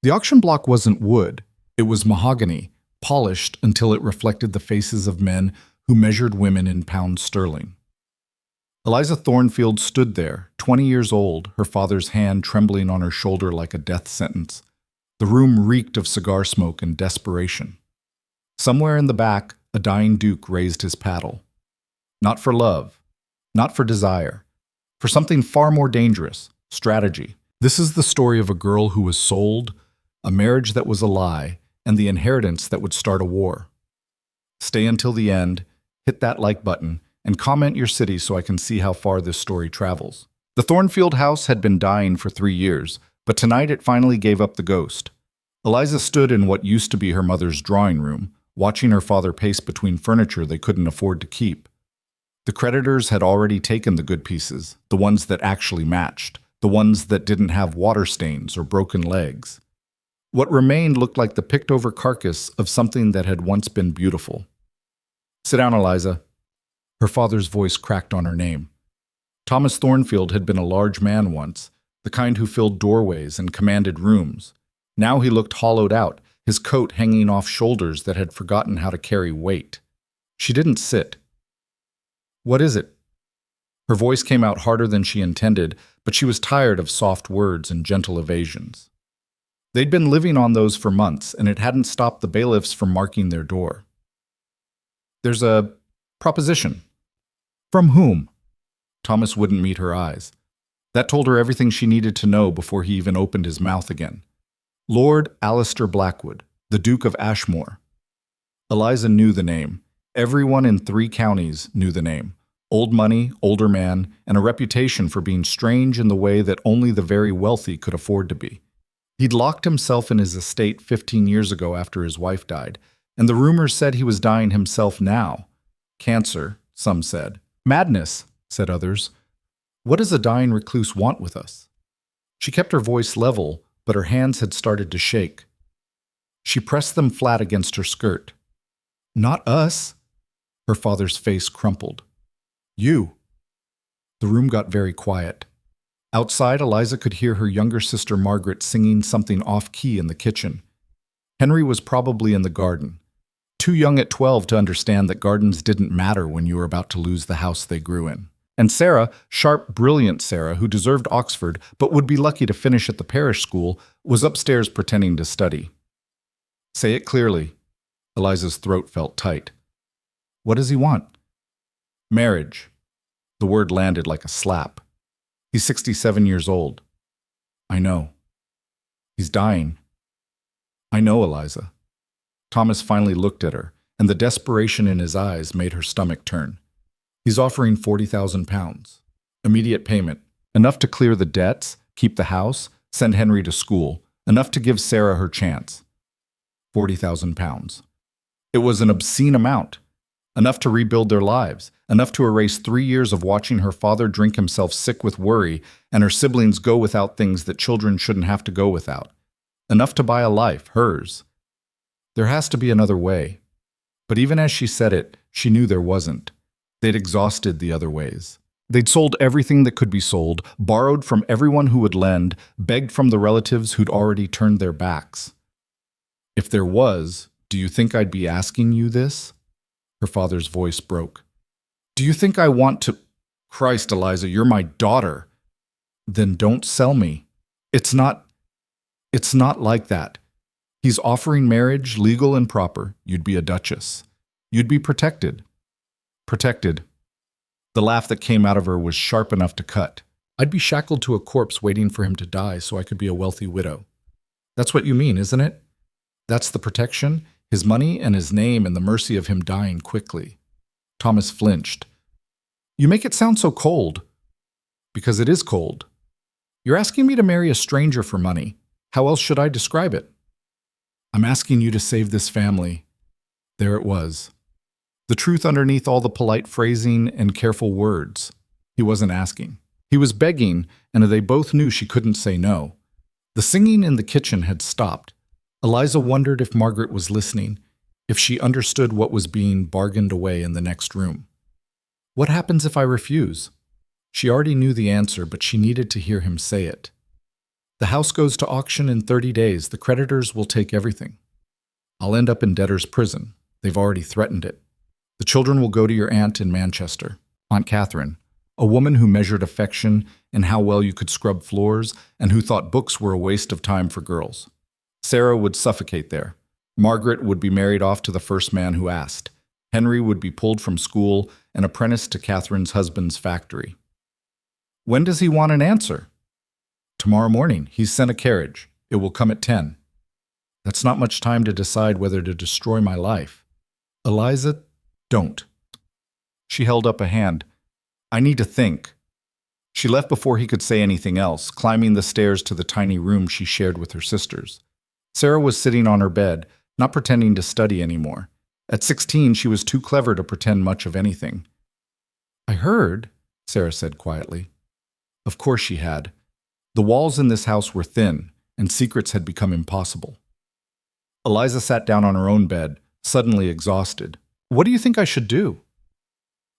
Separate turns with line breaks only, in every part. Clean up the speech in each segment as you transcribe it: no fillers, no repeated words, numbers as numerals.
The auction block wasn't wood, it was mahogany, polished until it reflected the faces of men who measured women in pounds sterling. Eliza Thornfield stood there, 20 years old, her father's hand trembling on her shoulder like a death sentence. The room reeked of cigar smoke and desperation. Somewhere in the back, a dying duke raised his paddle. Not for love, not for desire, for something far more dangerous, strategy. This is the story of a girl who was sold, a marriage that was a lie, and the inheritance that would start a war. Stay until the end, hit that like button, and comment your city so I can see how far this story travels. The Thornfield house had been dying for 3 years, but tonight it finally gave up the ghost. Eliza stood in what used to be her mother's drawing room, watching her father pace between furniture they couldn't afford to keep. The creditors had already taken the good pieces, the ones that actually matched, the ones that didn't have water stains or broken legs. What remained looked like the picked-over carcass of something that had once been beautiful. "Sit down, Eliza." Her father's voice cracked on her name. Thomas Thornfield had been a large man once, the kind who filled doorways and commanded rooms. Now he looked hollowed out, his coat hanging off shoulders that had forgotten how to carry weight. She didn't sit. "What is it?" Her voice came out harder than she intended, but she was tired of soft words and gentle evasions. They'd been living on those for months, and it hadn't stopped the bailiffs from marking their door. "There's a proposition." "From whom?" Thomas wouldn't meet her eyes. That told her everything she needed to know before he even opened his mouth again. Lord Alistair Blackwood, the Duke of Ashmore. Eliza knew the name. Everyone in 3 counties knew the name. Old money, older man, and a reputation for being strange in the way that only the very wealthy could afford to be. He'd locked himself in his estate 15 years ago after his wife died, and the rumors said he was dying himself now. Cancer, some said. Madness, said others. What does a dying recluse want with us? She kept her voice level, but her hands had started to shake. She pressed them flat against her skirt. "Not us." Her father's face crumpled. "You." The room got very quiet. Outside, Eliza could hear her younger sister Margaret singing something off-key in the kitchen. Henry was probably in the garden. Too young at 12 to understand that gardens didn't matter when you were about to lose the house they grew in. And Sarah, sharp, brilliant Sarah, who deserved Oxford but would be lucky to finish at the parish school, was upstairs pretending to study. "Say it clearly." Eliza's throat felt tight. "What does he want?" "Marriage." The word landed like a slap. "He's 67 years old." "I know." "He's dying." "I know, Eliza." Thomas finally looked at her, and the desperation in his eyes made her stomach turn. "He's offering £40,000. Immediate payment. Enough to clear the debts, keep the house, send Henry to school. Enough to give Sarah her chance. £40,000. It was an obscene amount. Enough to rebuild their lives. Enough to erase 3 years of watching her father drink himself sick with worry and her siblings go without things that children shouldn't have to go without. Enough to buy a life, hers. There has to be another way. But even as she said it, she knew there wasn't. They'd exhausted the other ways. They'd sold everything that could be sold, borrowed from everyone who would lend, begged from the relatives who'd already turned their backs. "If there was, do you think I'd be asking you this?" Her father's voice broke. "Do you think I want to—" "Christ, Eliza, you're my daughter." "Then don't sell me. It's not like that. He's offering marriage, legal and proper. You'd be a duchess. You'd be protected." "Protected." The laugh that came out of her was sharp enough to cut. "I'd be shackled to a corpse waiting for him to die so I could be a wealthy widow." "That's what you mean, isn't it? That's the protection? His money and his name and the mercy of him dying quickly." Thomas flinched. "You make it sound so cold." "Because it is cold. You're asking me to marry a stranger for money. How else should I describe it?" "I'm asking you to save this family." There it was. The truth underneath all the polite phrasing and careful words. He wasn't asking. He was begging, and they both knew she couldn't say no. The singing in the kitchen had stopped. Eliza wondered if Margaret was listening, if she understood what was being bargained away in the next room. "What happens if I refuse?" She already knew the answer, but she needed to hear him say it. The house goes to auction in 30 days. The creditors will take everything. I'll end up in debtor's prison. They've already threatened it. The children will go to your aunt in Manchester, Aunt Catherine, a woman who measured affection and how well you could scrub floors and who thought books were a waste of time for girls. Sarah would suffocate there. Margaret would be married off to the first man who asked. Henry would be pulled from school and apprenticed to Catherine's husband's factory. When does he want an answer? Tomorrow morning. He's sent a carriage. It will come at 10. That's not much time to decide whether to destroy my life. Eliza, don't. She held up a hand. I need to think. She left before he could say anything else, climbing the stairs to the tiny room she shared with her sisters. Sarah was sitting on her bed, not pretending to study anymore. At 16, she was too clever to pretend much of anything. I heard, Sarah said quietly. Of course she had. The walls in this house were thin, and secrets had become impossible. Eliza sat down on her own bed, suddenly exhausted. What do you think I should do?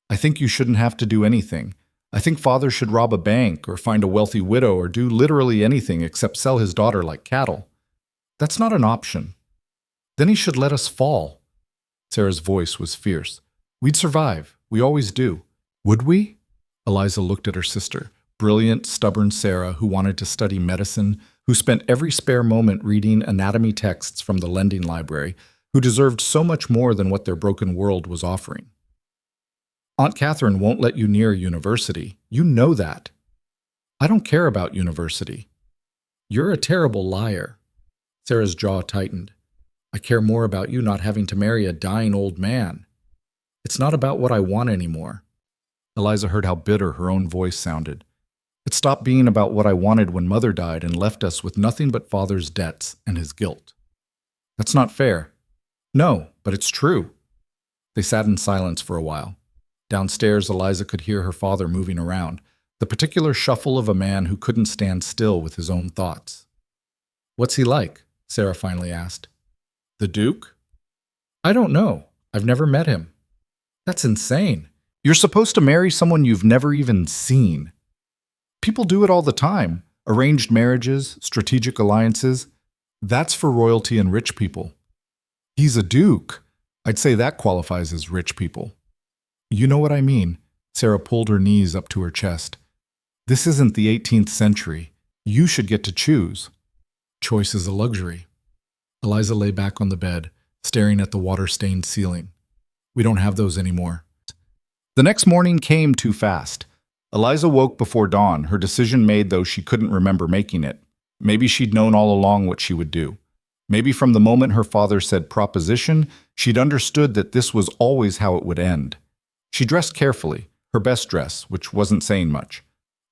I think you shouldn't have to do anything. I think father should rob a bank or find a wealthy widow or do literally anything except sell his daughter like cattle. That's not an option. Then he should let us fall. Sarah's voice was fierce. We'd survive. We always do. Would we? Eliza looked at her sister, brilliant, stubborn Sarah who wanted to study medicine, who spent every spare moment reading anatomy texts from the lending library, who deserved so much more than what their broken world was offering. Aunt Catherine won't let you near university. You know that. I don't care about university. You're a terrible liar. Sarah's jaw tightened. I care more about you not having to marry a dying old man. It's not about what I want anymore. Eliza heard how bitter her own voice sounded. It stopped being about what I wanted when Mother died and left us with nothing but Father's debts and his guilt. That's not fair. No, but it's true. They sat in silence for a while. Downstairs, Eliza could hear her father moving around, the particular shuffle of a man who couldn't stand still with his own thoughts. What's he like? Sarah finally asked. The Duke? I don't know. I've never met him. That's insane. You're supposed to marry someone you've never even seen. People do it all the time. Arranged marriages, strategic alliances. That's for royalty and rich people. He's a duke. I'd say that qualifies as rich people. You know what I mean. Sarah pulled her knees up to her chest. This isn't the 18th century. You should get to choose. Choice is a luxury. Eliza lay back on the bed, staring at the water-stained ceiling. We don't have those anymore. The next morning came too fast. Eliza woke before dawn, her decision made though she couldn't remember making it. Maybe she'd known all along what she would do. Maybe from the moment her father said proposition, she'd understood that this was always how it would end. She dressed carefully, her best dress, which wasn't saying much.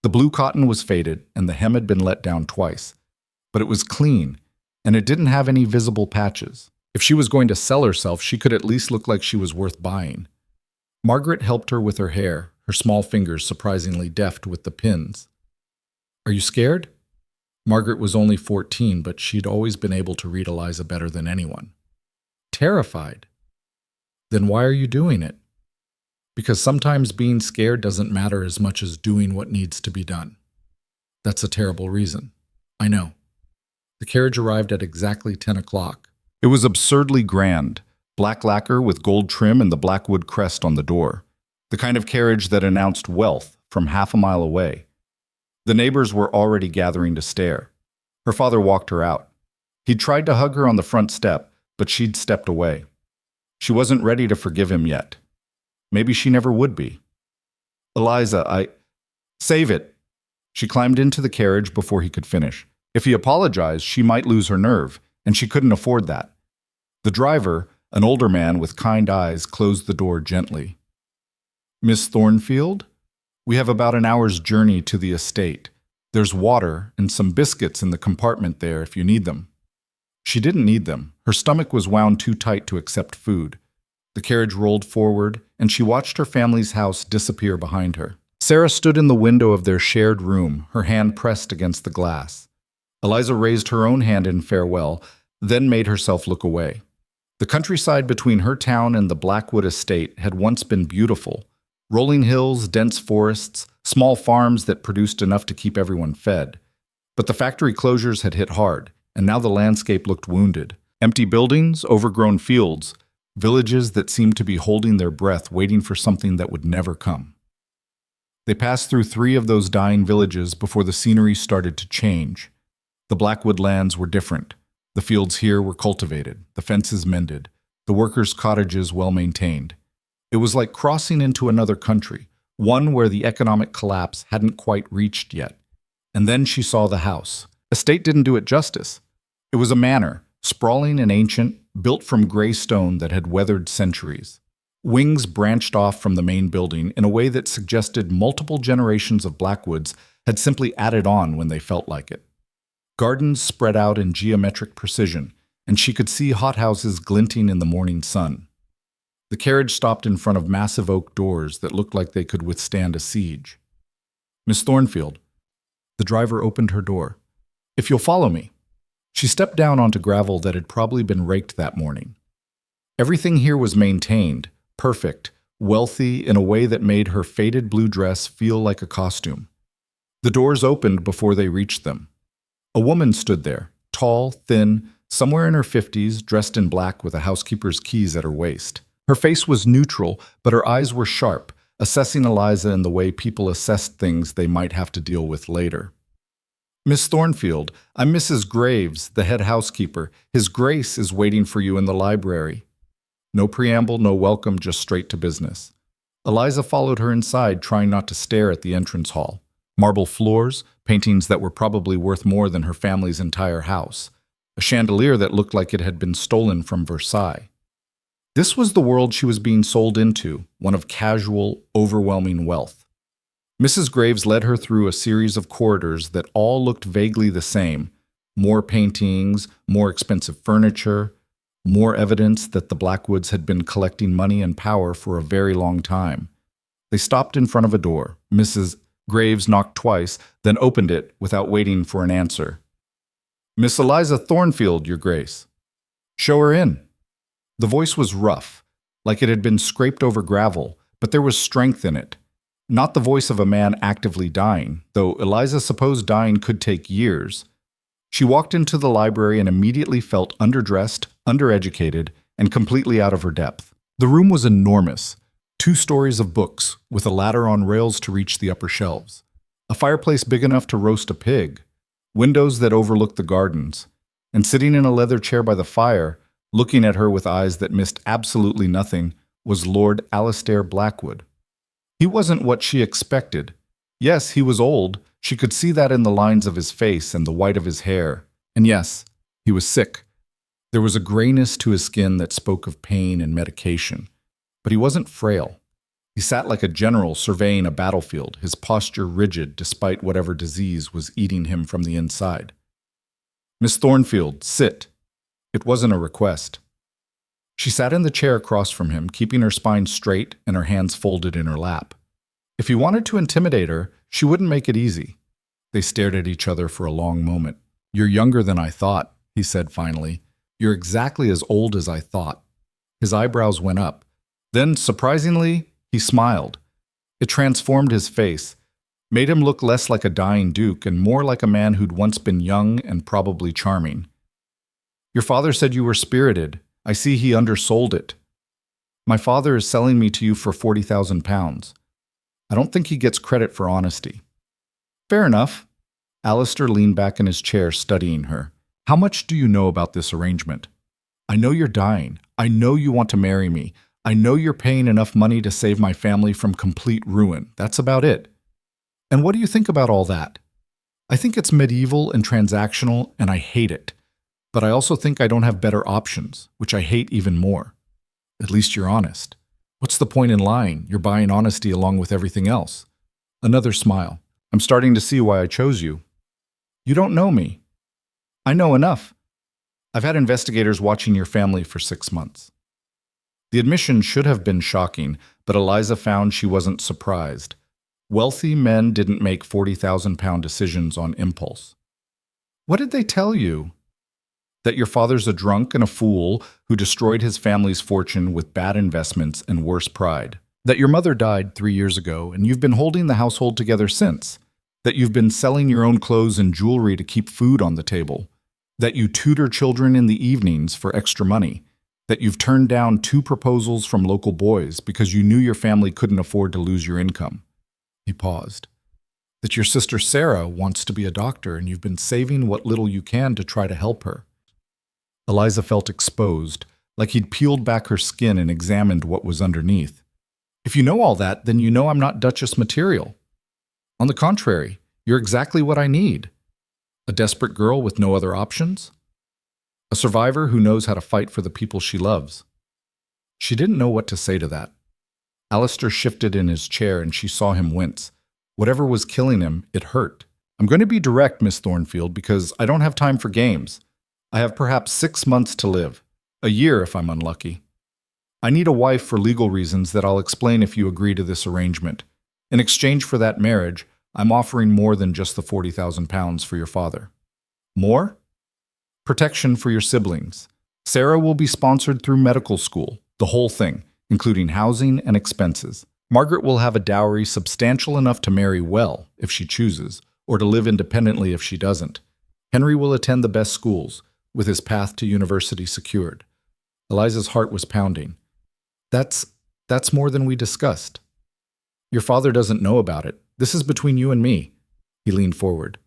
The blue cotton was faded, and the hem had been let down twice. But it was clean, and it didn't have any visible patches. If she was going to sell herself, she could at least look like she was worth buying. Margaret helped her with her hair, her small fingers surprisingly deft with the pins. Are you scared? Margaret was only 14, but she'd always been able to read Eliza better than anyone. Terrified. Then why are you doing it? Because sometimes being scared doesn't matter as much as doing what needs to be done. That's a terrible reason. I know. The carriage arrived at exactly 10 o'clock. It was absurdly grand, black lacquer with gold trim and the blackwood crest on the door, the kind of carriage that announced wealth from half a mile away. The neighbors were already gathering to stare. Her father walked her out. He'd tried to hug her on the front step, but she'd stepped away. She wasn't ready to forgive him yet. Maybe she never would be. Eliza, Save it. She climbed into the carriage before he could finish. If he apologized, she might lose her nerve, and she couldn't afford that. The driver, an older man with kind eyes, closed the door gently. Miss Thornfield? We have about an hour's journey to the estate. There's water and some biscuits in the compartment there if you need them. She didn't need them. Her stomach was wound too tight to accept food. The carriage rolled forward, and she watched her family's house disappear behind her. Sarah stood in the window of their shared room, her hand pressed against the glass. Eliza raised her own hand in farewell, then made herself look away. The countryside between her town and the Blackwood estate had once been beautiful. Rolling hills, dense forests, small farms that produced enough to keep everyone fed. But the factory closures had hit hard, and now the landscape looked wounded. Empty buildings, overgrown fields, villages that seemed to be holding their breath, waiting for something that would never come. They passed through 3 of those dying villages before the scenery started to change. The Blackwood lands were different. The fields here were cultivated, the fences mended, the workers' cottages well maintained. It was like crossing into another country, one where the economic collapse hadn't quite reached yet. And then she saw the house. Estate didn't do it justice. It was a manor, sprawling and ancient, built from gray stone that had weathered centuries. Wings branched off from the main building in a way that suggested multiple generations of Blackwoods had simply added on when they felt like it. Gardens spread out in geometric precision, and she could see hothouses glinting in the morning sun. The carriage stopped in front of massive oak doors that looked like they could withstand a siege. "Miss Thornfield." The driver opened her door. "If you'll follow me." She stepped down onto gravel that had probably been raked that morning. Everything here was maintained, perfect, wealthy in a way that made her faded blue dress feel like a costume. The doors opened before they reached them. A woman stood there, tall, thin, somewhere in her 50s, dressed in black with a housekeeper's keys at her waist. Her face was neutral, but her eyes were sharp, assessing Eliza in the way people assessed things they might have to deal with later. "Miss Thornfield, I'm Mrs. Graves, the head housekeeper. His Grace is waiting for you in the library." No preamble, no welcome, just straight to business. Eliza followed her inside, trying not to stare at the entrance hall. Marble floors, paintings that were probably worth more than her family's entire house. A chandelier that looked like it had been stolen from Versailles. This was the world she was being sold into, one of casual, overwhelming wealth. Mrs. Graves led her through a series of corridors that all looked vaguely the same. More paintings, more expensive furniture, more evidence that the Blackwoods had been collecting money and power for a very long time. They stopped in front of a door. Mrs. Graves knocked twice, then opened it without waiting for an answer. "Miss Eliza Thornfield, Your Grace." "Show her in." The voice was rough, like it had been scraped over gravel, but there was strength in it. Not the voice of a man actively dying, though Eliza supposed dying could take years. She walked into the library and immediately felt underdressed, undereducated, and completely out of her depth. The room was enormous, 2 stories of books, with a ladder on rails to reach the upper shelves. A fireplace big enough to roast a pig. Windows that overlooked the gardens. And sitting in a leather chair by the fire, looking at her with eyes that missed absolutely nothing, was Lord Alistair Blackwood. He wasn't what she expected. Yes, he was old. She could see that in the lines of his face and the white of his hair. And yes, he was sick. There was a grayness to his skin that spoke of pain and medication. But he wasn't frail. He sat like a general surveying a battlefield, his posture rigid despite whatever disease was eating him from the inside. "Miss Thornfield, sit." It wasn't a request. She sat in the chair across from him, keeping her spine straight and her hands folded in her lap. If he wanted to intimidate her, she wouldn't make it easy. They stared at each other for a long moment. "You're younger than I thought," he said finally. "You're exactly as old as I thought." His eyebrows went up. Then, surprisingly, he smiled. It transformed his face, made him look less like a dying duke and more like a man who'd once been young and probably charming. "Your father said you were spirited. I see he undersold it." "My father is selling me to you for £40,000. I don't think he gets credit for honesty." "Fair enough." Alistair leaned back in his chair, studying her. "How much do you know about this arrangement?" "I know you're dying. I know you want to marry me. I know you're paying enough money to save my family from complete ruin. That's about it." "And what do you think about all that?" "I think it's medieval and transactional, and I hate it. But I also think I don't have better options, which I hate even more." "At least you're honest." "What's the point in lying? You're buying honesty along with everything else." Another smile. "I'm starting to see why I chose you." "You don't know me." "I know enough. I've had investigators watching your family for 6 months." The admission should have been shocking, but Eliza found she wasn't surprised. Wealthy men didn't make £40,000 decisions on impulse. "What did they tell you?" "That your father's a drunk and a fool who destroyed his family's fortune with bad investments and worse pride. That your mother died 3 years ago and you've been holding the household together since. that you've been selling your own clothes and jewelry to keep food on the table, that you tutor children in the evenings for extra money, that you've turned down 2 proposals from local boys because you knew your family couldn't afford to lose your income. He paused. That your sister Sarah wants to be a doctor and you've been saving what little you can to try to help her. Eliza felt exposed, like he'd peeled back her skin and examined what was underneath. If you know all that, then you know I'm not Duchess material. On the contrary, you're exactly what I need. A desperate girl with no other options? A survivor who knows how to fight for the people she loves. She didn't know what to say to that. Alistair shifted in his chair and she saw him wince. Whatever was killing him, it hurt. I'm going to be direct, Miss Thornfield, because I don't have time for games. I have perhaps 6 months to live. A year if I'm unlucky. I need a wife for legal reasons that I'll explain if you agree to this arrangement. In exchange for that marriage, I'm offering more than just the £40,000 for your father. More? Protection for your siblings. Sarah will be sponsored through medical school, the whole thing, including housing and expenses. Margaret will have a dowry substantial enough to marry well, if she chooses, or to live independently if she doesn't. Henry will attend the best schools, with his path to university secured. Eliza's heart was pounding. That's more than we discussed. Your father doesn't know about it. This is between you and me. He leaned forward.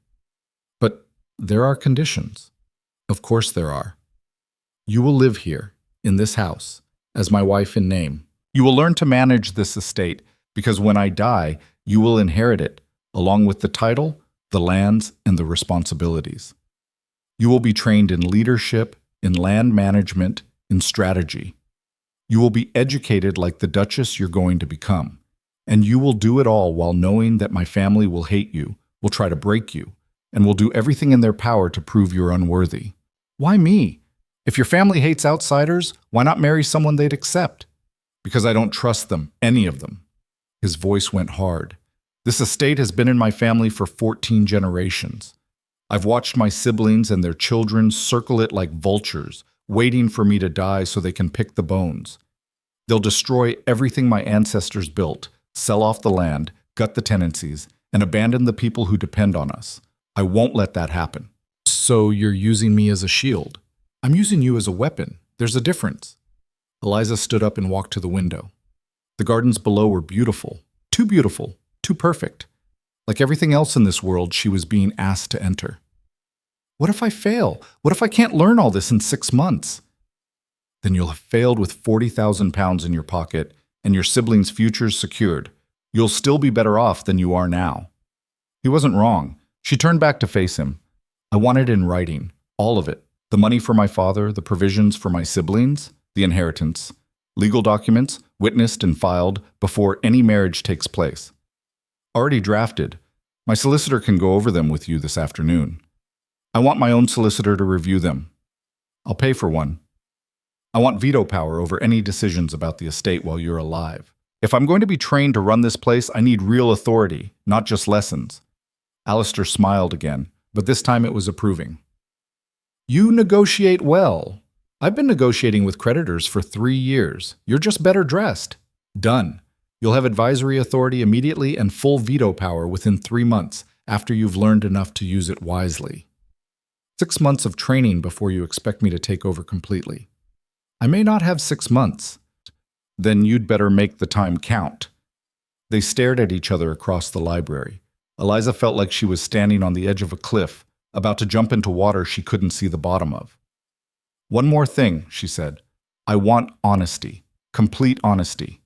But there are conditions. Of course there are. You will live here, in this house, as my wife in name. You will learn to manage this estate, because when I die, you will inherit it, along with the title, the lands, and the responsibilities. You will be trained in leadership, in land management, in strategy. You will be educated like the Duchess you're going to become. And you will do it all while knowing that my family will hate you, will try to break you, and will do everything in their power to prove you're unworthy. Why me? If your family hates outsiders, why not marry someone they'd accept? Because I don't trust them, any of them. His voice went hard. This estate has been in my family for 14 generations. I've watched my siblings and their children circle it like vultures, waiting for me to die so they can pick the bones. They'll destroy everything my ancestors built, sell off the land, gut the tenancies, and abandon the people who depend on us. I won't let that happen. So you're using me as a shield. I'm using you as a weapon. There's a difference. Eliza stood up and walked to the window. The gardens below were beautiful, too perfect. Like everything else in this world, she was being asked to enter. What if I fail? What if I can't learn all this in 6 months? Then you'll have failed with £40,000 in your pocket and your siblings' futures secured. You'll still be better off than you are now. He wasn't wrong. She turned back to face him. I want it in writing, all of it. The money for my father, the provisions for my siblings, the inheritance, legal documents, witnessed and filed before any marriage takes place. Already drafted. My solicitor can go over them with you this afternoon. I want my own solicitor to review them. I'll pay for one. I want veto power over any decisions about the estate while you're alive. If I'm going to be trained to run this place, I need real authority, not just lessons. Alistair smiled again, but this time it was approving. You negotiate well. I've been negotiating with creditors for 3 years. You're just better dressed. Done. You'll have advisory authority immediately and full veto power within 3 months after you've learned enough to use it wisely. 6 months of training before you expect me to take over completely. I may not have 6 months. Then you'd better make the time count. They stared at each other across the library. Eliza felt like she was standing on the edge of a cliff, about to jump into water she couldn't see the bottom of. One more thing, she said. I want honesty. Complete honesty.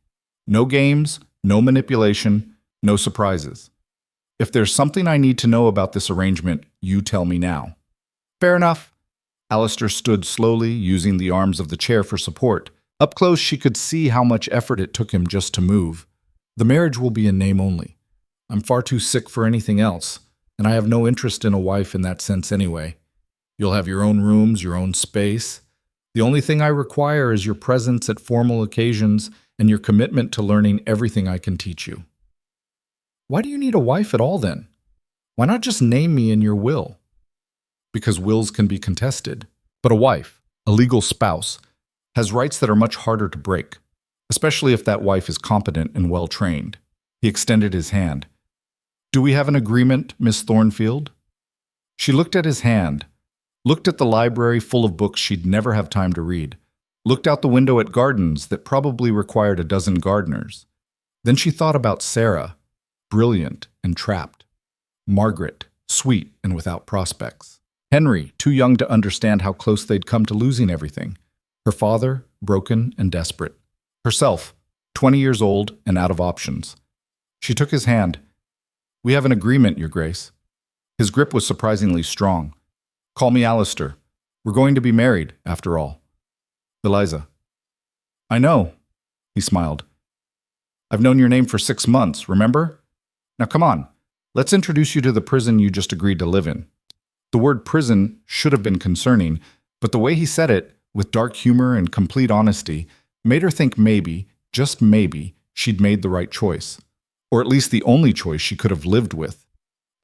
No games, no manipulation, no surprises. If there's something I need to know about this arrangement, you tell me now. Fair enough. Alistair stood slowly, using the arms of the chair for support. Up close, she could see how much effort it took him just to move. The marriage will be in name only. I'm far too sick for anything else, and I have no interest in a wife in that sense anyway. You'll have your own rooms, your own space. The only thing I require is your presence at formal occasions and your commitment to learning everything I can teach you. Why do you need a wife at all then? Why not just name me in your will? Because wills can be contested. But a wife, a legal spouse, has rights that are much harder to break, especially if that wife is competent and well-trained. He extended his hand. Do we have an agreement, Miss Thornfield? She looked at his hand, looked at the library full of books she'd never have time to read, looked out the window at gardens that probably required a dozen gardeners. Then she thought about Sarah, brilliant and trapped. Margaret, sweet and without prospects. Henry, too young to understand how close they'd come to losing everything. Her father, broken and desperate. Herself, 20 years old and out of options. She took his hand. We have an agreement, Your Grace. His grip was surprisingly strong. Call me Alistair. We're going to be married, after all. Eliza. I know, he smiled. I've known your name for 6 months, remember? Now come on, let's introduce you to the prison you just agreed to live in. The word prison should have been concerning, but the way he said it, with dark humor and complete honesty, made her think maybe, just maybe, she'd made the right choice. Or at least the only choice she could have lived with.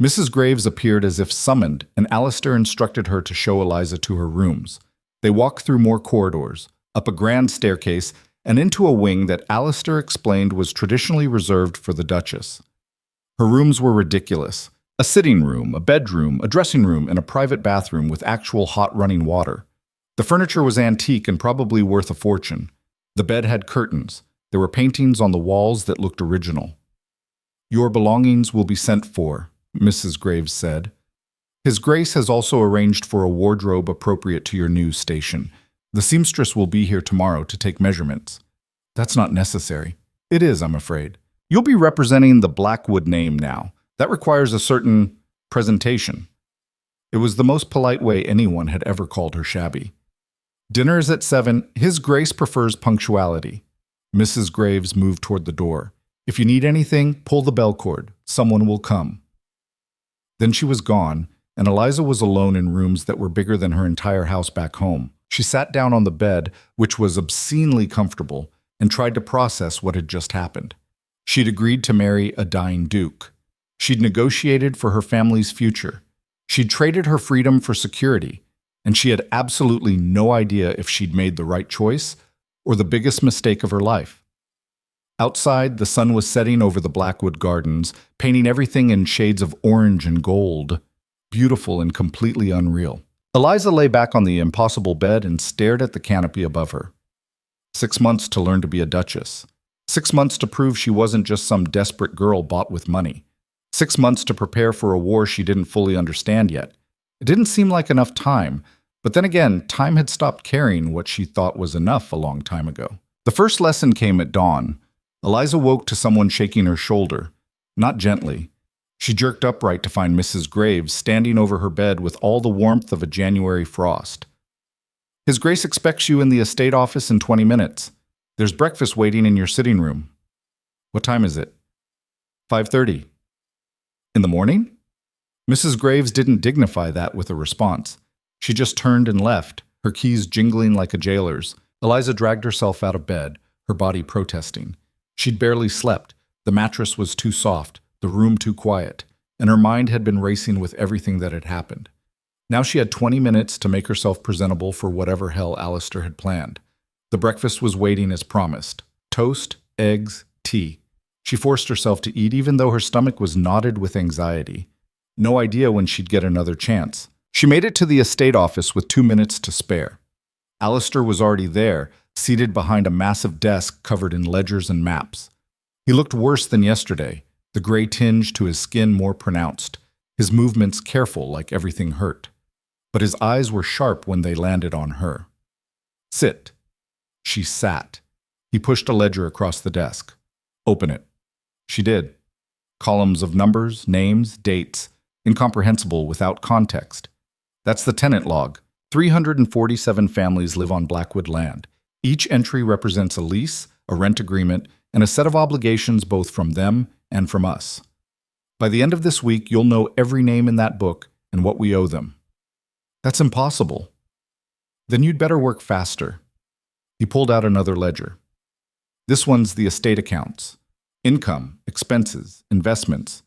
Mrs. Graves appeared as if summoned, and Alistair instructed her to show Eliza to her rooms. They walked through more corridors, up a grand staircase, and into a wing that Alistair explained was traditionally reserved for the Duchess. Her rooms were ridiculous. A sitting room, a bedroom, a dressing room, and a private bathroom with actual hot running water. The furniture was antique and probably worth a fortune. The bed had curtains. There were paintings on the walls that looked original. Your belongings will be sent for, Mrs. Graves said. His Grace has also arranged for a wardrobe appropriate to your new station. The seamstress will be here tomorrow to take measurements. That's not necessary. It is, I'm afraid. You'll be representing the Blackwood name now. That requires a certain presentation. It was the most polite way anyone had ever called her shabby. Dinner is at 7. His Grace prefers punctuality. Mrs. Graves moved toward the door. If you need anything, pull the bell cord. Someone will come. Then she was gone, and Eliza was alone in rooms that were bigger than her entire house back home. She sat down on the bed, which was obscenely comfortable, and tried to process what had just happened. She'd agreed to marry a dying duke. She'd negotiated for her family's future. She'd traded her freedom for security, and she had absolutely no idea if she'd made the right choice or the biggest mistake of her life. Outside, the sun was setting over the Blackwood Gardens, painting everything in shades of orange and gold, beautiful and completely unreal. Eliza lay back on the impossible bed and stared at the canopy above her. 6 months to learn to be a duchess. 6 months to prove she wasn't just some desperate girl bought with money. 6 months to prepare for a war she didn't fully understand yet. It didn't seem like enough time, but then again, time had stopped carrying what she thought was enough a long time ago. The first lesson came at dawn. Eliza woke to someone shaking her shoulder, not gently. She jerked upright to find Mrs. Graves standing over her bed with all the warmth of a January frost. His Grace expects you in the estate office in 20 minutes. There's breakfast waiting in your sitting room. What time is it? 5:30. In the morning? Mrs. Graves didn't dignify that with a response. She just turned and left, her keys jingling like a jailer's. Eliza dragged herself out of bed, her body protesting. She'd barely slept. The mattress was too soft, the room too quiet, and her mind had been racing with everything that had happened. Now she had 20 minutes to make herself presentable for whatever hell Alistair had planned. The breakfast was waiting as promised. Toast, eggs, tea. She forced herself to eat even though her stomach was knotted with anxiety. No idea when she'd get another chance. She made it to the estate office with 2 minutes to spare. Alistair was already there, seated behind a massive desk covered in ledgers and maps. He looked worse than yesterday, the gray tinge to his skin more pronounced, his movements careful like everything hurt. But his eyes were sharp when they landed on her. Sit. She sat. He pushed a ledger across the desk. Open it. She did. Columns of numbers, names, dates, incomprehensible without context. That's the tenant log. 347 families live on Blackwood land. Each entry represents a lease, a rent agreement, and a set of obligations both from them and from us. By the end of this week, you'll know every name in that book and what we owe them. That's impossible. Then you'd better work faster. He pulled out another ledger. This one's the estate accounts. Income, expenses, investments.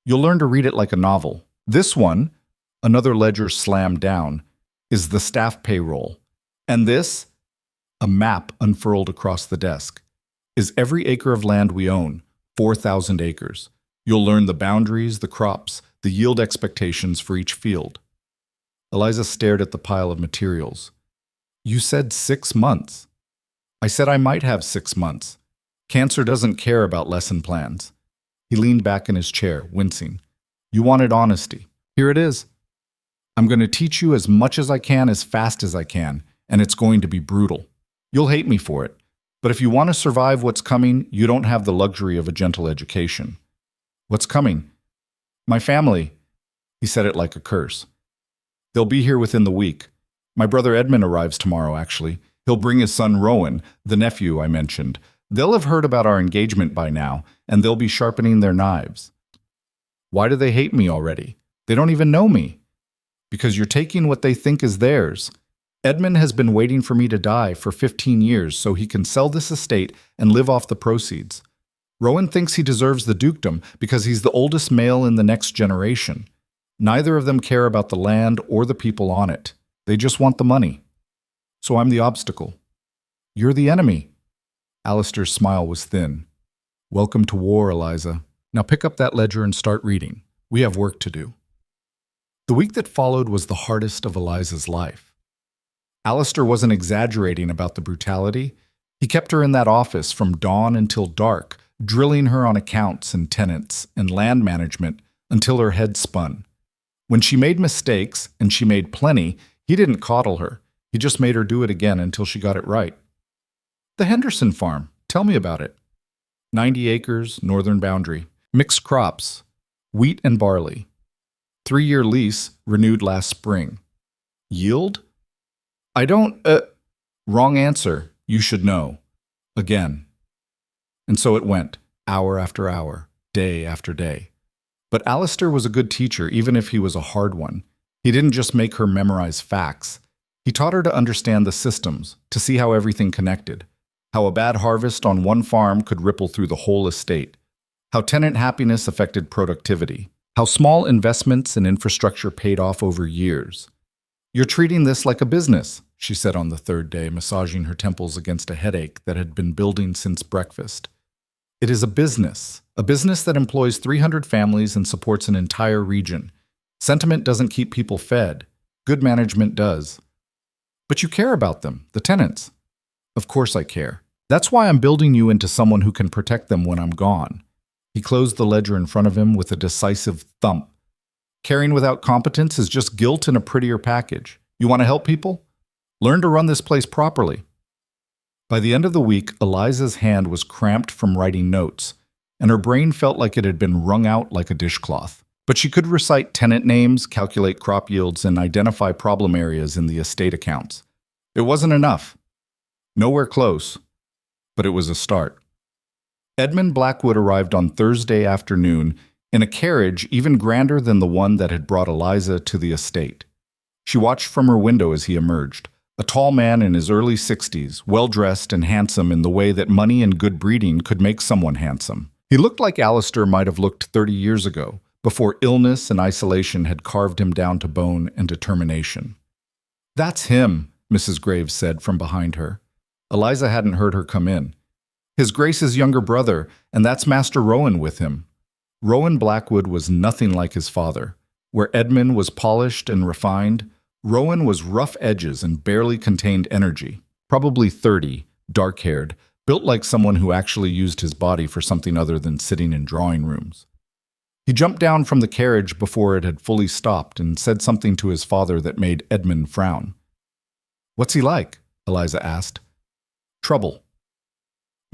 You'll learn to read it like a novel. This one, another ledger slammed down, is the staff payroll. And this, a map unfurled across the desk, is every acre of land we own, 4,000 acres. You'll learn the boundaries, the crops, the yield expectations for each field. Eliza stared at the pile of materials. You said 6 months. I said I might have 6 months. Cancer doesn't care about lesson plans. He leaned back in his chair, wincing. You wanted honesty. Here it is. I'm going to teach you as much as I can, as fast as I can, and it's going to be brutal. You'll hate me for it, but if you want to survive what's coming, you don't have the luxury of a gentle education. What's coming? My family. He said it like a curse. They'll be here within the week. My brother Edmund arrives tomorrow, actually. He'll bring his son Rowan, the nephew I mentioned. They'll have heard about our engagement by now, and they'll be sharpening their knives. Why do they hate me already? They don't even know me. Because you're taking what they think is theirs. Edmund has been waiting for me to die for 15 years so he can sell this estate and live off the proceeds. Rowan thinks he deserves the dukedom because he's the oldest male in the next generation. Neither of them care about the land or the people on it. They just want the money. So I'm the obstacle. You're the enemy. Alistair's smile was thin. Welcome to war, Eliza. Now pick up that ledger and start reading. We have work to do. The week that followed was the hardest of Eliza's life. Alistair wasn't exaggerating about the brutality. He kept her in that office from dawn until dark, drilling her on accounts and tenants and land management until her head spun. When she made mistakes, and she made plenty, he didn't coddle her. He just made her do it again until she got it right. The Henderson farm. Tell me about it. 90 acres, northern boundary. Mixed crops. Wheat and barley. 3-year lease, renewed last spring. Yield? I don't, Wrong answer. You should know. Again. And so it went, hour after hour, day after day. But Alistair was a good teacher, even if he was a hard one. He didn't just make her memorize facts. He taught her to understand the systems, to see how everything connected, how a bad harvest on one farm could ripple through the whole estate, how tenant happiness affected productivity, how small investments in infrastructure paid off over years. You're treating this like a business, she said on the third day, massaging her temples against a headache that had been building since breakfast. It is a business that employs 300 families and supports an entire region. Sentiment doesn't keep people fed. Good management does. But you care about them, the tenants. Of course I care. That's why I'm building you into someone who can protect them when I'm gone. He closed the ledger in front of him with a decisive thump. Caring without competence is just guilt in a prettier package. You want to help people? Learn to run this place properly. By the end of the week, Eliza's hand was cramped from writing notes, and her brain felt like it had been wrung out like a dishcloth. But she could recite tenant names, calculate crop yields, and identify problem areas in the estate accounts. It wasn't enough. Nowhere close. But it was a start. Edmund Blackwood arrived on Thursday afternoon in a carriage even grander than the one that had brought Eliza to the estate. She watched from her window as he emerged, a tall man in his early 60s, well-dressed and handsome in the way that money and good breeding could make someone handsome. He looked like Alistair might have looked 30 years ago, before illness and isolation had carved him down to bone and determination. That's him, Mrs. Graves said from behind her. Eliza hadn't heard her come in. His Grace's younger brother, and that's Master Rowan with him. Rowan Blackwood was nothing like his father. Where Edmund was polished and refined, Rowan was rough edges and barely contained energy. Probably 30, dark-haired, built like someone who actually used his body for something other than sitting in drawing rooms. He jumped down from the carriage before it had fully stopped and said something to his father that made Edmund frown. "What's he like?" Eliza asked. "Trouble."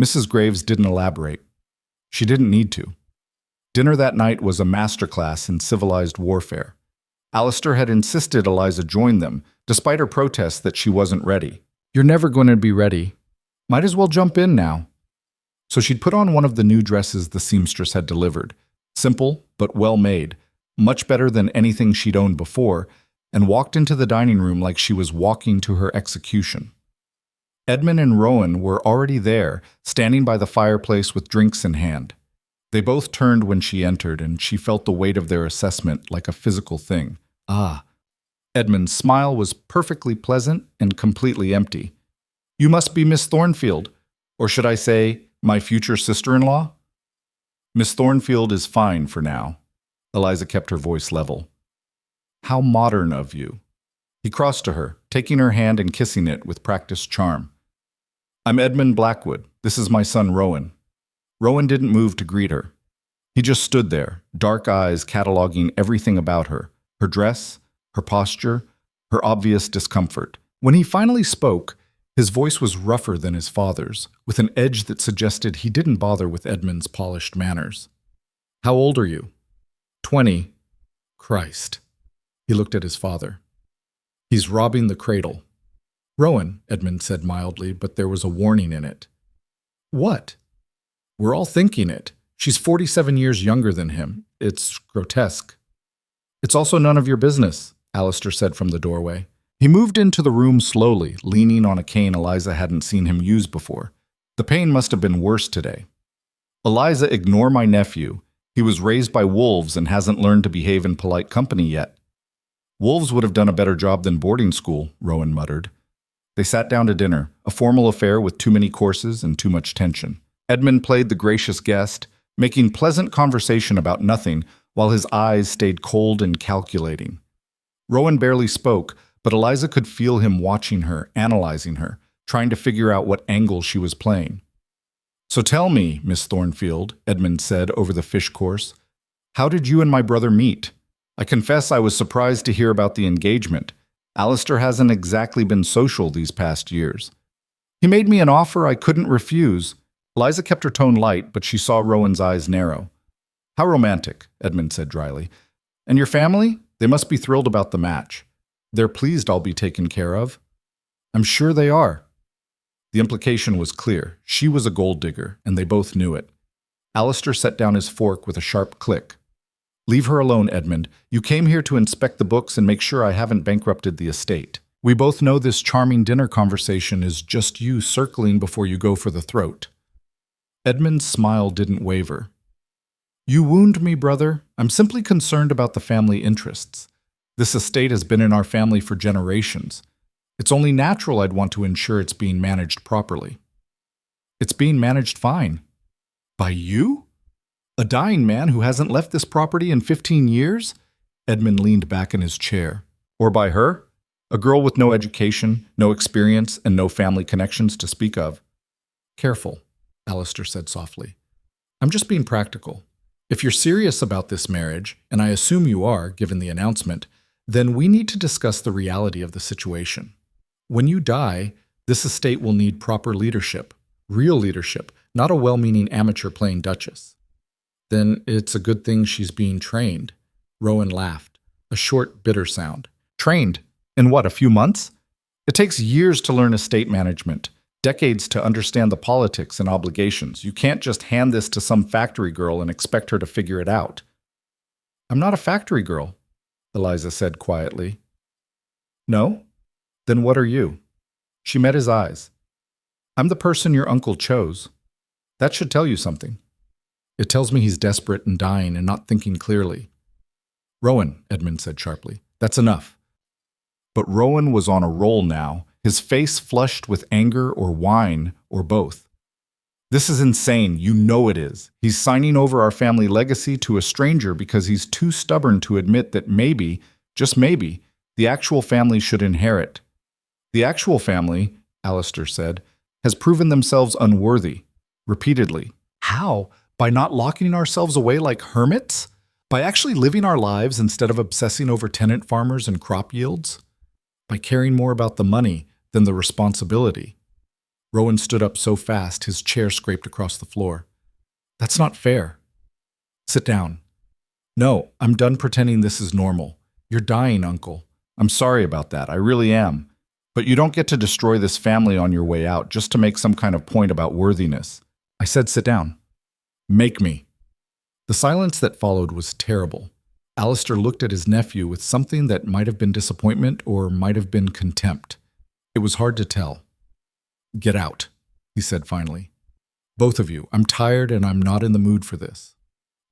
Mrs. Graves didn't elaborate. She didn't need to. Dinner that night was a masterclass in civilized warfare. Alistair had insisted Eliza join them, despite her protests that she wasn't ready. "You're never going to be ready. Might as well jump in now." So she'd put on one of the new dresses the seamstress had delivered, simple but well made, much better than anything she'd owned before, and walked into the dining room like she was walking to her execution. Edmund and Rowan were already there, standing by the fireplace with drinks in hand. They both turned when she entered, and she felt the weight of their assessment like a physical thing. Ah. Edmund's smile was perfectly pleasant and completely empty. "You must be Miss Thornfield, or should I say, my future sister-in-law?" Miss Thornfield is fine for now. Eliza kept her voice level. How modern of you. He crossed to her, taking her hand and kissing it with practiced charm. I'm Edmund Blackwood. This is my son, Rowan. Rowan didn't move to greet her. He just stood there, dark eyes cataloging everything about her, her dress, her posture, her obvious discomfort. When he finally spoke, his voice was rougher than his father's, with an edge that suggested he didn't bother with Edmund's polished manners. How old are you? 20. Christ. He looked at his father. He's robbing the cradle. Rowan, Edmund said mildly, but there was a warning in it. What? We're all thinking it. She's 47 years younger than him. It's grotesque. It's also none of your business, Alistair said from the doorway. He moved into the room slowly, leaning on a cane Eliza hadn't seen him use before. The pain must have been worse today. Eliza, ignore my nephew. He was raised by wolves and hasn't learned to behave in polite company yet. Wolves would have done a better job than boarding school, Rowan muttered. They sat down to dinner, a formal affair with too many courses and too much tension. Edmund played the gracious guest, making pleasant conversation about nothing while his eyes stayed cold and calculating. Rowan barely spoke, but Eliza could feel him watching her, analyzing her, trying to figure out what angle she was playing. So tell me, Miss Thornfield, Edmund said over the fish course, how did you and my brother meet? I confess I was surprised to hear about the engagement. Alistair hasn't exactly been social these past years. He made me an offer I couldn't refuse. Eliza kept her tone light, but she saw Rowan's eyes narrow. How romantic, Edmund said dryly. And your family? They must be thrilled about the match. They're pleased I'll be taken care of. I'm sure they are. The implication was clear. She was a gold digger, and they both knew it. Alistair set down his fork with a sharp click. Leave her alone, Edmund. You came here to inspect the books and make sure I haven't bankrupted the estate. We both know this charming dinner conversation is just you circling before you go for the throat. Edmund's smile didn't waver. You wound me, brother. I'm simply concerned about the family interests. This estate has been in our family for generations. It's only natural I'd want to ensure it's being managed properly. It's being managed fine. By you? A dying man who hasn't left this property in 15 years? Edmund leaned back in his chair. Or by her? A girl with no education, no experience, and no family connections to speak of. Careful, Alistair said softly. I'm just being practical. If you're serious about this marriage, and I assume you are, given the announcement, then we need to discuss the reality of the situation. When you die, this estate will need proper leadership, real leadership, not a well-meaning amateur playing Duchess. Then it's a good thing she's being trained. Rowan laughed, a short, bitter sound. Trained? In what, a few months? It takes years to learn estate management, decades to understand the politics and obligations. You can't just hand this to some factory girl and expect her to figure it out. I'm not a factory girl, Eliza said quietly. No? Then what are you? She met his eyes. I'm the person your uncle chose. That should tell you something. It tells me he's desperate and dying and not thinking clearly. Rowan, Edmund said sharply, that's enough. But Rowan was on a roll now, his face flushed with anger or wine or both. This is insane, you know it is. He's signing over our family legacy to a stranger because he's too stubborn to admit that maybe, just maybe, the actual family should inherit. The actual family, Alistair said, has proven themselves unworthy, repeatedly. How? By not locking ourselves away like hermits? By actually living our lives instead of obsessing over tenant farmers and crop yields? By caring more about the money than the responsibility? Rowan stood up so fast his chair scraped across the floor. That's not fair. Sit down. No, I'm done pretending this is normal. You're dying, Uncle. I'm sorry about that, I really am. But you don't get to destroy this family on your way out just to make some kind of point about worthiness. I said sit down. Make me. The silence that followed was terrible. Alistair looked at his nephew with something that might have been disappointment or might have been contempt. It was hard to tell. Get out, he said finally. Both of you, I'm tired and I'm not in the mood for this.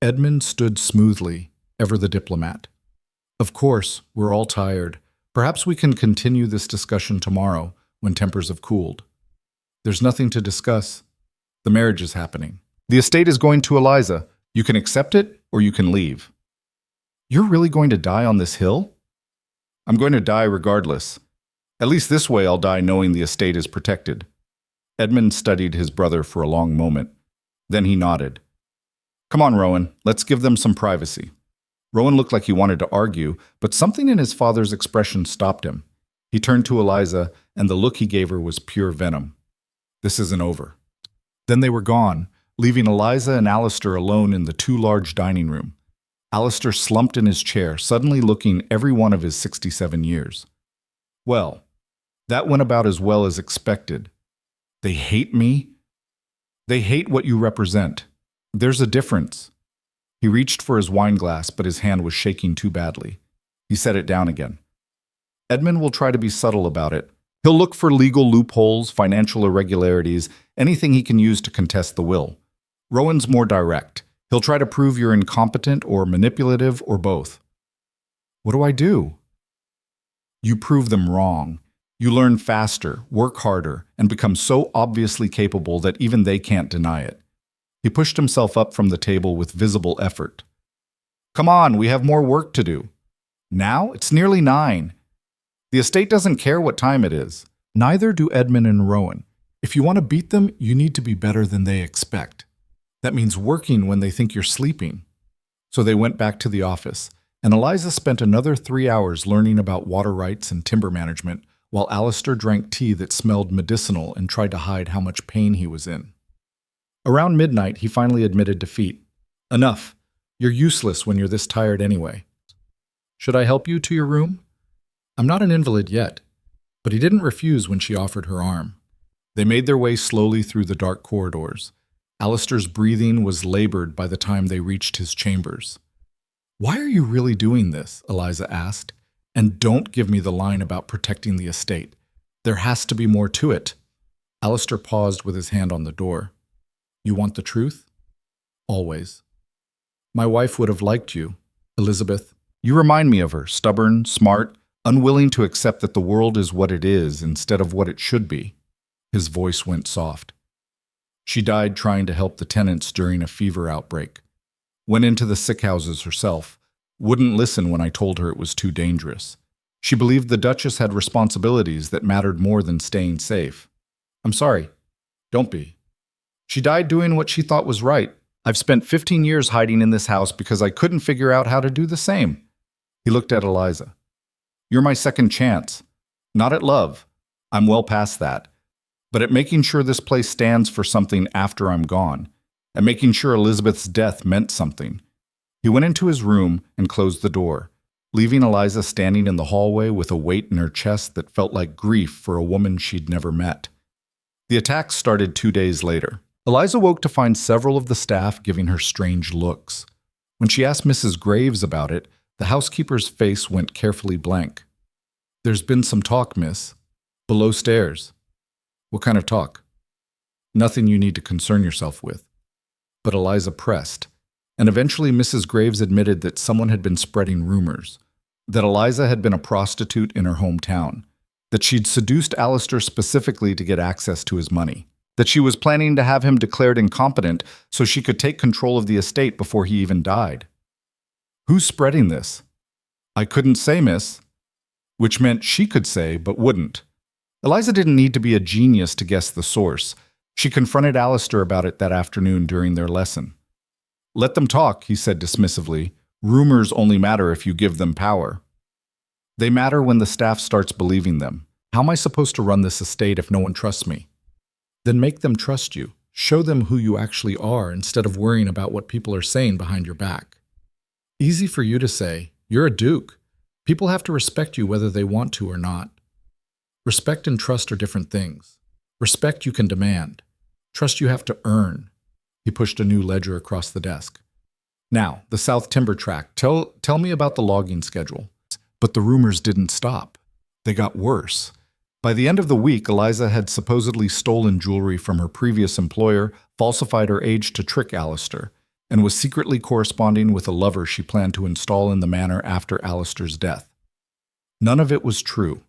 Edmund stood smoothly, ever the diplomat. Of course, we're all tired. Perhaps we can continue this discussion tomorrow when tempers have cooled. There's nothing to discuss. The marriage is happening. The estate is going to Eliza. You can accept it or you can leave. You're really going to die on this hill? I'm going to die regardless. At least this way I'll die knowing the estate is protected. Edmund studied his brother for a long moment. Then he nodded. Come on, Rowan, let's give them some privacy. Rowan looked like he wanted to argue, but something in his father's expression stopped him. He turned to Eliza, and the look he gave her was pure venom. This isn't over. Then they were gone, leaving Eliza and Alistair alone in the too large dining room. Alistair slumped in his chair, suddenly looking every one of his 67 years. Well, that went about as well as expected. They hate me? They hate what you represent. There's a difference. He reached for his wine glass, but his hand was shaking too badly. He set it down again. Edmund will try to be subtle about it. He'll look for legal loopholes, financial irregularities, anything he can use to contest the will. Rowan's more direct. He'll try to prove you're incompetent or manipulative or both. What do I do? You prove them wrong. You learn faster, work harder, and become so obviously capable that even they can't deny it. He pushed himself up from the table with visible effort. Come on, we have more work to do. Now it's nearly 9. The estate doesn't care what time it is. Neither do Edmund and Rowan. If you want to beat them, you need to be better than they expect. That means working when they think you're sleeping. So they went back to the office, and Eliza spent another 3 hours learning about water rights and timber management, while Alistair drank tea that smelled medicinal and tried to hide how much pain he was in. Around midnight, he finally admitted defeat. Enough. You're useless when you're this tired anyway. Should I help you to your room? I'm not an invalid yet. But he didn't refuse when she offered her arm. They made their way slowly through the dark corridors. Alistair's breathing was labored by the time they reached his chambers. Why are you really doing this? Eliza asked. And don't give me the line about protecting the estate. There has to be more to it. Alistair paused with his hand on the door. You want the truth? Always. My wife would have liked you, Elizabeth. You remind me of her, stubborn, smart, unwilling to accept that the world is what it is instead of what it should be. His voice went soft. She died trying to help the tenants during a fever outbreak. Went into the sick houses herself. Wouldn't listen when I told her it was too dangerous. She believed the Duchess had responsibilities that mattered more than staying safe. I'm sorry. Don't be. She died doing what she thought was right. I've spent 15 years hiding in this house because I couldn't figure out how to do the same. He looked at Eliza. You're my second chance. Not at love. I'm well past that. But at making sure this place stands for something after I'm gone. At making sure Elizabeth's death meant something. He went into his room and closed the door, leaving Eliza standing in the hallway with a weight in her chest that felt like grief for a woman she'd never met. The attack started 2 days later. Eliza woke to find several of the staff giving her strange looks. When she asked Mrs. Graves about it, the housekeeper's face went carefully blank. There's been some talk, miss. Below stairs. What kind of talk? Nothing you need to concern yourself with. But Eliza pressed, and eventually Mrs. Graves admitted that someone had been spreading rumors, that Eliza had been a prostitute in her hometown, that she'd seduced Alistair specifically to get access to his money, that she was planning to have him declared incompetent so she could take control of the estate before he even died. Who's spreading this? I couldn't say, miss. Which meant she could say, but wouldn't. Eliza didn't need to be a genius to guess the source. She confronted Alistair about it that afternoon during their lesson. Let them talk, he said dismissively. Rumors only matter if you give them power. They matter when the staff starts believing them. How am I supposed to run this estate if no one trusts me? Then make them trust you. Show them who you actually are instead of worrying about what people are saying behind your back. Easy for you to say, you're a duke. People have to respect you whether they want to or not. Respect and trust are different things. Respect you can demand. Trust you have to earn. He pushed a new ledger across the desk. Now, the South Timber Tract. Tell me about the logging schedule. But the rumors didn't stop. They got worse. By the end of the week, Eliza had supposedly stolen jewelry from her previous employer, falsified her age to trick Alistair, and was secretly corresponding with a lover she planned to install in the manor after Alistair's death. None of it was true.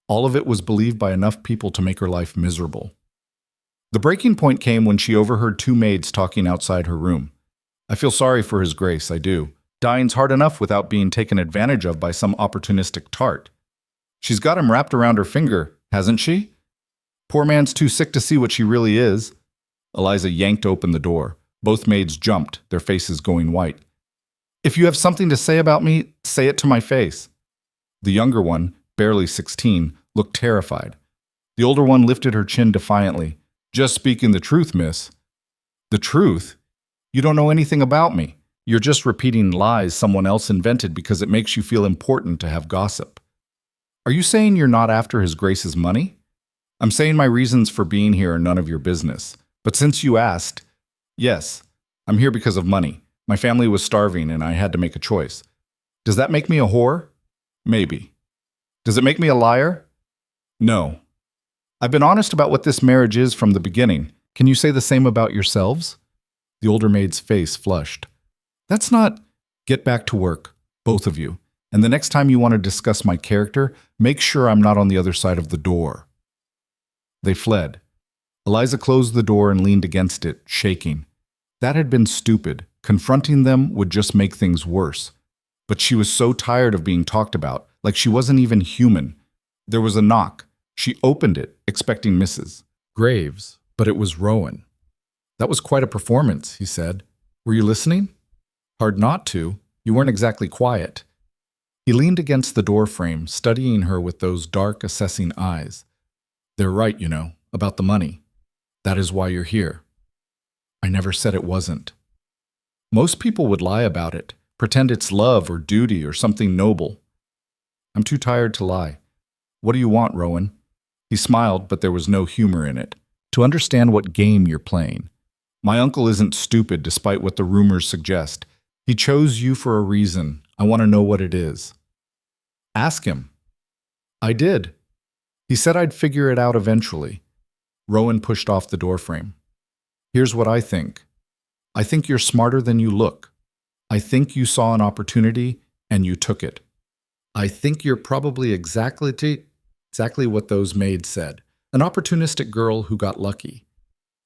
All of it was believed by enough people to make her life miserable. The breaking point came when she overheard 2 maids talking outside her room. I feel sorry for His Grace, I do. Dying's hard enough without being taken advantage of by some opportunistic tart. She's got him wrapped around her finger, hasn't she? Poor man's too sick to see what she really is. Eliza yanked open the door. Both maids jumped, their faces going white. If you have something to say about me, say it to my face. The younger one, barely 16, looked terrified. The older one lifted her chin defiantly. Just speaking the truth, miss. The truth? You don't know anything about me. You're just repeating lies someone else invented because it makes you feel important to have gossip. Are you saying you're not after His Grace's money? I'm saying my reasons for being here are none of your business. But since you asked, yes, I'm here because of money. My family was starving and I had to make a choice. Does that make me a whore? Maybe. Does it make me a liar? No. I've been honest about what this marriage is from the beginning. Can you say the same about yourselves? The older maid's face flushed. That's not... Get back to work, both of you. And the next time you want to discuss my character, make sure I'm not on the other side of the door. They fled. Eliza closed the door and leaned against it, shaking. That had been stupid. Confronting them would just make things worse. But she was so tired of being talked about, like she wasn't even human. There was a knock. She opened it, expecting Mrs. Graves, but it was Rowan. That was quite a performance, he said. Were you listening? Hard not to. You weren't exactly quiet. He leaned against the door frame, studying her with those dark, assessing eyes. They're right, you know, about the money. That is why you're here. I never said it wasn't. Most people would lie about it, pretend it's love or duty or something noble. I'm too tired to lie. What do you want, Rowan? He smiled, but there was no humor in it. To understand what game you're playing. My uncle isn't stupid despite what the rumors suggest. He chose you for a reason. I want to know what it is. Ask him. I did. He said I'd figure it out eventually. Rowan pushed off the doorframe. Here's what I think. I think you're smarter than you look. I think you saw an opportunity and you took it. I think you're probably exactly what those maids said. An opportunistic girl who got lucky.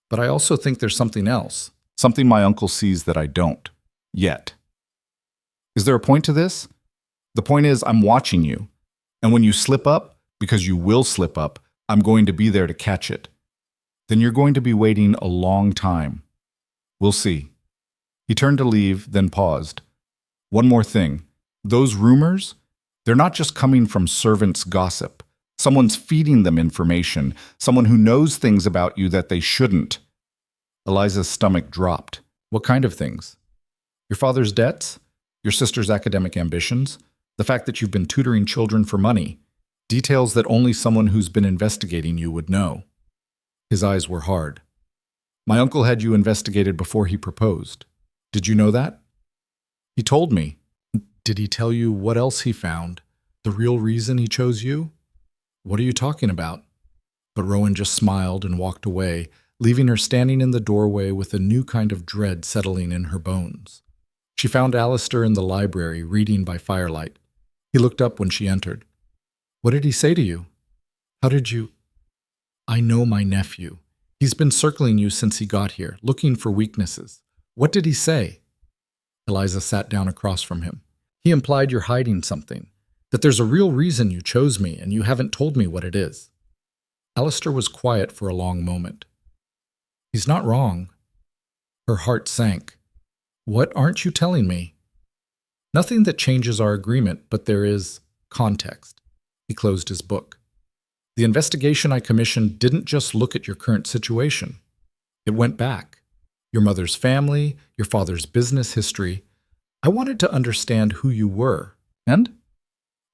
But I also think there's something else. Something my uncle sees that I don't. Yet. Is there a point to this? The point is I'm watching you. And when you slip up, because you will slip up, I'm going to be there to catch it. Then you're going to be waiting a long time. We'll see. He turned to leave, then paused. One more thing. Those rumors, they're not just coming from servants' gossip. Someone's feeding them information, someone who knows things about you that they shouldn't. Eliza's stomach dropped. What kind of things? Your father's debts? Your sister's academic ambitions? The fact that you've been tutoring children for money? Details that only someone who's been investigating you would know. His eyes were hard. My uncle had you investigated before he proposed. Did you know that? He told me. Did he tell you what else he found? The real reason he chose you? What are you talking about? But Rowan just smiled and walked away, leaving her standing in the doorway with a new kind of dread settling in her bones. She found Alistair in the library, reading by firelight. He looked up when she entered. What did he say to you? How did you... I know my nephew. He's been circling you since he got here, looking for weaknesses. What did he say? Eliza sat down across from him. He implied you're hiding something, that there's a real reason you chose me and you haven't told me what it is. Alistair was quiet for a long moment. He's not wrong. Her heart sank. What aren't you telling me? Nothing that changes our agreement, but there is context. He closed his book. The investigation I commissioned didn't just look at your current situation. It went back. Your mother's family, your father's business history. I wanted to understand who you were. And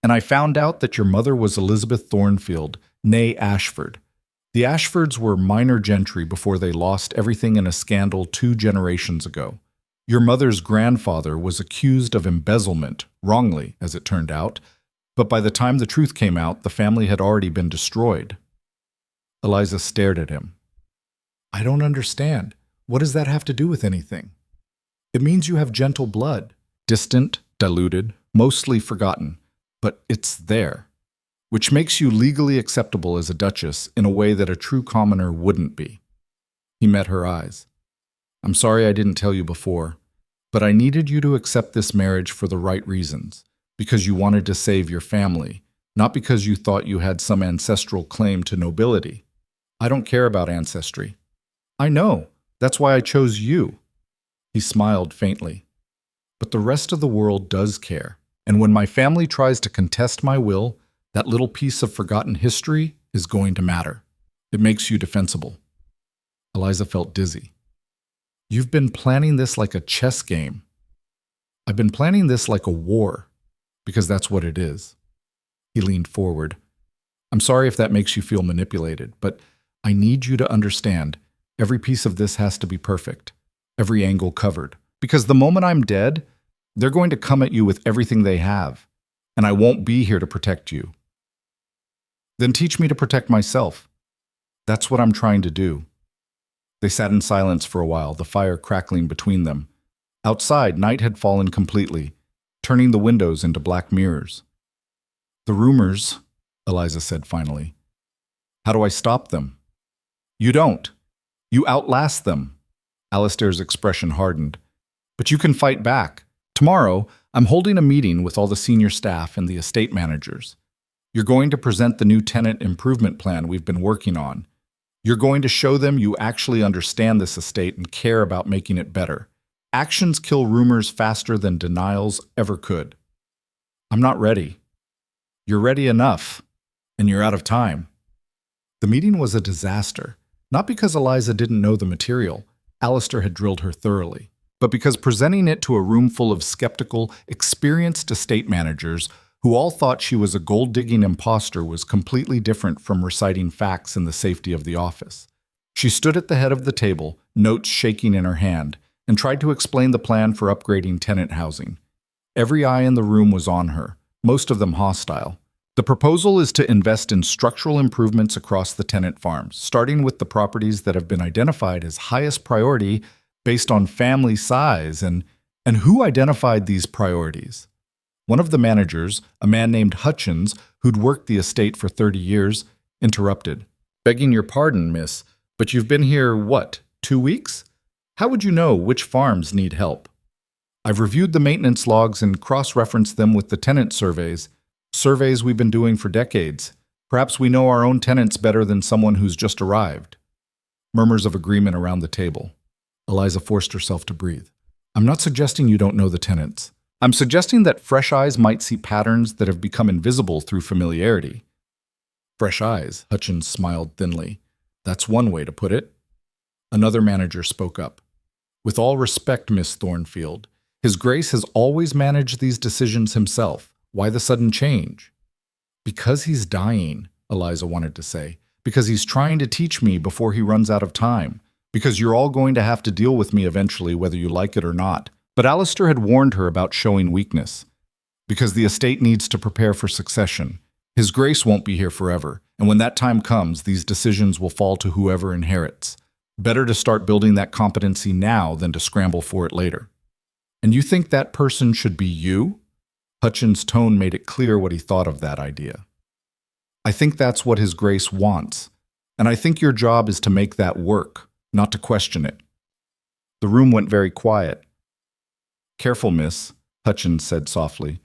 I found out that your mother was Elizabeth Thornfield, née Ashford. The Ashfords were minor gentry before they lost everything in a scandal 2 generations ago. Your mother's grandfather was accused of embezzlement, wrongly, as it turned out, but by the time the truth came out, the family had already been destroyed. Eliza stared at him. I don't understand. What does that have to do with anything? It means you have gentle blood, distant, diluted, mostly forgotten, but it's there, which makes you legally acceptable as a duchess in a way that a true commoner wouldn't be. He met her eyes. I'm sorry I didn't tell you before. But I needed you to accept this marriage for the right reasons, because you wanted to save your family, not because you thought you had some ancestral claim to nobility. I don't care about ancestry. I know. That's why I chose you. He smiled faintly. But the rest of the world does care. And when my family tries to contest my will, that little piece of forgotten history is going to matter. It makes you defensible. Eliza felt dizzy. You've been planning this like a chess game. I've been planning this like a war, because that's what it is. He leaned forward. I'm sorry if that makes you feel manipulated, but I need you to understand, every piece of this has to be perfect, every angle covered. Because the moment I'm dead, they're going to come at you with everything they have, and I won't be here to protect you. Then teach me to protect myself. That's what I'm trying to do. They sat in silence for a while, the fire crackling between them. Outside, night had fallen completely, turning the windows into black mirrors. The rumors, Eliza said finally. How do I stop them? You don't. You outlast them. Alistair's expression hardened. But you can fight back. Tomorrow, I'm holding a meeting with all the senior staff and the estate managers. You're going to present the new tenant improvement plan we've been working on. You're going to show them you actually understand this estate and care about making it better. Actions kill rumors faster than denials ever could. I'm not ready. You're ready enough, and you're out of time. The meeting was a disaster, not because Eliza didn't know the material. Alistair had drilled her thoroughly, but because presenting it to a room full of skeptical, experienced estate managers who all thought she was a gold-digging imposter was completely different from reciting facts in the safety of the office. She stood at the head of the table, notes shaking in her hand, and tried to explain the plan for upgrading tenant housing. Every eye in the room was on her, most of them hostile. The proposal is to invest in structural improvements across the tenant farms, starting with the properties that have been identified as highest priority based on family size. And who identified these priorities? One of the managers, a man named Hutchins, who'd worked the estate for 30 years, interrupted. Begging your pardon, miss, but you've been here, what, 2 weeks? How would you know which farms need help? I've reviewed the maintenance logs and cross-referenced them with the tenant surveys we've been doing for decades. Perhaps we know our own tenants better than someone who's just arrived. Murmurs of agreement around the table. Eliza forced herself to breathe. I'm not suggesting you don't know the tenants. I'm suggesting that fresh eyes might see patterns that have become invisible through familiarity. Fresh eyes, Hutchins smiled thinly. That's one way to put it. Another manager spoke up. With all respect, Miss Thornfield, His Grace has always managed these decisions himself. Why the sudden change? Because he's dying, Eliza wanted to say. Because he's trying to teach me before he runs out of time. Because you're all going to have to deal with me eventually, whether you like it or not. But Alistair had warned her about showing weakness. Because the estate needs to prepare for succession. His Grace won't be here forever, and when that time comes, these decisions will fall to whoever inherits. Better to start building that competency now than to scramble for it later. And you think that person should be you? Hutchins' tone made it clear what he thought of that idea. I think that's what His Grace wants, and I think your job is to make that work, not to question it. The room went very quiet. Careful, miss, Hutchins said softly.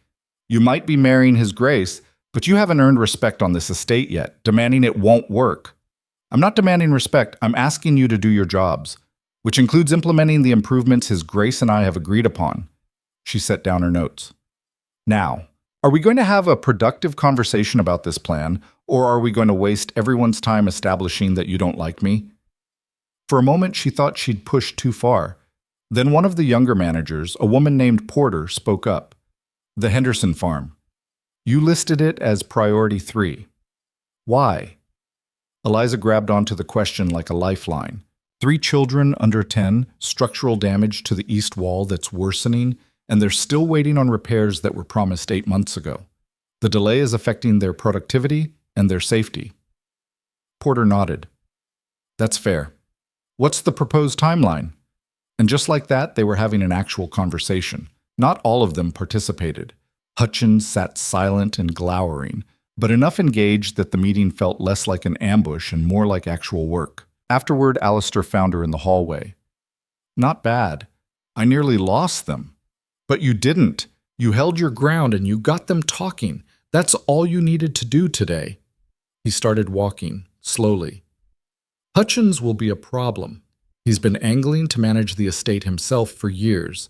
You might be marrying His Grace, but you haven't earned respect on this estate yet. Demanding it won't work. I'm not demanding respect, I'm asking you to do your jobs, which includes implementing the improvements His Grace and I have agreed upon. She set down her notes. Now, are we going to have a productive conversation about this plan, or are we going to waste everyone's time establishing that you don't like me? For a moment, she thought she'd pushed too far. Then one of the younger managers, a woman named Porter, spoke up. The Henderson farm. You listed it as priority 3. Why? Eliza grabbed onto the question like a lifeline. 3 children under 10, structural damage to the east wall that's worsening, and they're still waiting on repairs that were promised 8 months ago. The delay is affecting their productivity and their safety. Porter nodded. That's fair. What's the proposed timeline? And just like that, they were having an actual conversation. Not all of them participated. Hutchins sat silent and glowering, but enough engaged that the meeting felt less like an ambush and more like actual work. Afterward, Alistair found her in the hallway. Not bad. I nearly lost them. But you didn't. You held your ground and you got them talking. That's all you needed to do today. He started walking, slowly. Hutchins will be a problem. He's been angling to manage the estate himself for years.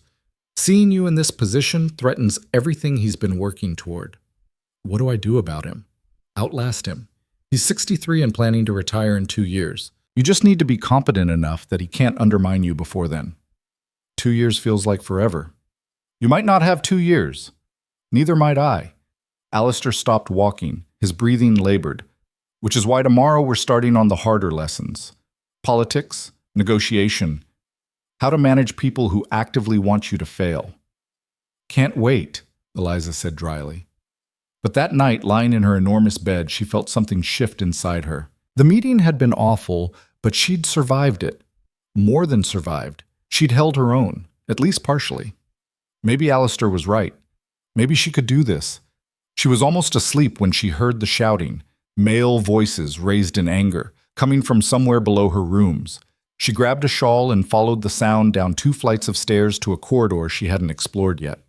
Seeing you in this position threatens everything he's been working toward. What do I do about him? Outlast him. He's 63 and planning to retire in 2 years. You just need to be competent enough that he can't undermine you before then. 2 years feels like forever. You might not have 2 years. Neither might I. Alistair stopped walking, his breathing labored, which is why tomorrow we're starting on the harder lessons. Politics, negotiation, how to manage people who actively want you to fail. Can't wait, Eliza said dryly. But that night, lying in her enormous bed, she felt something shift inside her. The meeting had been awful, but she'd survived it. More than survived. She'd held her own, at least partially. Maybe Alistair was right. Maybe she could do this. She was almost asleep when she heard the shouting, male voices raised in anger, coming from somewhere below her rooms. She grabbed a shawl and followed the sound down 2 flights of stairs to a corridor she hadn't explored yet.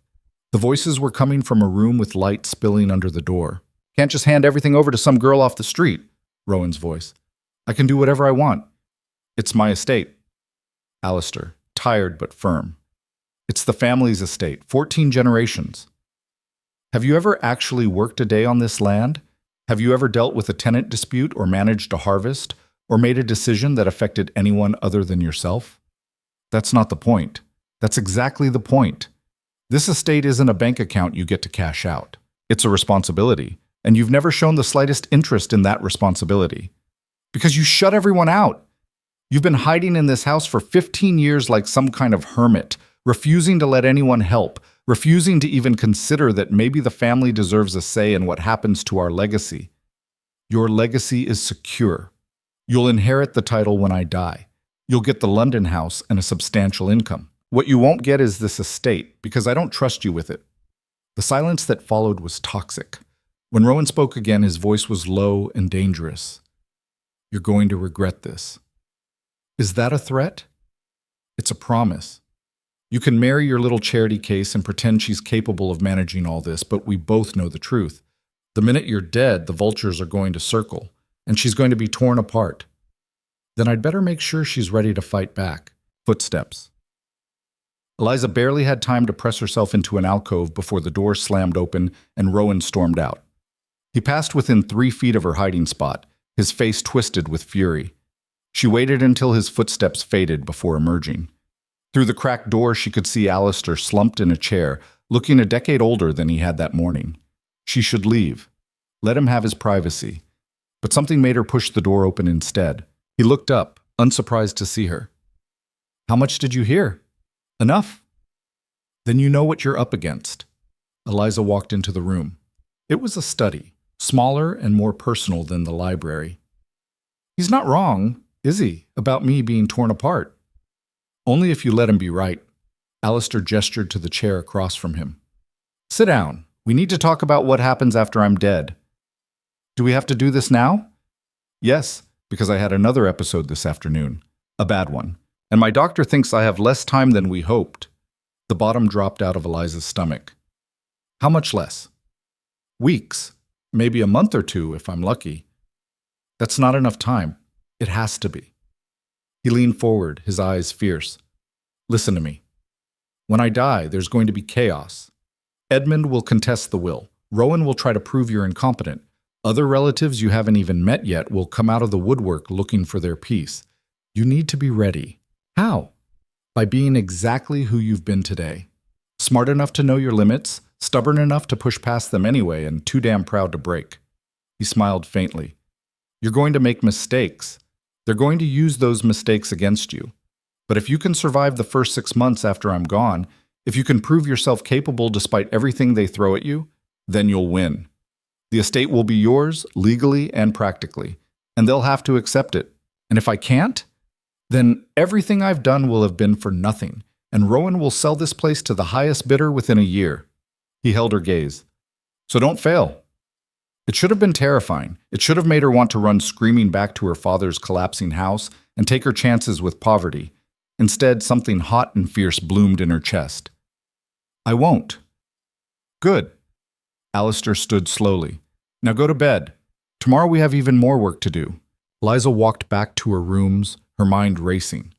The voices were coming from a room with light spilling under the door. Can't just hand everything over to some girl off the street, Rowan's voice. I can do whatever I want. It's my estate. Alistair, tired but firm. It's the family's estate, 14 generations. Have you ever actually worked a day on this land? Have you ever dealt with a tenant dispute or managed a harvest or made a decision that affected anyone other than yourself? That's not the point. That's exactly the point. This estate isn't a bank account you get to cash out. It's a responsibility, and you've never shown the slightest interest in that responsibility. Because you shut everyone out. You've been hiding in this house for 15 years like some kind of hermit, refusing to let anyone help, refusing to even consider that maybe the family deserves a say in what happens to our legacy. Your legacy is secure. You'll inherit the title when I die. You'll get the London house and a substantial income. What you won't get is this estate, because I don't trust you with it. The silence that followed was toxic. When Rowan spoke again, his voice was low and dangerous. You're going to regret this. Is that a threat? It's a promise. You can marry your little charity case and pretend she's capable of managing all this, but we both know the truth. The minute you're dead, the vultures are going to circle, and she's going to be torn apart. Then I'd better make sure she's ready to fight back. Footsteps. Eliza barely had time to press herself into an alcove before the door slammed open and Rowan stormed out. He passed within 3 feet of her hiding spot, his face twisted with fury. She waited until his footsteps faded before emerging. Through the cracked door, she could see Alistair slumped in a chair, looking a decade older than he had that morning. She should leave. Let him have his privacy. But something made her push the door open instead. He looked up, unsurprised to see her. How much did you hear? Enough? Then you know what you're up against. Eliza walked into the room. It was a study, smaller and more personal than the library. He's not wrong, is he, about me being torn apart? Only if you let him be right. Alistair gestured to the chair across from him. Sit down. We need to talk about what happens after I'm dead. Do we have to do this now? Yes, because I had another episode this afternoon. A bad one. And my doctor thinks I have less time than we hoped. The bottom dropped out of Eliza's stomach. How much less? Weeks. Maybe a month or 2 if I'm lucky. That's not enough time. It has to be. He leaned forward, his eyes fierce. Listen to me. When I die, there's going to be chaos. Edmund will contest the will. Rowan will try to prove you're incompetent. Other relatives you haven't even met yet will come out of the woodwork looking for their piece. You need to be ready. How? By being exactly who you've been today. Smart enough to know your limits, stubborn enough to push past them anyway, and too damn proud to break. He smiled faintly. You're going to make mistakes. They're going to use those mistakes against you. But if you can survive the first 6 months after I'm gone, if you can prove yourself capable despite everything they throw at you, then you'll win. The estate will be yours, legally and practically, and they'll have to accept it. And if I can't, then everything I've done will have been for nothing, and Rowan will sell this place to the highest bidder within a year. He held her gaze. So don't fail. It should have been terrifying. It should have made her want to run screaming back to her father's collapsing house and take her chances with poverty. Instead, something hot and fierce bloomed in her chest. I won't. Good. Alistair stood slowly. Now go to bed. Tomorrow we have even more work to do. Liza walked back to her rooms, her mind racing.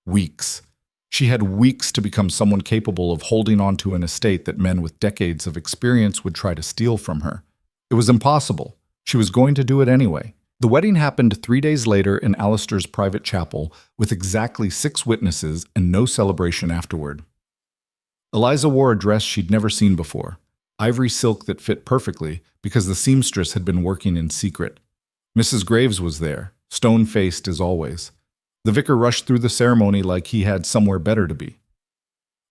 Weeks. She had weeks to become someone capable of holding on to an estate that men with decades of experience would try to steal from her. It was impossible. She was going to do it anyway. The wedding happened 3 days later in Alistair's private chapel with exactly 6 witnesses and no celebration afterward. Eliza wore a dress she'd never seen before, ivory silk that fit perfectly because the seamstress had been working in secret. Mrs. Graves was there, stone-faced as always. The vicar rushed through the ceremony like he had somewhere better to be.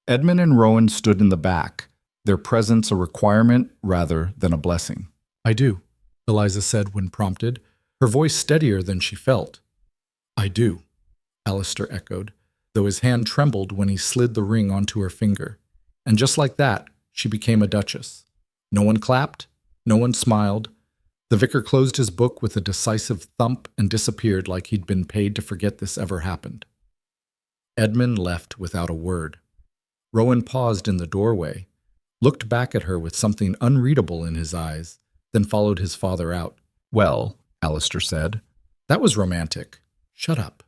Edmund and Rowan stood in the back, their presence a requirement rather than a blessing. I do, Eliza said when prompted, her voice steadier than she felt. I do, Alistair echoed, though his hand trembled when he slid the ring onto her finger. And just like that, she became a duchess. No one clapped, no one smiled. The vicar closed his book with a decisive thump and disappeared like he'd been paid to forget this ever happened. Edmund left without a word. Rowan paused in the doorway, looked back at her with something unreadable in his eyes, then followed his father out. Well, Alistair said, that was romantic. Shut up.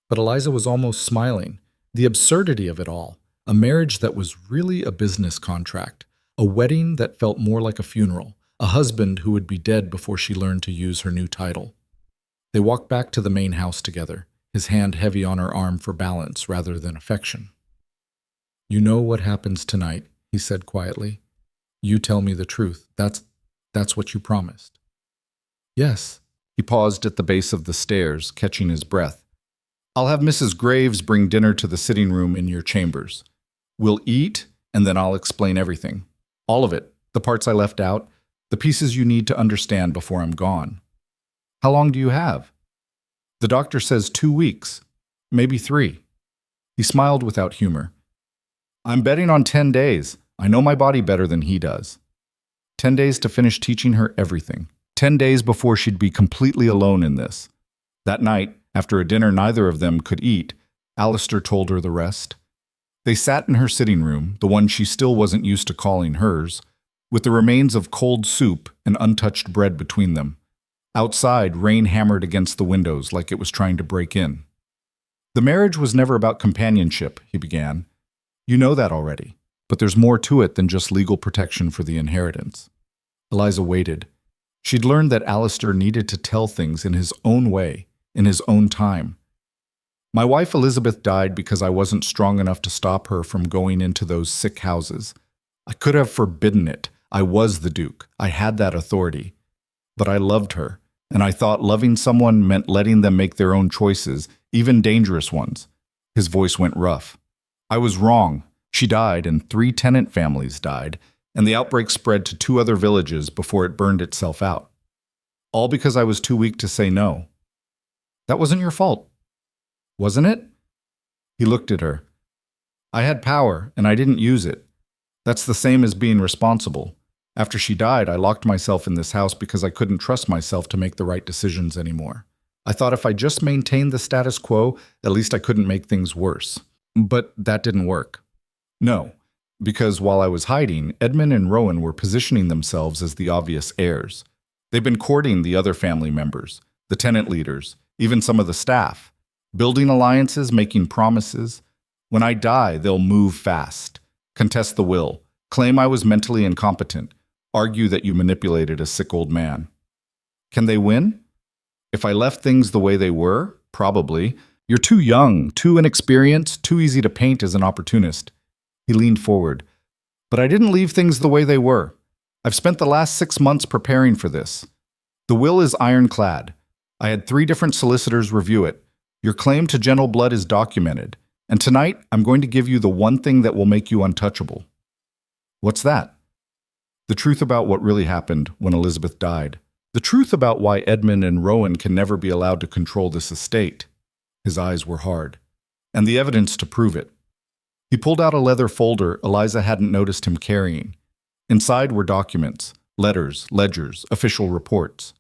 But Eliza was almost smiling. The absurdity of it all. A marriage that was really a business contract. A wedding that felt more like a funeral. A husband who would be dead before she learned to use her new title. They walked back to the main house together, his hand heavy on her arm for balance rather than affection. You know what happens tonight, he said quietly. You tell me the truth. That's what you promised. Yes. He paused at the base of the stairs, catching his breath. I'll have Mrs. Graves bring dinner to the sitting room in your chambers. We'll eat, and then I'll explain everything. All of it, the parts I left out, the pieces you need to understand before I'm gone. How long do you have? The doctor says 2 weeks, maybe 3. He smiled without humor. I'm betting on 10 days. I know my body better than he does. 10 days to finish teaching her everything. 10 days before she'd be completely alone in this. That night, after a dinner neither of them could eat, Alistair told her the rest. They sat in her sitting room, the one she still wasn't used to calling hers, with the remains of cold soup and untouched bread between them. Outside, rain hammered against the windows like it was trying to break in. The marriage was never about companionship, he began. You know that already, but there's more to it than just legal protection for the inheritance. Eliza waited. She'd learned that Alistair needed to tell things in his own way, in his own time. My wife Elizabeth died because I wasn't strong enough to stop her from going into those sick houses. I could have forbidden it. I was the Duke. I had that authority. But I loved her, and I thought loving someone meant letting them make their own choices, even dangerous ones. His voice went rough. I was wrong. She died, and 3 tenant families died, and the outbreak spread to 2 other villages before it burned itself out. All because I was too weak to say no. That wasn't your fault, wasn't it? He looked at her. I had power, and I didn't use it. That's the same as being responsible. After she died, I locked myself in this house because I couldn't trust myself to make the right decisions anymore. I thought if I just maintained the status quo, at least I couldn't make things worse. But that didn't work. No, because while I was hiding, Edmund and Rowan were positioning themselves as the obvious heirs. They've been courting the other family members, the tenant leaders, even some of the staff, building alliances, making promises. When I die, they'll move fast, contest the will, claim I was mentally incompetent, argue that you manipulated a sick old man. Can they win? If I left things the way they were, probably. You're too young, too inexperienced, too easy to paint as an opportunist. He leaned forward. But I didn't leave things the way they were. I've spent the last 6 months preparing for this. The will is ironclad. I had 3 different solicitors review it. Your claim to gentle blood is documented. And tonight, I'm going to give you the one thing that will make you untouchable. What's that? The truth about what really happened when Elizabeth died. The truth about why Edmund and Rowan can never be allowed to control this estate. His eyes were hard. And the evidence to prove it. He pulled out a leather folder Eliza hadn't noticed him carrying. Inside were documents, letters, ledgers, official reports.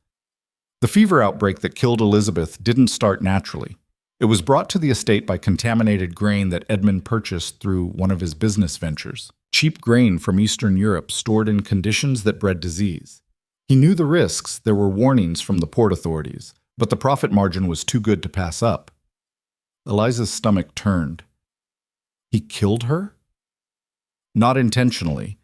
The fever outbreak that killed Elizabeth didn't start naturally. It was brought to the estate by contaminated grain that Edmund purchased through one of his business ventures. Cheap grain from Eastern Europe stored in conditions that bred disease. He knew the risks, there were warnings from the port authorities, but the profit margin was too good to pass up. Eliza's stomach turned. He killed her? Not intentionally,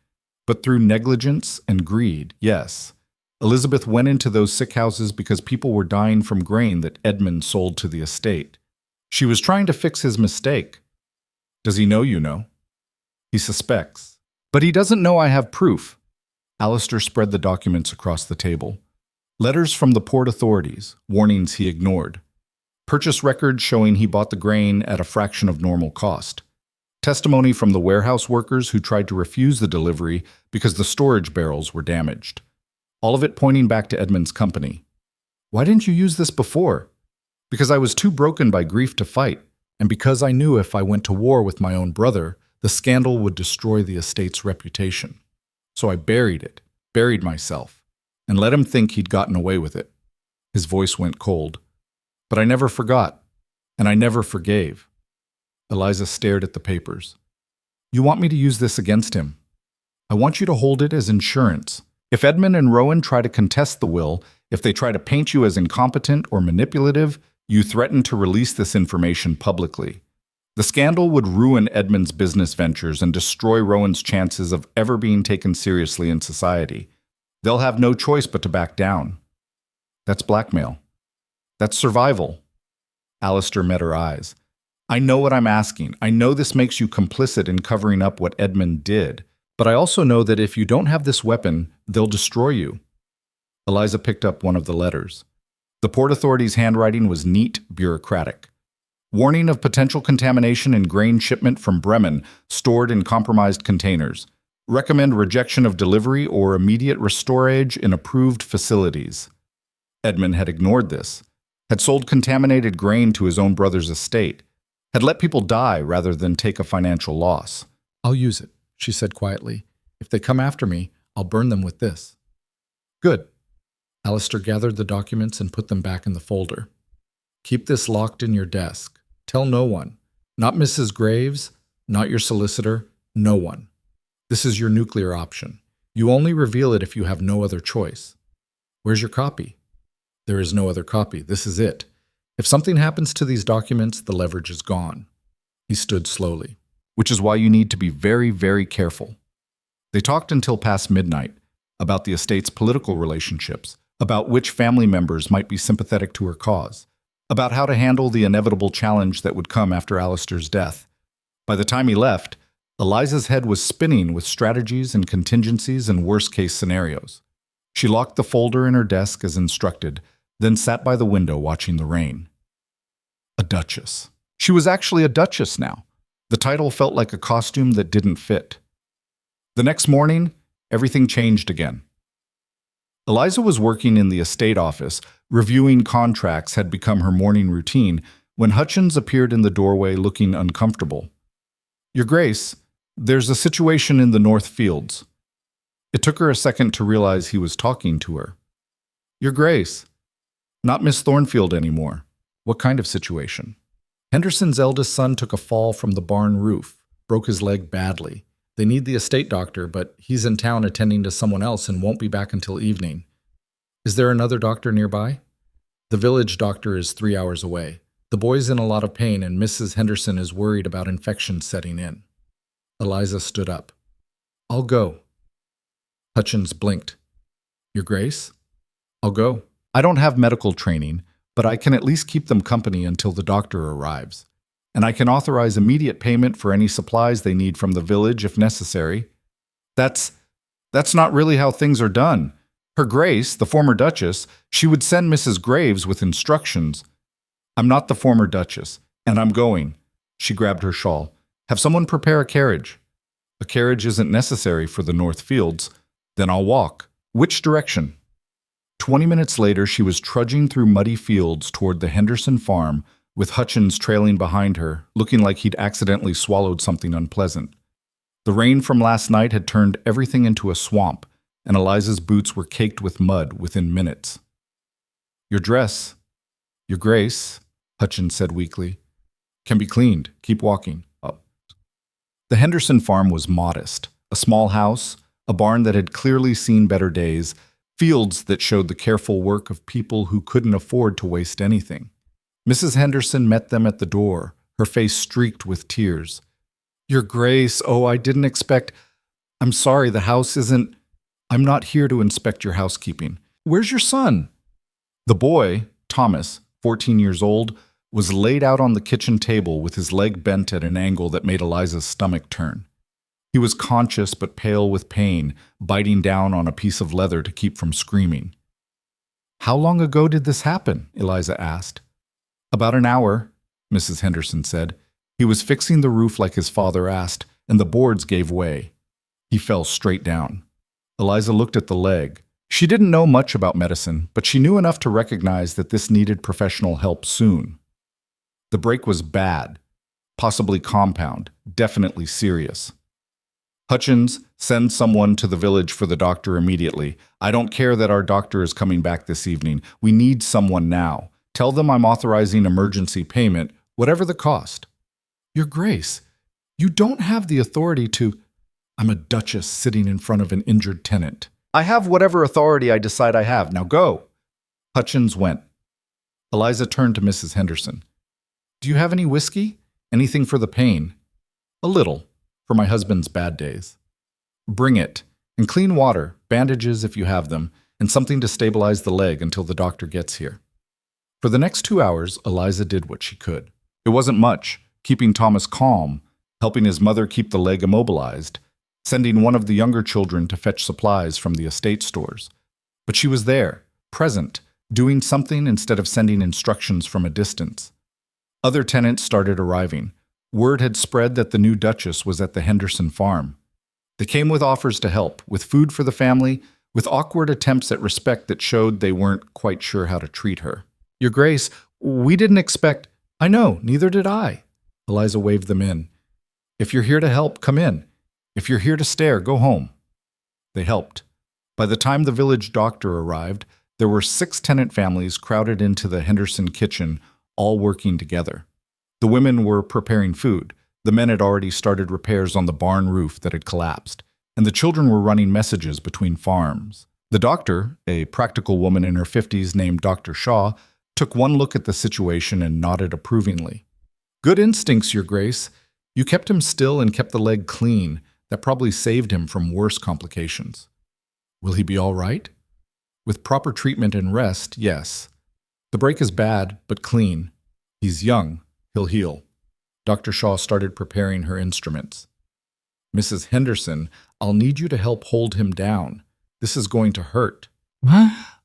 but through negligence and greed, yes. Elizabeth went into those sick houses because people were dying from grain that Edmund sold to the estate. She was trying to fix his mistake. Does he know you know? He suspects. But he doesn't know I have proof. Alistair spread the documents across the table. Letters from the port authorities, warnings he ignored. Purchase records showing he bought the grain at a fraction of normal cost. Testimony from the warehouse workers who tried to refuse the delivery because the storage barrels were damaged. All of it pointing back to Edmund's company. Why didn't you use this before? Because I was too broken by grief to fight, and because I knew if I went to war with my own brother, the scandal would destroy the estate's reputation. So I buried myself, and let him think he'd gotten away with it. His voice went cold. But I never forgot, and I never forgave. Eliza stared at the papers. You want me to use this against him? I want you to hold it as insurance. If Edmund and Rowan try to contest the will, if they try to paint you as incompetent or manipulative, you threaten to release this information publicly. The scandal would ruin Edmund's business ventures and destroy Rowan's chances of ever being taken seriously in society. They'll have no choice but to back down. That's blackmail. That's survival. Alistair met her eyes. I know what I'm asking. I know this makes you complicit in covering up what Edmund did. But I also know that if you don't have this weapon, they'll destroy you. Eliza picked up one of the letters. The port authority's handwriting was neat, bureaucratic. Warning of potential contamination in grain shipment from Bremen, stored in compromised containers. Recommend rejection of delivery or immediate restorage in approved facilities. Edmund had ignored this, had sold contaminated grain to his own brother's estate, had let people die rather than take a financial loss. I'll use it, she said quietly. If they come after me, I'll burn them with this. Good. Alistair gathered the documents and put them back in the folder. Keep this locked in your desk. Tell no one. Not Mrs. Graves, not your solicitor, no one. This is your nuclear option. You only reveal it if you have no other choice. Where's your copy? There is no other copy. This is it. If something happens to these documents, the leverage is gone. He stood slowly. Which is why you need to be very, very careful. They talked until past midnight about the estate's political relationships, about which family members might be sympathetic to her cause, about how to handle the inevitable challenge that would come after Alistair's death. By the time he left, Eliza's head was spinning with strategies and contingencies and worst-case scenarios. She locked the folder in her desk as instructed, then sat by the window watching the rain. A duchess. She was actually a duchess now. The title felt like a costume that didn't fit. The next morning, everything changed again. Eliza was working in the estate office. Reviewing contracts had become her morning routine when Hutchins appeared in the doorway looking uncomfortable. Your Grace, there's a situation in the North Fields. It took her a second to realize he was talking to her. Your Grace, not Miss Thornfield anymore. What kind of situation? Henderson's eldest son took a fall from the barn roof, broke his leg badly. They need the estate doctor, but he's in town attending to someone else and won't be back until evening. Is there another doctor nearby? The village doctor is 3 hours away. The boy's in a lot of pain and Mrs. Henderson is worried about infection setting in. Eliza stood up. I'll go. Hutchins blinked. Your Grace? I'll go. I don't have medical training, but I can at least keep them company until the doctor arrives. And I can authorize immediate payment for any supplies they need from the village if necessary. That's not really how things are done. Her Grace, the former Duchess, she would send Mrs. Graves with instructions. I'm not the former Duchess, and I'm going. She grabbed her shawl. Have someone prepare a carriage. A carriage isn't necessary for the North Fields. Then I'll walk. Which direction? 20 minutes later, she was trudging through muddy fields toward the Henderson farm, with Hutchins trailing behind her, looking like he'd accidentally swallowed something unpleasant. The rain from last night had turned everything into a swamp, and Eliza's boots were caked with mud within minutes. Your dress, Your Grace, Hutchins said weakly. Can be cleaned. Keep walking. Up. The Henderson farm was modest. A small house, a barn that had clearly seen better days, fields that showed the careful work of people who couldn't afford to waste anything. Mrs. Henderson met them at the door, her face streaked with tears. Your Grace, oh, I didn't expect... I'm sorry, the house isn't... I'm not here to inspect your housekeeping. Where's your son? The boy, Thomas, 14 years old, was laid out on the kitchen table with his leg bent at an angle that made Eliza's stomach turn. He was conscious but pale with pain, biting down on a piece of leather to keep from screaming. How long ago did this happen? Eliza asked. About an hour, Mrs. Henderson said. He was fixing the roof like his father asked, and the boards gave way. He fell straight down. Eliza looked at the leg. She didn't know much about medicine, but she knew enough to recognize that this needed professional help soon. The break was bad, possibly compound, definitely serious. Hutchins, send someone to the village for the doctor immediately. I don't care that our doctor is coming back this evening. We need someone now. Tell them I'm authorizing emergency payment, whatever the cost. Your Grace, you don't have the authority to... I'm a duchess sitting in front of an injured tenant. I have whatever authority I decide I have. Now go. Hutchins went. Eliza turned to Mrs. Henderson. Do you have any whiskey? Anything for the pain? A little, for my husband's bad days. Bring it. And clean water, bandages if you have them, and something to stabilize the leg until the doctor gets here. For the next 2 hours, Eliza did what she could. It wasn't much, keeping Thomas calm, helping his mother keep the leg immobilized, sending one of the younger children to fetch supplies from the estate stores. But she was there, present, doing something instead of sending instructions from a distance. Other tenants started arriving. Word had spread that the new Duchess was at the Henderson farm. They came with offers to help, with food for the family, with awkward attempts at respect that showed they weren't quite sure how to treat her. Your Grace, we didn't expect... I know, neither did I. Eliza waved them in. If you're here to help, come in. If you're here to stare, go home. They helped. By the time the village doctor arrived, there were 6 tenant families crowded into the Henderson kitchen, all working together. The women were preparing food. The men had already started repairs on the barn roof that had collapsed, and the children were running messages between farms. The doctor, a practical woman in her 50s named Dr. Shaw, took one look at the situation and nodded approvingly. Good instincts, Your Grace. You kept him still and kept the leg clean. That probably saved him from worse complications. Will he be all right? With proper treatment and rest, yes. The break is bad, but clean. He's young. He'll heal. Dr. Shaw started preparing her instruments. Mrs. Henderson, I'll need you to help hold him down. This is going to hurt.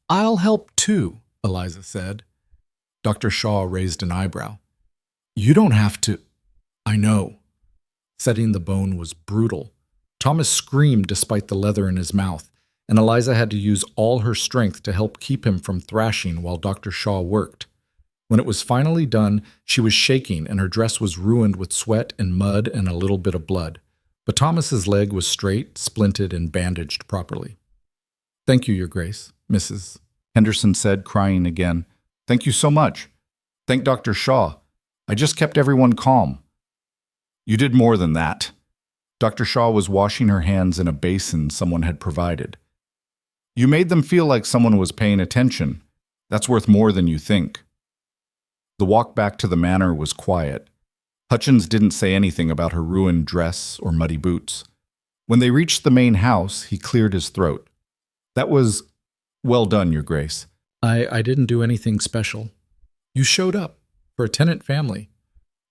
I'll help too, Eliza said. Dr. Shaw raised an eyebrow. You don't have to... I know. Setting the bone was brutal. Thomas screamed despite the leather in his mouth, and Eliza had to use all her strength to help keep him from thrashing while Dr. Shaw worked. When it was finally done, she was shaking and her dress was ruined with sweat and mud and a little bit of blood. But Thomas's leg was straight, splinted, and bandaged properly. Thank you, Your Grace, Mrs. Henderson said, crying again. Thank you so much. Thank Dr. Shaw. I just kept everyone calm. You did more than that. Dr. Shaw was washing her hands in a basin someone had provided. You made them feel like someone was paying attention. That's worth more than you think. The walk back to the manor was quiet. Hutchins didn't say anything about her ruined dress or muddy boots. When they reached the main house, he cleared his throat. That was well done, Your Grace. I didn't do anything special. You showed up for a tenant family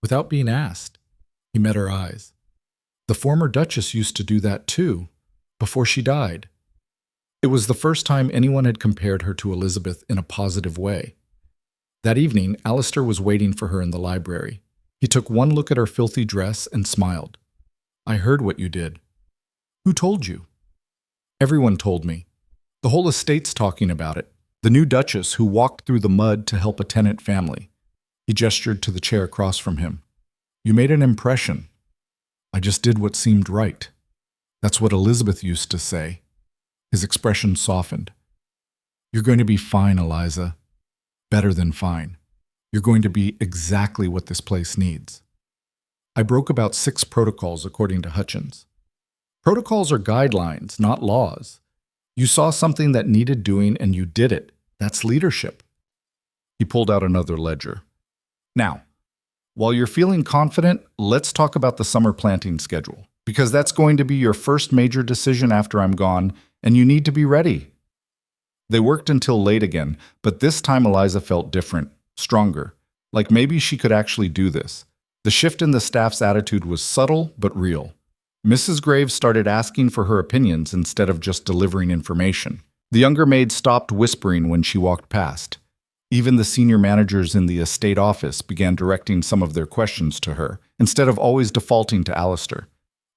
without being asked. He met her eyes. The former Duchess used to do that too, before she died. It was the first time anyone had compared her to Elizabeth in a positive way. That evening, Alistair was waiting for her in the library. He took one look at her filthy dress and smiled. I heard what you did. Who told you? Everyone told me. The whole estate's talking about it. The new Duchess who walked through the mud to help a tenant family. He gestured to the chair across from him. You made an impression. I just did what seemed right. That's what Elizabeth used to say. His expression softened. You're going to be fine, Eliza. Better than fine. You're going to be exactly what this place needs. I broke about 6 protocols according to Hutchins. Protocols are guidelines, not laws. You saw something that needed doing and you did it. That's leadership. He pulled out another ledger. Now, while you're feeling confident, let's talk about the summer planting schedule, because that's going to be your first major decision after I'm gone, and you need to be ready. They worked until late again, but this time Eliza felt different, stronger, like maybe she could actually do this. The shift in the staff's attitude was subtle but real. Mrs. Graves started asking for her opinions instead of just delivering information. The younger maid stopped whispering when she walked past. Even the senior managers in the estate office began directing some of their questions to her, instead of always defaulting to Alistair.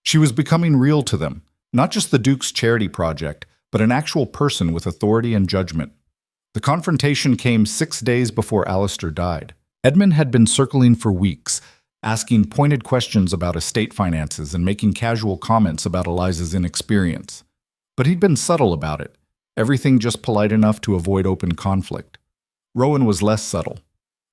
She was becoming real to them, not just the Duke's charity project, but an actual person with authority and judgment. The confrontation came 6 days before Alistair died. Edmund had been circling for weeks, asking pointed questions about estate finances and making casual comments about Eliza's inexperience. But he'd been subtle about it, everything just polite enough to avoid open conflict. Rowan was less subtle.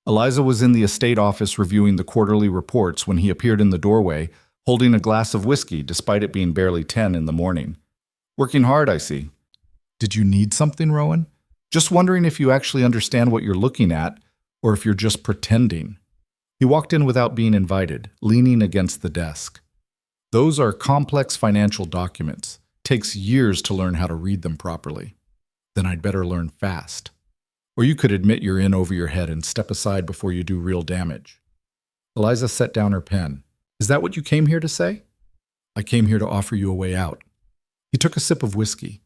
Eliza was in the estate office reviewing the quarterly reports when he appeared in the doorway, holding a glass of whiskey despite it being barely 10 in the morning. Working hard, I see. Did you need something, Rowan? Just wondering if you actually understand what you're looking at, or if you're just pretending. He walked in without being invited, leaning against the desk. Those are complex financial documents. Takes years to learn how to read them properly. Then I'd better learn fast. Or you could admit you're in over your head and step aside before you do real damage. Eliza set down her pen. Is that what you came here to say? I came here to offer you a way out. He took a sip of whiskey.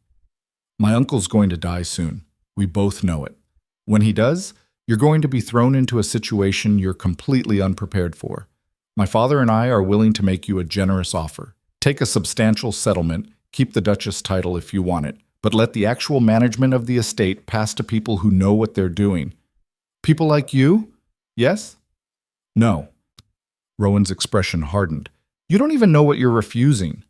My uncle's going to die soon. We both know it. When he does, you're going to be thrown into a situation you're completely unprepared for. My father and I are willing to make you a generous offer. Take a substantial settlement, keep the Duchess title if you want it, but let the actual management of the estate pass to people who know what they're doing. People like you? Yes? No. Rowan's expression hardened. You don't even know what you're refusing.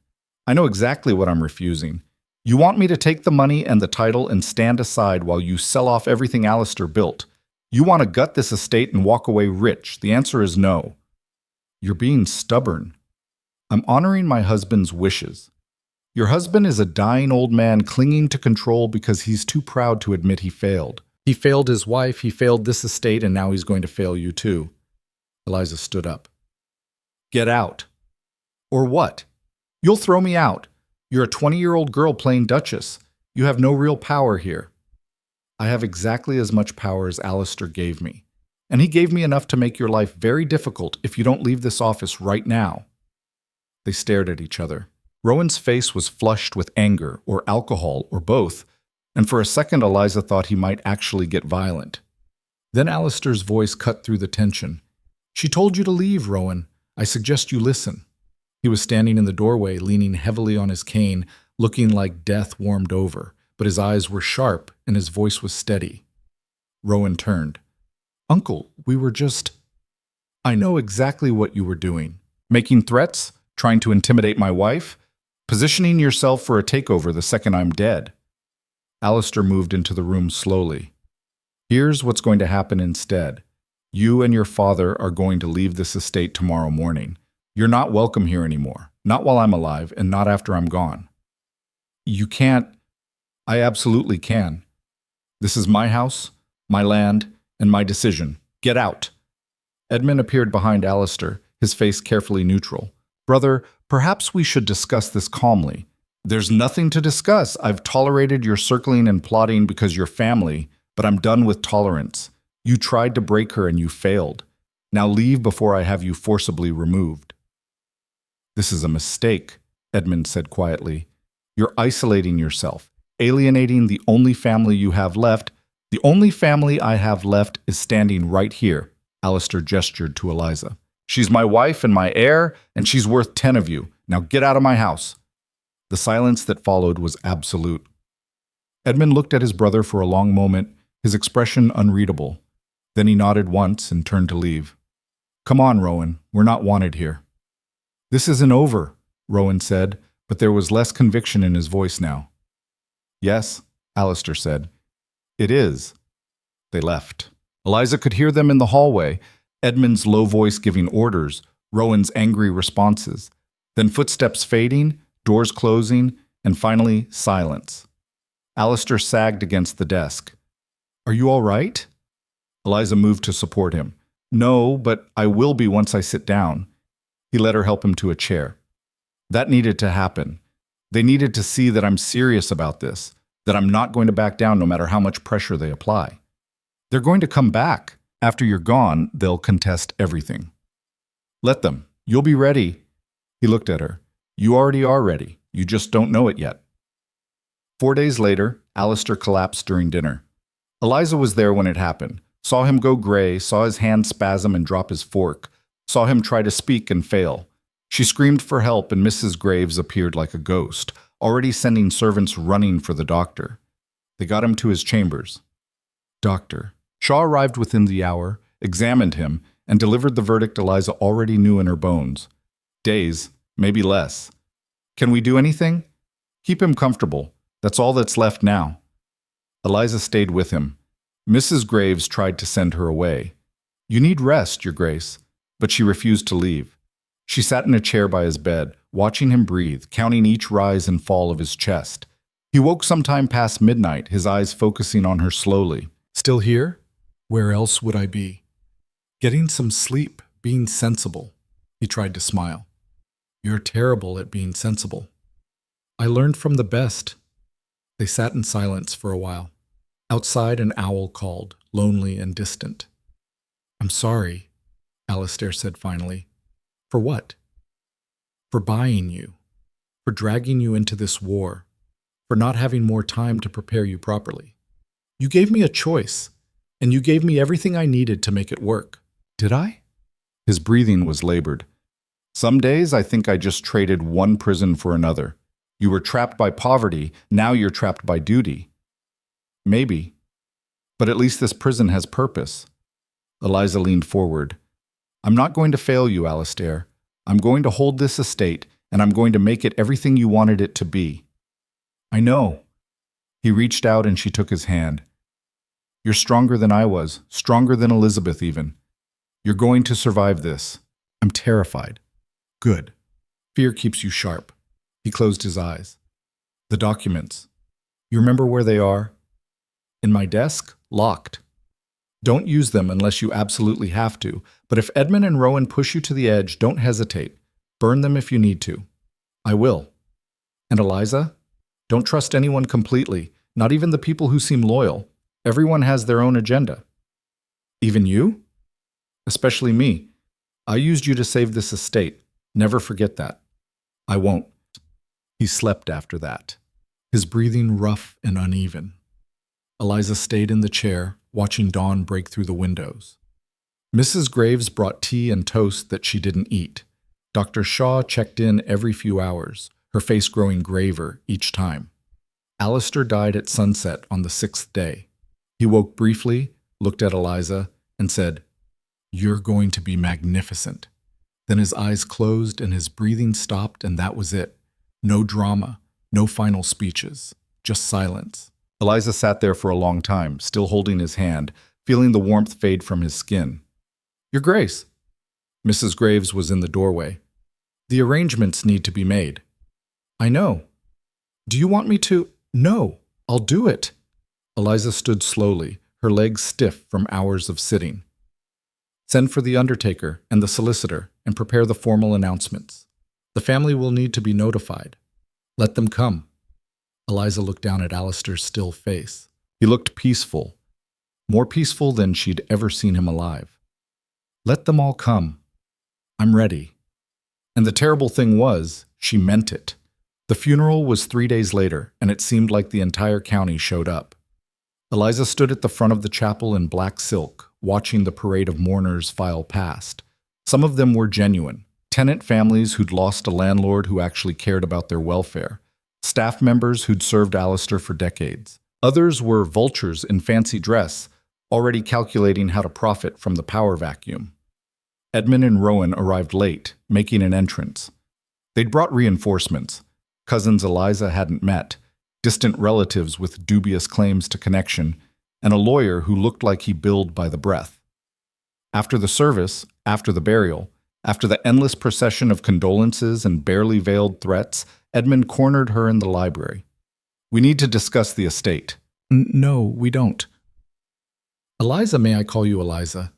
I know exactly what I'm refusing. You want me to take the money and the title and stand aside while you sell off everything Alistair built. You want to gut this estate and walk away rich. The answer is no. You're being stubborn. I'm honoring my husband's wishes. Your husband is a dying old man clinging to control because he's too proud to admit he failed. He failed his wife, he failed this estate, and now he's going to fail you too. Eliza stood up. Get out. Or what? You'll throw me out. You're a 20-year-old girl playing Duchess. You have no real power here. I have exactly as much power as Alistair gave me. And he gave me enough to make your life very difficult if you don't leave this office right now. They stared at each other. Rowan's face was flushed with anger, or alcohol, or both, and for a second Eliza thought he might actually get violent. Then Alistair's voice cut through the tension. She told you to leave, Rowan. I suggest you listen. He was standing in the doorway, leaning heavily on his cane, looking like death warmed over, but his eyes were sharp and his voice was steady. Rowan turned. Uncle, we were just... I know exactly what you were doing. Making threats? Trying to intimidate my wife? Positioning yourself for a takeover the second I'm dead. Alistair moved into the room slowly. Here's what's going to happen instead. You and your father are going to leave this estate tomorrow morning. You're not welcome here anymore. Not while I'm alive, and not after I'm gone. You can't. I absolutely can. This is my house, my land, and my decision. Get out. Edmund appeared behind Alistair, his face carefully neutral. Brother, perhaps we should discuss this calmly. There's nothing to discuss. I've tolerated your circling and plotting because you're family, but I'm done with tolerance. You tried to break her and you failed. Now leave before I have you forcibly removed. This is a mistake, Edmund said quietly. You're isolating yourself, alienating the only family you have left. The only family I have left is standing right here, Alistair gestured to Eliza. She's my wife and my heir, and she's worth 10 of you. Now get out of my house. The silence that followed was absolute. Edmund looked at his brother for a long moment, his expression unreadable. Then he nodded once and turned to leave. Come on, Rowan, we're not wanted here. This isn't over, Rowan said, but there was less conviction in his voice now. Yes, Alistair said. It is. They left. Eliza could hear them in the hallway, Edmund's low voice giving orders, Rowan's angry responses. Then footsteps fading, doors closing, and finally silence. Alistair sagged against the desk. "Are you all right?" Eliza moved to support him. "No, but I will be once I sit down." He let her help him to a chair. That needed to happen. They needed to see that I'm serious about this, that I'm not going to back down no matter how much pressure they apply. They're going to come back. After you're gone, they'll contest everything. Let them. You'll be ready. He looked at her. You already are ready. You just don't know it yet. 4 days later, Alistair collapsed during dinner. Eliza was there when it happened, saw him go gray, saw his hand spasm and drop his fork, saw him try to speak and fail. She screamed for help and Mrs. Graves appeared like a ghost, already sending servants running for the doctor. They got him to his chambers. Doctor. Shaw arrived within the hour, examined him, and delivered the verdict Eliza already knew in her bones. Days, maybe less. Can we do anything? Keep him comfortable. That's all that's left now. Eliza stayed with him. Mrs. Graves tried to send her away. You need rest, Your Grace. But she refused to leave. She sat in a chair by his bed, watching him breathe, counting each rise and fall of his chest. He woke sometime past midnight, his eyes focusing on her slowly. Still here? Where else would I be? Getting some sleep, being sensible. He tried to smile. You're terrible at being sensible. I learned from the best. They sat in silence for a while. Outside, an owl called, lonely and distant. I'm sorry, Alistair said finally. For what? For buying you. For dragging you into this war. For not having more time to prepare you properly. You gave me a choice, and you gave me everything I needed to make it work. Did I? His breathing was labored. Some days I think I just traded one prison for another. You were trapped by poverty, now you're trapped by duty. Maybe. But at least this prison has purpose. Eliza leaned forward. I'm not going to fail you, Alistair. I'm going to hold this estate, and I'm going to make it everything you wanted it to be. I know. He reached out and she took his hand. You're stronger than I was, stronger than Elizabeth even. You're going to survive this. I'm terrified. Good. Fear keeps you sharp. He closed his eyes. The documents. You remember where they are? In my desk, locked. Don't use them unless you absolutely have to, but if Edmund and Rowan push you to the edge, don't hesitate. Burn them if you need to. I will. And Eliza? Don't trust anyone completely, not even the people who seem loyal. Everyone has their own agenda. Even you? Especially me. I used you to save this estate. Never forget that. I won't. He slept after that, his breathing rough and uneven. Eliza stayed in the chair, watching dawn break through the windows. Mrs. Graves brought tea and toast that she didn't eat. Dr. Shaw checked in every few hours, her face growing graver each time. Alistair died at sunset on the 6th day. He woke briefly, looked at Eliza, and said, You're going to be magnificent. Then his eyes closed and his breathing stopped, and that was it. No drama, no final speeches, just silence. Eliza sat there for a long time, still holding his hand, feeling the warmth fade from his skin. Your Grace. Mrs. Graves was in the doorway. The arrangements need to be made. I know. Do you want me to? No, I'll do it. Eliza stood slowly, her legs stiff from hours of sitting. Send for the undertaker and the solicitor and prepare the formal announcements. The family will need to be notified. Let them come. Eliza looked down at Alistair's still face. He looked peaceful, more peaceful than she'd ever seen him alive. Let them all come. I'm ready. And the terrible thing was, she meant it. The funeral was 3 days later, and it seemed like the entire county showed up. Eliza stood at the front of the chapel in black silk, watching the parade of mourners file past. Some of them were genuine, tenant families who'd lost a landlord who actually cared about their welfare, staff members who'd served Alistair for decades. Others were vultures in fancy dress, already calculating how to profit from the power vacuum. Edmund and Rowan arrived late, making an entrance. They'd brought reinforcements, cousins Eliza hadn't met, distant relatives with dubious claims to connection, and a lawyer who looked like he billed by the breath. After the service, after the burial, after the endless procession of condolences and barely veiled threats, Edmund cornered her in the library. "We need to discuss the estate." "No, we don't." "Eliza, may I call you Eliza?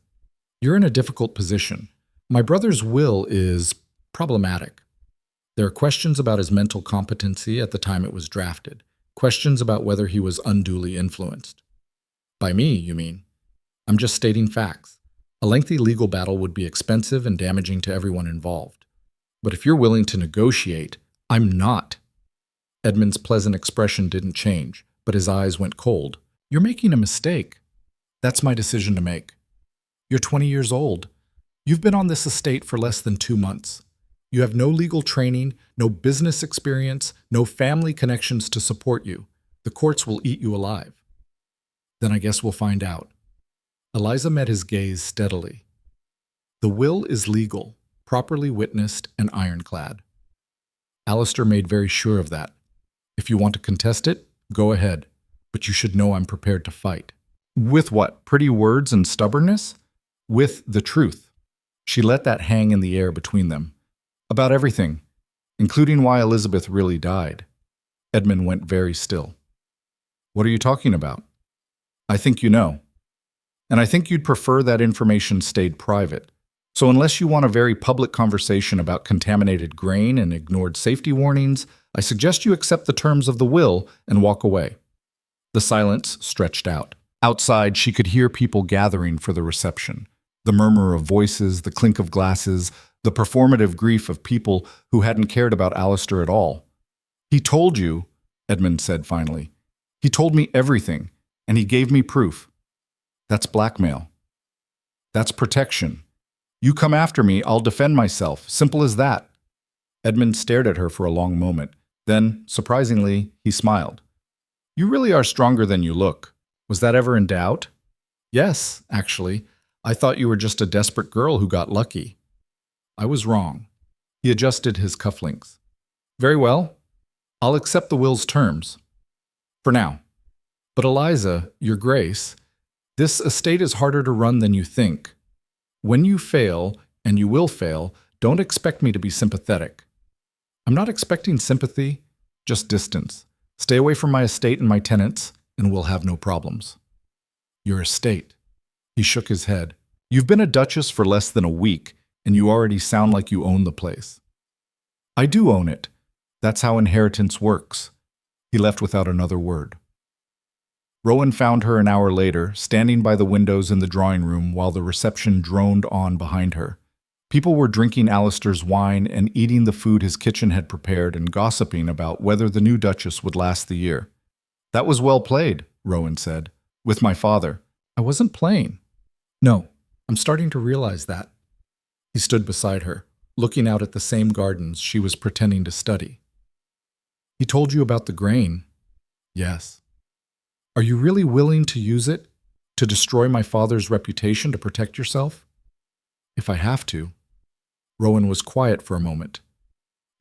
You're in a difficult position. My brother's will is problematic. There are questions about his mental competency at the time it was drafted, questions about whether he was unduly influenced." "By me, you mean?" "I'm just stating facts. A lengthy legal battle would be expensive and damaging to everyone involved. But if you're willing to negotiate, I'm not." Edmund's pleasant expression didn't change, but his eyes went cold. "You're making a mistake." "That's my decision to make. You're 20 years old. You've been on this estate for less than 2 months. You have no legal training, no business experience, no family connections to support you. The courts will eat you alive." "Then I guess we'll find out." Eliza met his gaze steadily. "The will is legal, properly witnessed, and ironclad. Alistair made very sure of that. If you want to contest it, go ahead, but you should know I'm prepared to fight." "With what? Pretty words and stubbornness?" "With the truth." She let that hang in the air between them. "About everything, including why Elizabeth really died." Edmund went very still. "What are you talking about?" "I think you know. And I think you'd prefer that information stayed private. So unless you want a very public conversation about contaminated grain and ignored safety warnings, I suggest you accept the terms of the will and walk away." The silence stretched out. Outside, she could hear people gathering for the reception. The murmur of voices, the clink of glasses, the performative grief of people who hadn't cared about Alistair at all. "He told you," Edmund said finally. "He told me everything, and he gave me proof. That's blackmail. That's protection. You come after me, I'll defend myself. Simple as that." Edmund stared at her for a long moment. Then, surprisingly, he smiled. "You really are stronger than you look. Was that ever in doubt?" "Yes, actually. I thought you were just a desperate girl who got lucky." "I was wrong." He adjusted his cufflinks. "Very well. I'll accept the will's terms. For now. But Eliza, Your Grace, this estate is harder to run than you think. When you fail, and you will fail, don't expect me to be sympathetic." "I'm not expecting sympathy, just distance. Stay away from my estate and my tenants, and we'll have no problems." "Your estate." He shook his head. "You've been a duchess for less than a week, and you already sound like you own the place." "I do own it. That's how inheritance works." He left without another word. Rowan found her an hour later, standing by the windows in the drawing room while the reception droned on behind her. People were drinking Alistair's wine and eating the food his kitchen had prepared and gossiping about whether the new duchess would last the year. "That was well played," Rowan said. "With my father." "I wasn't playing." "No, I'm starting to realize that." He stood beside her, looking out at the same gardens she was pretending to study. "He told you about the grain?" "Yes." "Are you really willing to use it, to destroy my father's reputation to protect yourself?" "If I have to." Rowan was quiet for a moment.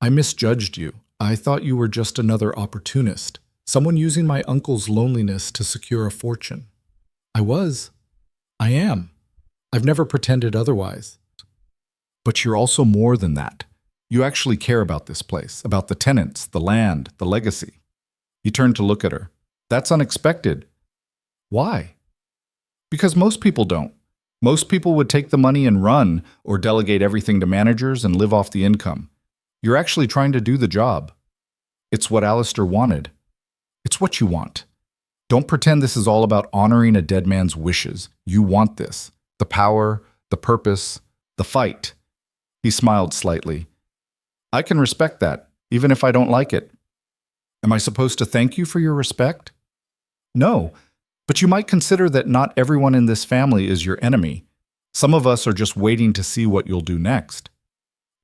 "I misjudged you. I thought you were just another opportunist, someone using my uncle's loneliness to secure a fortune." "I was. I am. I've never pretended otherwise." "But you're also more than that. You actually care about this place, about the tenants, the land, the legacy." He turned to look at her. "That's unexpected." "Why?" "Because most people don't. Most people would take the money and run, or delegate everything to managers and live off the income. You're actually trying to do the job. It's what Alistair wanted. It's what you want. Don't pretend this is all about honoring a dead man's wishes. You want this. The power, the purpose, the fight." He smiled slightly. "I can respect that, even if I don't like it." "Am I supposed to thank you for your respect?" "No, but you might consider that not everyone in this family is your enemy. Some of us are just waiting to see what you'll do next."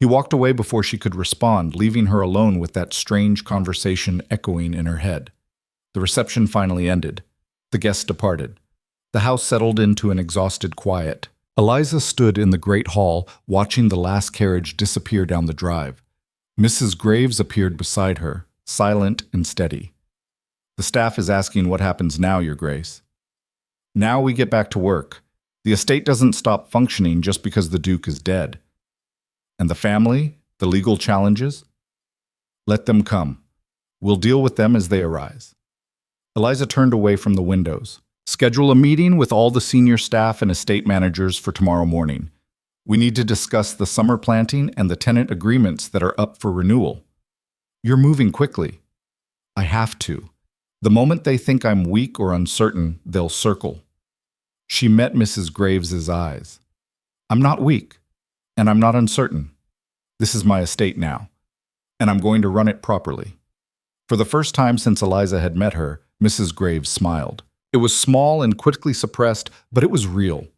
He walked away before she could respond, leaving her alone with that strange conversation echoing in her head. The reception finally ended. The guests departed. The house settled into an exhausted quiet. Eliza stood in the great hall, watching the last carriage disappear down the drive. Mrs. Graves appeared beside her, silent and steady. "The staff is asking what happens now, Your Grace." Now we get back to work. The estate doesn't stop functioning just because the Duke is dead. And the family, the legal challenges? Let them come. We'll deal with them as they arise. Eliza turned away from the windows. Schedule a meeting with all the senior staff and estate managers for tomorrow morning. We need to discuss the summer planting and the tenant agreements that are up for renewal. You're moving quickly. I have to. The moment they think I'm weak or uncertain, they'll circle. She met Mrs. Graves's eyes. I'm not weak, and I'm not uncertain. This is my estate now, and I'm going to run it properly. For the first time since Eliza had met her, Mrs. Graves smiled. It was small and quickly suppressed, but it was real.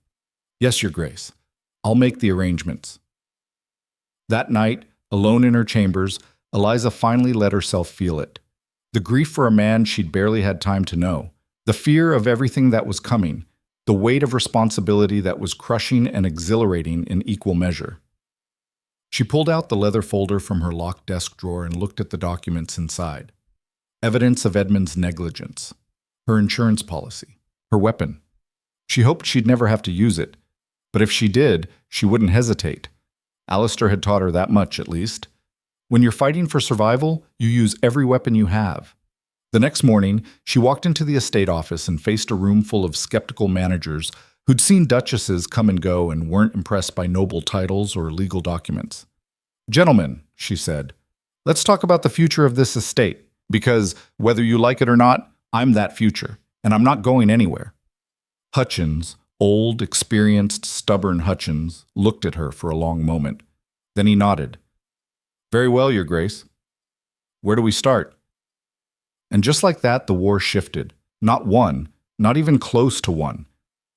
Yes, Your Grace. I'll make the arrangements. That night, alone in her chambers, Eliza finally let herself feel it. The grief for a man she'd barely had time to know. The fear of everything that was coming. The weight of responsibility that was crushing and exhilarating in equal measure. She pulled out the leather folder from her locked desk drawer and looked at the documents inside. Evidence of Edmund's negligence. Her insurance policy. Her weapon. She hoped she'd never have to use it. But if she did, she wouldn't hesitate. Alistair had taught her that much, at least. When you're fighting for survival, you use every weapon you have. The next morning, she walked into the estate office and faced a room full of skeptical managers who'd seen duchesses come and go and weren't impressed by noble titles or legal documents. Gentlemen, she said, let's talk about the future of this estate, because whether you like it or not, I'm that future, and I'm not going anywhere. Hutchins, old, experienced, stubborn Hutchins, looked at her for a long moment. Then he nodded. Very well, Your Grace. Where do we start? And just like that, the war shifted. Not one, not even close to one.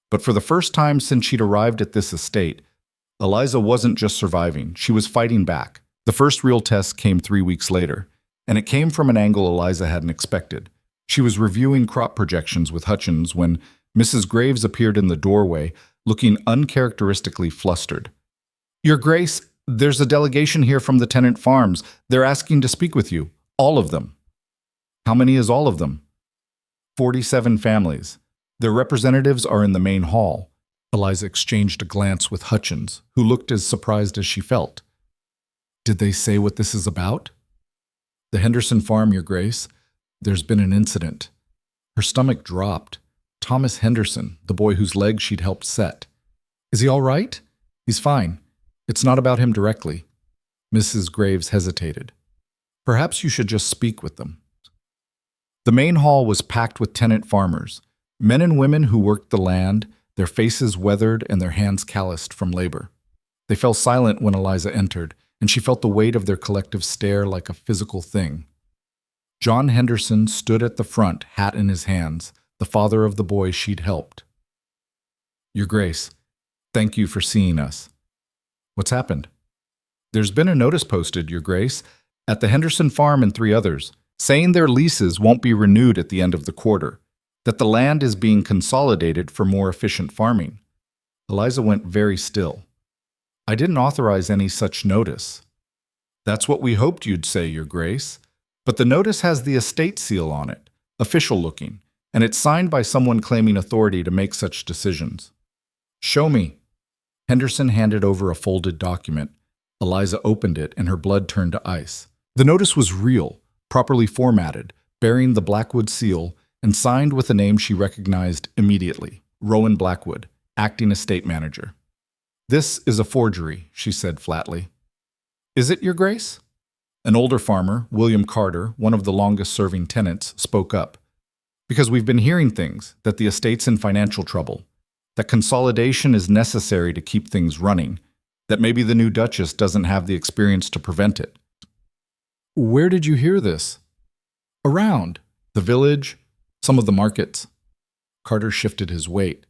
But for the first time since she'd arrived at this estate, Eliza wasn't just surviving, she was fighting back. The first real test came 3 weeks later, and it came from an angle Eliza hadn't expected. She was reviewing crop projections with Hutchins when Mrs. Graves appeared in the doorway, looking uncharacteristically flustered. Your Grace, there's a delegation here from the tenant farms. They're asking to speak with you. All of them. How many is all of them? 47 families. Their representatives are in the main hall. Eliza exchanged a glance with Hutchins, who looked as surprised as she felt. Did they say what this is about? The Henderson farm, Your Grace. There's been an incident. Her stomach dropped. Thomas Henderson, the boy whose leg she'd helped set. Is he all right? He's fine. It's not about him directly. Mrs. Graves hesitated. Perhaps you should just speak with them. The main hall was packed with tenant farmers, men and women who worked the land, their faces weathered and their hands calloused from labor. They fell silent when Eliza entered, and she felt the weight of their collective stare like a physical thing. John Henderson stood at the front, hat in his hands, the father of the boy she'd helped. Your Grace, thank you for seeing us. What's happened? There's been a notice posted, Your Grace, at the Henderson farm and 3 others, saying their leases won't be renewed at the end of the quarter, that the land is being consolidated for more efficient farming. Eliza went very still. I didn't authorize any such notice. That's what we hoped you'd say, Your Grace. But the notice has the estate seal on it, official looking, and it's signed by someone claiming authority to make such decisions. Show me. Henderson handed over a folded document. Eliza opened it and her blood turned to ice. The notice was real, properly formatted, bearing the Blackwood seal, and signed with a name she recognized immediately, Rowan Blackwood, acting estate manager. This is a forgery, she said flatly. Is it, Your Grace? An older farmer, William Carter, one of the longest-serving tenants, spoke up. Because we've been hearing things, that the estate's in financial trouble, that consolidation is necessary to keep things running, that maybe the new Duchess doesn't have the experience to prevent it. Where did you hear this? Around. The village, some of the markets. Carter shifted his weight.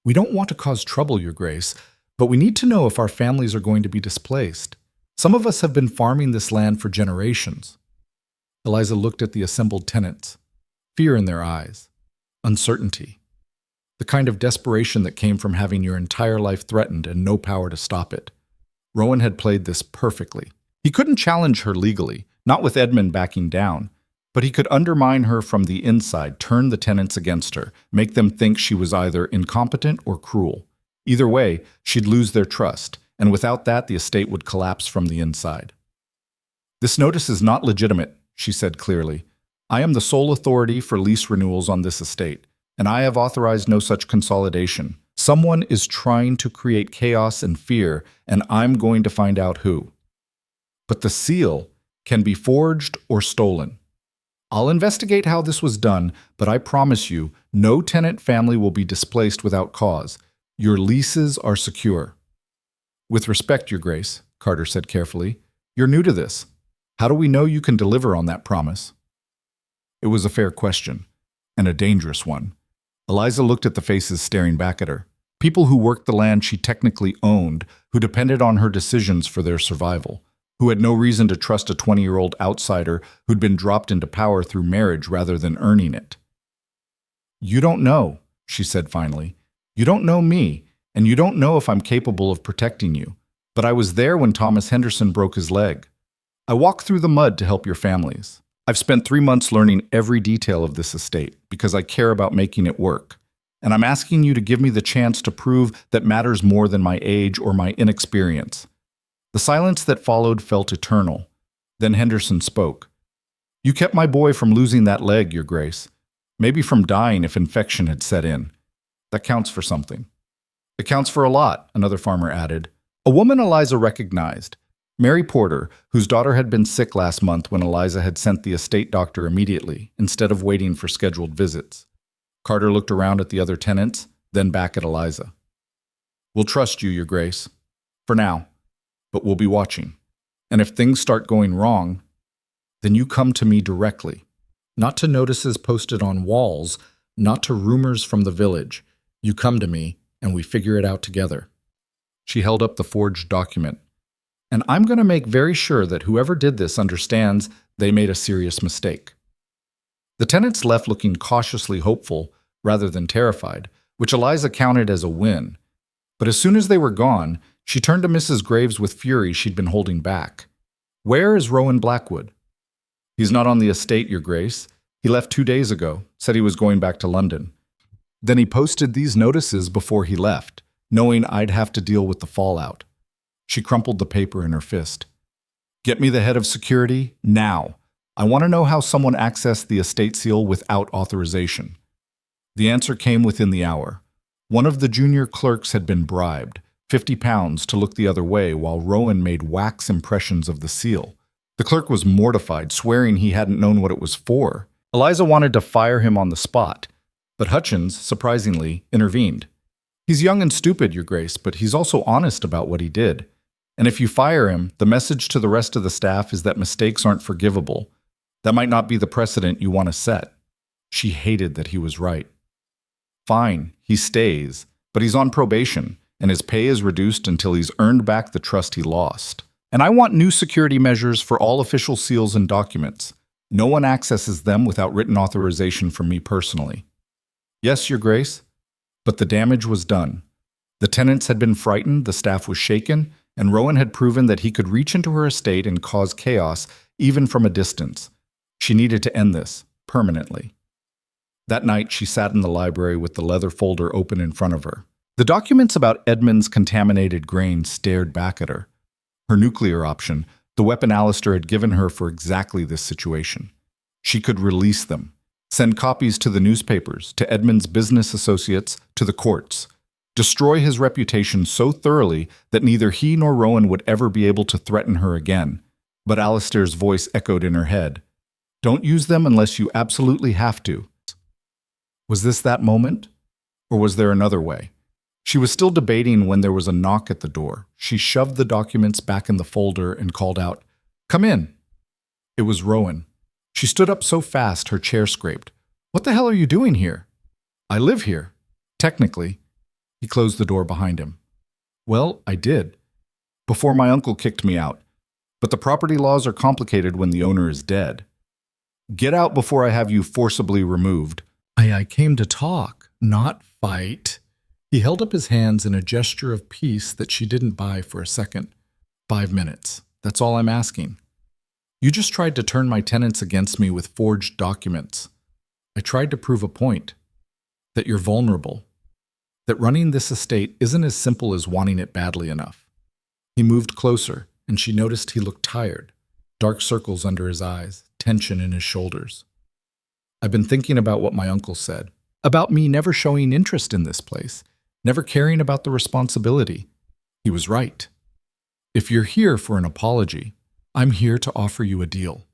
We don't want to cause trouble, Your Grace, but we need to know if our families are going to be displaced. Some of us have been farming this land for generations. Eliza looked at the assembled tenants. Fear in their eyes. Uncertainty. The kind of desperation that came from having your entire life threatened and no power to stop it. Rowan had played this perfectly. He couldn't challenge her legally, not with Edmund backing down, But he could undermine her from the inside, turn the tenants against her, make them think she was either incompetent or cruel. Either way, she'd lose their trust, and without that, the estate would collapse from the inside. "This notice is not legitimate," she said clearly. "I am the sole authority for lease renewals on this estate, and I have authorized no such consolidation. Someone is trying to create chaos and fear, and I'm going to find out who. But the seal can be forged or stolen. I'll investigate how this was done, but I promise you, no tenant family will be displaced without cause. Your leases are secure." "With respect, Your Grace," Carter said carefully, "you're new to this. How do we know you can deliver on that promise?" It was a fair question, and a dangerous one. Eliza looked at the faces staring back at her. People who worked the land she technically owned, who depended on her decisions for their survival, who had no reason to trust a 20-year-old outsider who'd been dropped into power through marriage rather than earning it. "You don't know," she said finally. "You don't know me, and you don't know if I'm capable of protecting you. But I was there when Thomas Henderson broke his leg. I walked through the mud to help your families. I've spent 3 months learning every detail of this estate because I care about making it work. And I'm asking you to give me the chance to prove that matters more than my age or my inexperience." The silence that followed felt eternal. Then Henderson spoke. "You kept my boy from losing that leg, Your Grace. Maybe from dying if infection had set in. That counts for something." "It counts for a lot," another farmer added. A woman Eliza recognized, Mary Porter, whose daughter had been sick last month when Eliza had sent the estate doctor immediately, instead of waiting for scheduled visits. Carter looked around at the other tenants, then back at Eliza. "We'll trust you, Your Grace. For now. But we'll be watching. And if things start going wrong, then you come to me directly. Not to notices posted on walls, not to rumors from the village. You come to me, and we figure it out together." She held up the forged document. "And I'm going to make very sure that whoever did this understands they made a serious mistake." The tenants left looking cautiously hopeful rather than terrified, which Eliza counted as a win. But as soon as they were gone, she turned to Mrs. Graves with fury she'd been holding back. "Where is Rowan Blackwood?" "He's not on the estate, Your Grace. He left 2 days ago, said he was going back to London. Then he posted these notices before he left, knowing I'd have to deal with the fallout." She crumpled the paper in her fist. "Get me the head of security, now. I want to know how someone accessed the estate seal without authorization." The answer came within the hour. One of the junior clerks had been bribed, £50 to look the other way while Rowan made wax impressions of the seal. The clerk was mortified, swearing he hadn't known what it was for. Eliza wanted to fire him on the spot, but Hutchins, surprisingly, intervened. "He's young and stupid, Your Grace, but he's also honest about what he did. And if you fire him, the message to the rest of the staff is that mistakes aren't forgivable. That might not be the precedent you want to set." She hated that he was right. "Fine, he stays, but he's on probation, and his pay is reduced until he's earned back the trust he lost. And I want new security measures for all official seals and documents. No one accesses them without written authorization from me personally." "Yes, Your Grace." But the damage was done. The tenants had been frightened, the staff was shaken, and Rowan had proven that he could reach into her estate and cause chaos, even from a distance. She needed to end this, permanently. That night, she sat in the library with the leather folder open in front of her. The documents about Edmund's contaminated grain stared back at her. Her nuclear option, the weapon Alistair had given her for exactly this situation. She could release them, send copies to the newspapers, to Edmund's business associates, to the courts. Destroy his reputation so thoroughly that neither he nor Rowan would ever be able to threaten her again. But Alistair's voice echoed in her head. "Don't use them unless you absolutely have to." Was this that moment? Or was there another way? She was still debating when there was a knock at the door. She shoved the documents back in the folder and called out, "Come in." It was Rowan. She stood up so fast her chair scraped. "What the hell are you doing here?" "I live here. Technically." He closed the door behind him. "Well, I did. Before my uncle kicked me out. But the property laws are complicated when the owner is dead. Get out before I have you forcibly removed." I came to talk, not fight." He held up his hands in a gesture of peace that she didn't buy for a second. 5 minutes. That's all I'm asking." You just tried to turn my tenants against me with forged documents. I tried to prove a point, that you're vulnerable, that running this estate isn't as simple as wanting it badly enough. He moved closer, and she noticed he looked tired, dark circles under his eyes, tension in his shoulders. I've been thinking about what my uncle said, about me never showing interest in this place, never caring about the responsibility. He was right. If you're here for an apology, I'm here to offer you a deal.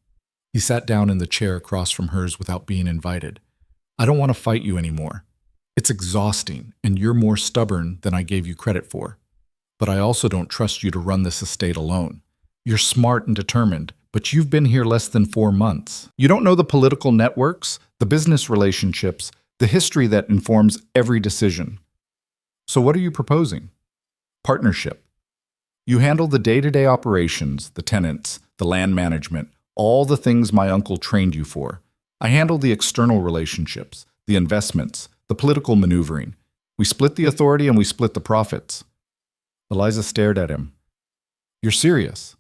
He sat down in the chair across from hers without being invited. I don't want to fight you anymore. It's exhausting, and you're more stubborn than I gave you credit for. But I also don't trust you to run this estate alone. You're smart and determined, but you've been here less than 4 months. You don't know the political networks, the business relationships, the history that informs every decision. So what are you proposing? Partnership. You handle the day-to-day operations, the tenants, the land management, all the things my uncle trained you for. I handle the external relationships, the investments, the political maneuvering. We split the authority and we split the profits. Eliza stared at him. You're serious?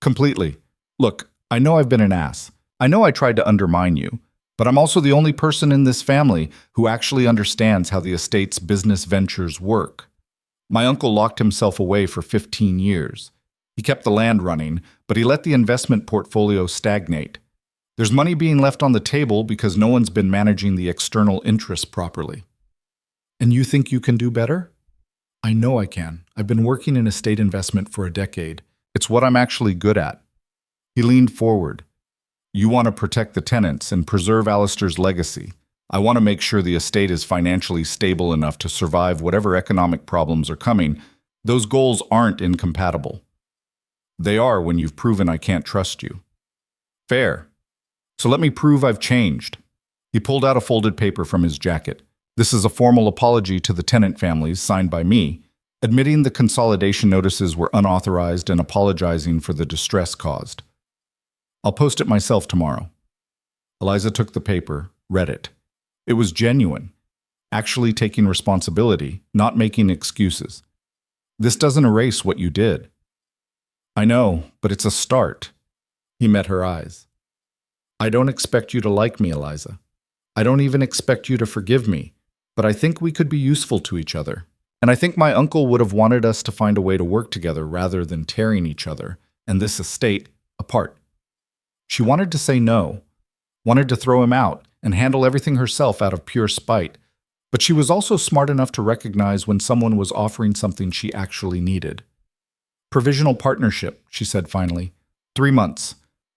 Completely. Look, I know I've been an ass. I know I tried to undermine you, but I'm also the only person in this family who actually understands how the estate's business ventures work. My uncle locked himself away for 15 years. He kept the land running, but he let the investment portfolio stagnate. There's money being left on the table because no one's been managing the external interests properly. And you think you can do better? I know I can. I've been working in estate investment for a decade. It's what I'm actually good at. He leaned forward. You want to protect the tenants and preserve Alistair's legacy. I want to make sure the estate is financially stable enough to survive whatever economic problems are coming. Those goals aren't incompatible. They are when you've proven I can't trust you. Fair. So let me prove I've changed. He pulled out a folded paper from his jacket. This is a formal apology to the tenant families signed by me, admitting the consolidation notices were unauthorized and apologizing for the distress caused. I'll post it myself tomorrow. Eliza took the paper, read it. It was genuine, actually taking responsibility, not making excuses. This doesn't erase what you did. I know, but it's a start. He met her eyes. I don't expect you to like me, Eliza. I don't even expect you to forgive me, but I think we could be useful to each other. And I think my uncle would have wanted us to find a way to work together rather than tearing each other and this estate apart. She wanted to say no, wanted to throw him out and handle everything herself out of pure spite, but she was also smart enough to recognize when someone was offering something she actually needed. Provisional partnership, she said finally. 3 months.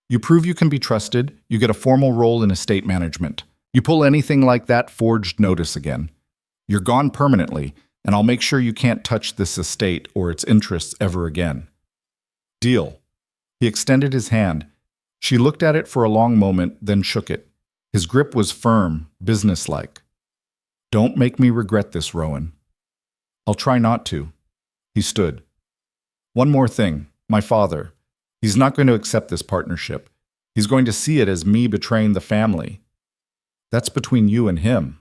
You prove you can be trusted, you get a formal role in estate management. You pull anything like that forged notice again. You're gone permanently, and I'll make sure you can't touch this estate or its interests ever again. Deal. He extended his hand. She looked at it for a long moment, then shook it. His grip was firm, businesslike. Don't make me regret this, Rowan. I'll try not to. He stood. One more thing. My father. He's not going to accept this partnership. He's going to see it as me betraying the family. That's between you and him.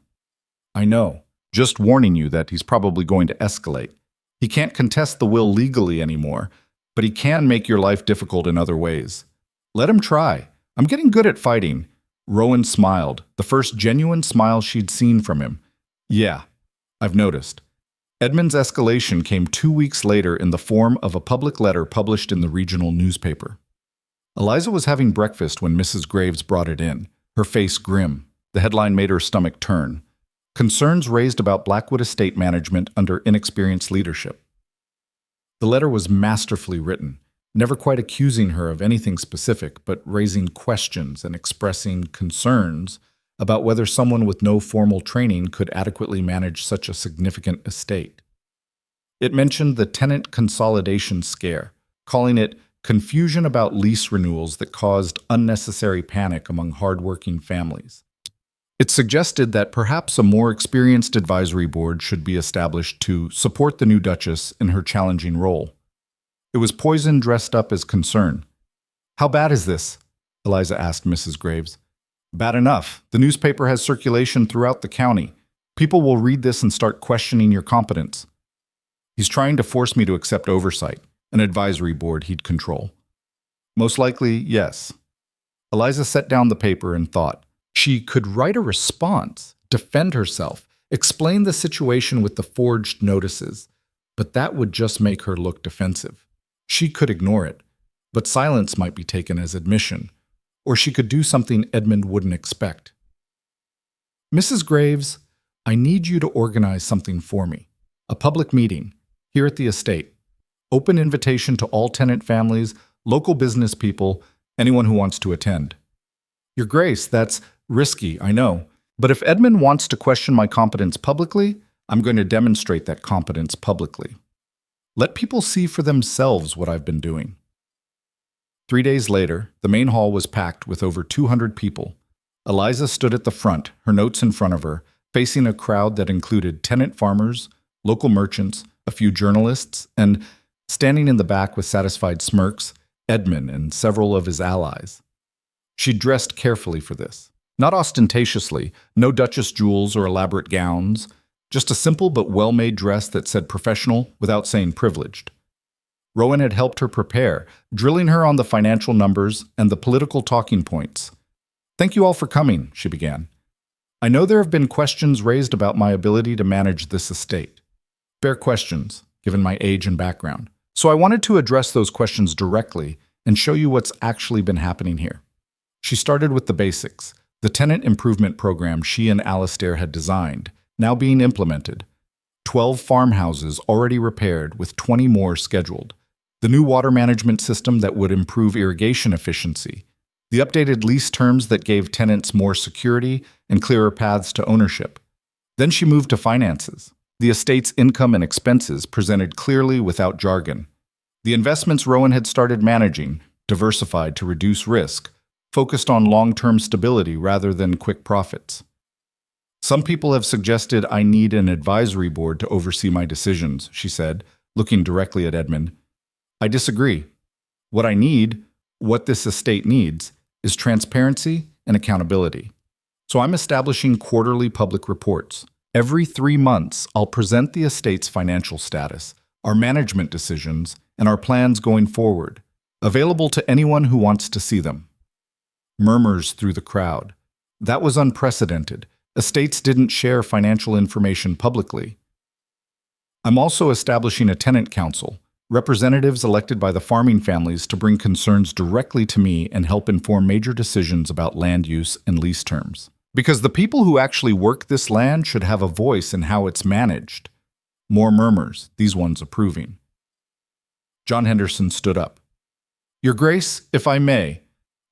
I know. Just warning you that he's probably going to escalate. He can't contest the will legally anymore, but he can make your life difficult in other ways. Let him try. I'm getting good at fighting. Rowan smiled, the first genuine smile she'd seen from him. Yeah, I've noticed. Edmund's escalation came 2 weeks later in the form of a public letter published in the regional newspaper. Eliza was having breakfast when Mrs. Graves brought it in, her face grim. The headline made her stomach turn. Concerns raised about Blackwood estate management under inexperienced leadership. The letter was masterfully written, never quite accusing her of anything specific, but raising questions and expressing concerns about whether someone with no formal training could adequately manage such a significant estate. It mentioned the tenant consolidation scare, calling it confusion about lease renewals that caused unnecessary panic among hardworking families. It suggested that perhaps a more experienced advisory board should be established to support the new Duchess in her challenging role. It was poison dressed up as concern. How bad is this? Eliza asked Mrs. Graves. Bad enough. The newspaper has circulation throughout the county. People will read this and start questioning your competence. He's trying to force me to accept oversight, an advisory board he'd control. Most likely, yes. Eliza set down the paper and thought. She could write a response, defend herself, explain the situation with the forged notices, but that would just make her look defensive. She could ignore it, but silence might be taken as admission, or she could do something Edmund wouldn't expect. Mrs. Graves, I need you to organize something for me. A public meeting, here at the estate. Open invitation to all tenant families, local business people, anyone who wants to attend. Your Grace, that's risky, I know. But if Edmund wants to question my competence publicly, I'm going to demonstrate that competence publicly. Let people see for themselves what I've been doing. 3 days later, the main hall was packed with over 200 people. Eliza stood at the front, her notes in front of her, facing a crowd that included tenant farmers, local merchants, a few journalists, and, standing in the back with satisfied smirks, Edmund and several of his allies. She dressed carefully for this. Not ostentatiously, no Duchess jewels or elaborate gowns, just a simple but well-made dress that said professional without saying privileged. Rowan had helped her prepare, drilling her on the financial numbers and the political talking points. Thank you all for coming, she began. I know there have been questions raised about my ability to manage this estate. Fair questions, given my age and background. So I wanted to address those questions directly and show you what's actually been happening here. She started with the basics, the tenant improvement program she and Alastair had designed, now being implemented. 12 farmhouses already repaired with 20 more scheduled. The new water management system that would improve irrigation efficiency. The updated lease terms that gave tenants more security and clearer paths to ownership. Then she moved to finances. The estate's income and expenses presented clearly without jargon. The investments Rowan had started managing, diversified to reduce risk, focused on long-term stability rather than quick profits. Some people have suggested I need an advisory board to oversee my decisions, she said, looking directly at Edmund. I disagree. What I need, what this estate needs, is transparency and accountability. So I'm establishing quarterly public reports. Every 3 months, I'll present the estate's financial status, our management decisions, and our plans going forward, available to anyone who wants to see them. Murmurs through the crowd. That was unprecedented. Estates didn't share financial information publicly. I'm also establishing a tenant council, representatives elected by the farming families to bring concerns directly to me and help inform major decisions about land use and lease terms. Because the people who actually work this land should have a voice in how it's managed. More murmurs, these ones approving. John Henderson stood up. Your Grace, if I may,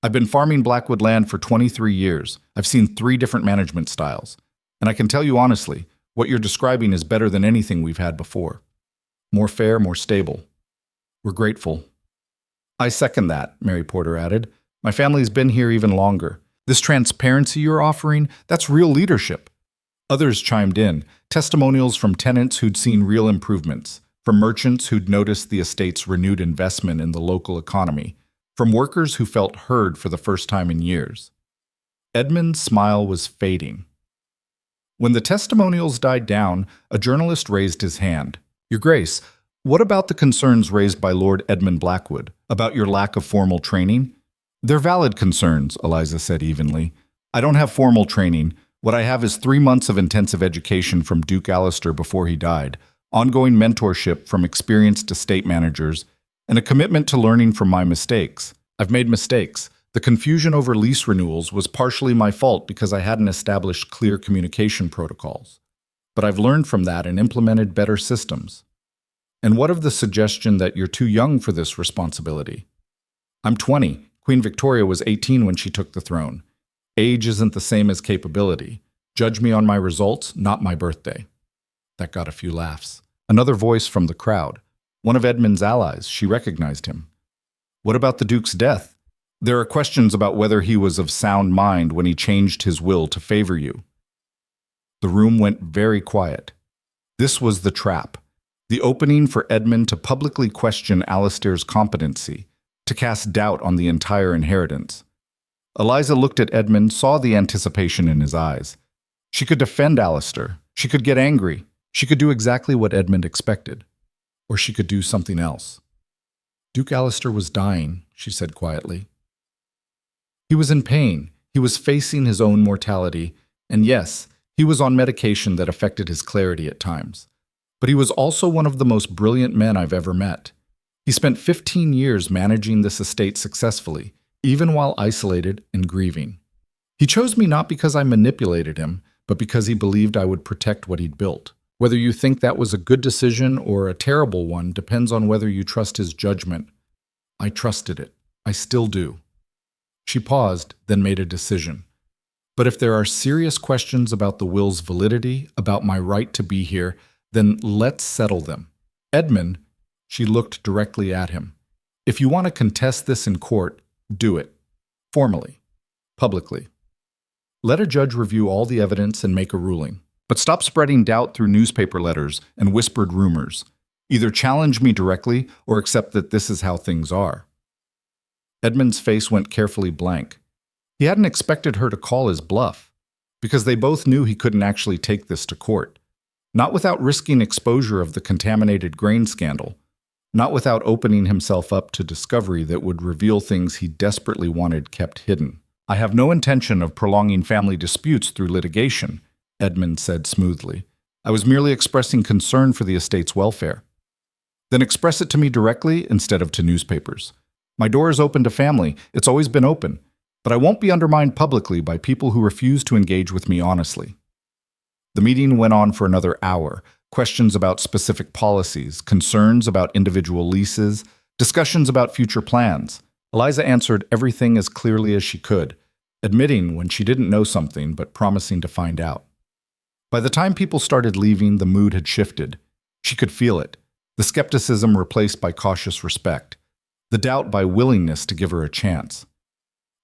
I've been farming Blackwood land for 23 years. I've seen 3 different management styles. And I can tell you honestly, what you're describing is better than anything we've had before. More fair, more stable. We're grateful. I second that, Mary Porter added. My family's been here even longer. This transparency you're offering, that's real leadership. Others chimed in, testimonials from tenants who'd seen real improvements, from merchants who'd noticed the estate's renewed investment in the local economy, from workers who felt heard for the first time in years. Edmund's smile was fading. When the testimonials died down, a journalist raised his hand. Your Grace, what about the concerns raised by Lord Edmund Blackwood, about your lack of formal training? They're valid concerns, Eliza said evenly. I don't have formal training. What I have is 3 months of intensive education from Duke Alastair before he died, ongoing mentorship from experienced estate managers, and a commitment to learning from my mistakes. I've made mistakes. The confusion over lease renewals was partially my fault because I hadn't established clear communication protocols. But I've learned from that and implemented better systems. And what of the suggestion that you're too young for this responsibility? I'm 20. Queen Victoria was 18 when she took the throne. Age isn't the same as capability. Judge me on my results, not my birthday. That got a few laughs. Another voice from the crowd. One of Edmund's allies, she recognized him. What about the Duke's death? There are questions about whether he was of sound mind when he changed his will to favor you. The room went very quiet. This was the trap. The opening for Edmund to publicly question Alastair's competency, to cast doubt on the entire inheritance. Eliza looked at Edmund, saw the anticipation in his eyes. She could defend Alastair. She could get angry. She could do exactly what Edmund expected. Or she could do something else. Duke Alistair was dying, she said quietly. He was in pain. He was facing his own mortality, and yes, he was on medication that affected his clarity at times. But he was also one of the most brilliant men I've ever met. He spent 15 years managing this estate successfully, even while isolated and grieving. He chose me not because I manipulated him, but because he believed I would protect what he'd built. Whether you think that was a good decision or a terrible one depends on whether you trust his judgment. I trusted it. I still do. She paused, then made a decision. But if there are serious questions about the will's validity, about my right to be here, then let's settle them. Edmund, she looked directly at him. If you want to contest this in court, do it. Formally. Publicly. Let a judge review all the evidence and make a ruling. But stop spreading doubt through newspaper letters and whispered rumors. Either challenge me directly or accept that this is how things are. Edmund's face went carefully blank. He hadn't expected her to call his bluff, because they both knew he couldn't actually take this to court. Not without risking exposure of the contaminated grain scandal. Not without opening himself up to discovery that would reveal things he desperately wanted kept hidden. I have no intention of prolonging family disputes through litigation, Edmund said smoothly. I was merely expressing concern for the estate's welfare. Then express it to me directly instead of to newspapers. My door is open to family. It's always been open. But I won't be undermined publicly by people who refuse to engage with me honestly. The meeting went on for another hour. Questions about specific policies, concerns about individual leases, discussions about future plans. Eliza answered everything as clearly as she could, admitting when she didn't know something but promising to find out. By the time people started leaving, the mood had shifted. She could feel it, the skepticism replaced by cautious respect, the doubt by willingness to give her a chance.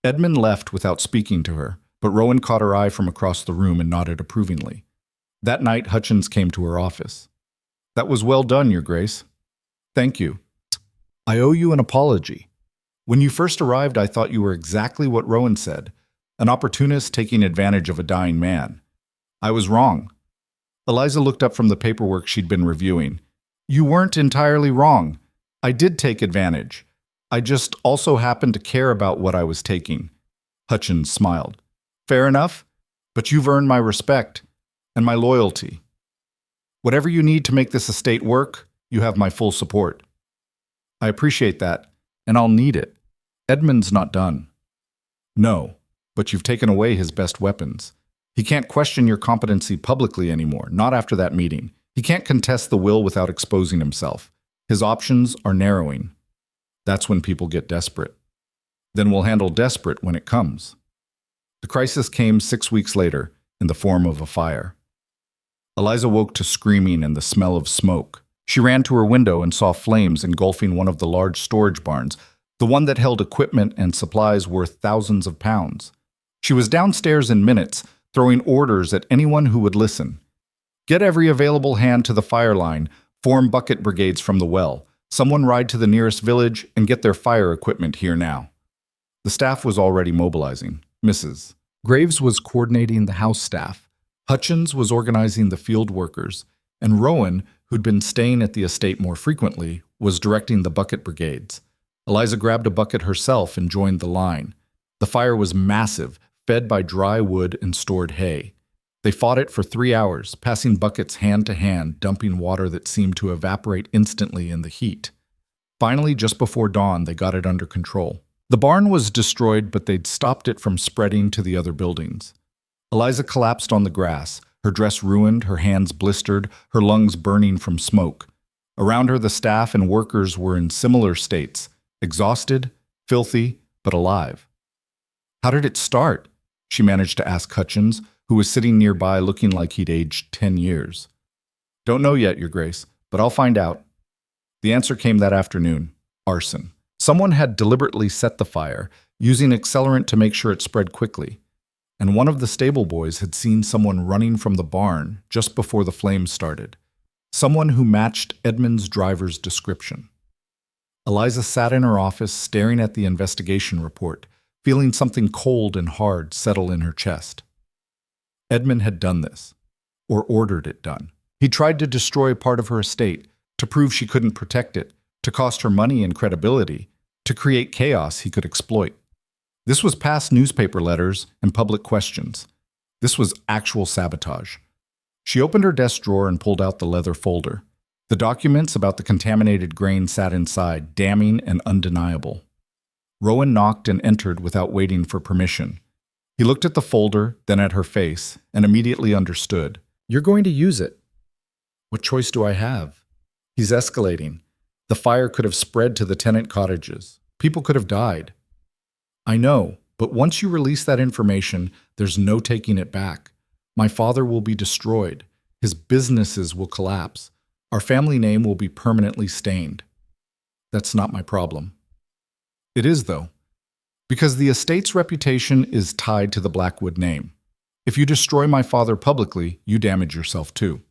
Edmund left without speaking to her, but Rowan caught her eye from across the room and nodded approvingly. That night, Hutchins came to her office. That was well done, Your Grace. Thank you. I owe you an apology. When you first arrived, I thought you were exactly what Rowan said, an opportunist taking advantage of a dying man. I was wrong. Eliza looked up from the paperwork she'd been reviewing. You weren't entirely wrong. I did take advantage. I just also happened to care about what I was taking. Hutchins smiled. Fair enough, but you've earned my respect and my loyalty. Whatever you need to make this estate work, you have my full support. I appreciate that, and I'll need it. Edmund's not done. No, but you've taken away his best weapons. He can't question your competency publicly anymore, not after that meeting. He can't contest the will without exposing himself. His options are narrowing. That's when people get desperate. Then we'll handle desperate when it comes. The crisis came 6 weeks later in the form of a fire. Eliza woke to screaming and the smell of smoke. She ran to her window and saw flames engulfing one of the large storage barns, the one that held equipment and supplies worth thousands of pounds. She was downstairs in minutes, throwing orders at anyone who would listen. Get every available hand to the fire line, form bucket brigades from the well. Someone ride to the nearest village and get their fire equipment here now. The staff was already mobilizing. Mrs. Graves was coordinating the house staff. Hutchins was organizing the field workers, and Rowan, who'd been staying at the estate more frequently, was directing the bucket brigades. Eliza grabbed a bucket herself and joined the line. The fire was massive, fed by dry wood and stored hay. They fought it for 3 hours, passing buckets hand to hand, dumping water that seemed to evaporate instantly in the heat. Finally, just before dawn, they got it under control. The barn was destroyed, but they'd stopped it from spreading to the other buildings. Eliza collapsed on the grass, her dress ruined, her hands blistered, her lungs burning from smoke. Around her, the staff and workers were in similar states, exhausted, filthy, but alive. How did it start? She managed to ask Hutchins, who was sitting nearby looking like he'd aged 10 years. Don't know yet, Your Grace, but I'll find out. The answer came that afternoon. Arson. Someone had deliberately set the fire, using accelerant to make sure it spread quickly. And one of the stable boys had seen someone running from the barn just before the flames started. Someone who matched Edmund's driver's description. Eliza sat in her office staring at the investigation report, feeling something cold and hard settle in her chest. Edmund had done this, or ordered it done. He tried to destroy part of her estate, to prove she couldn't protect it, to cost her money and credibility, to create chaos he could exploit. This was past newspaper letters and public questions. This was actual sabotage. She opened her desk drawer and pulled out the leather folder. The documents about the contaminated grain sat inside, damning and undeniable. Rowan knocked and entered without waiting for permission. He looked at the folder, then at her face, and immediately understood. You're going to use it. What choice do I have? He's escalating. The fire could have spread to the tenant cottages. People could have died. I know, but once you release that information, there's no taking it back. My father will be destroyed. His businesses will collapse. Our family name will be permanently stained. That's not my problem. It is, though, because the estate's reputation is tied to the Blackwood name. If you destroy my father publicly, you damage yourself too.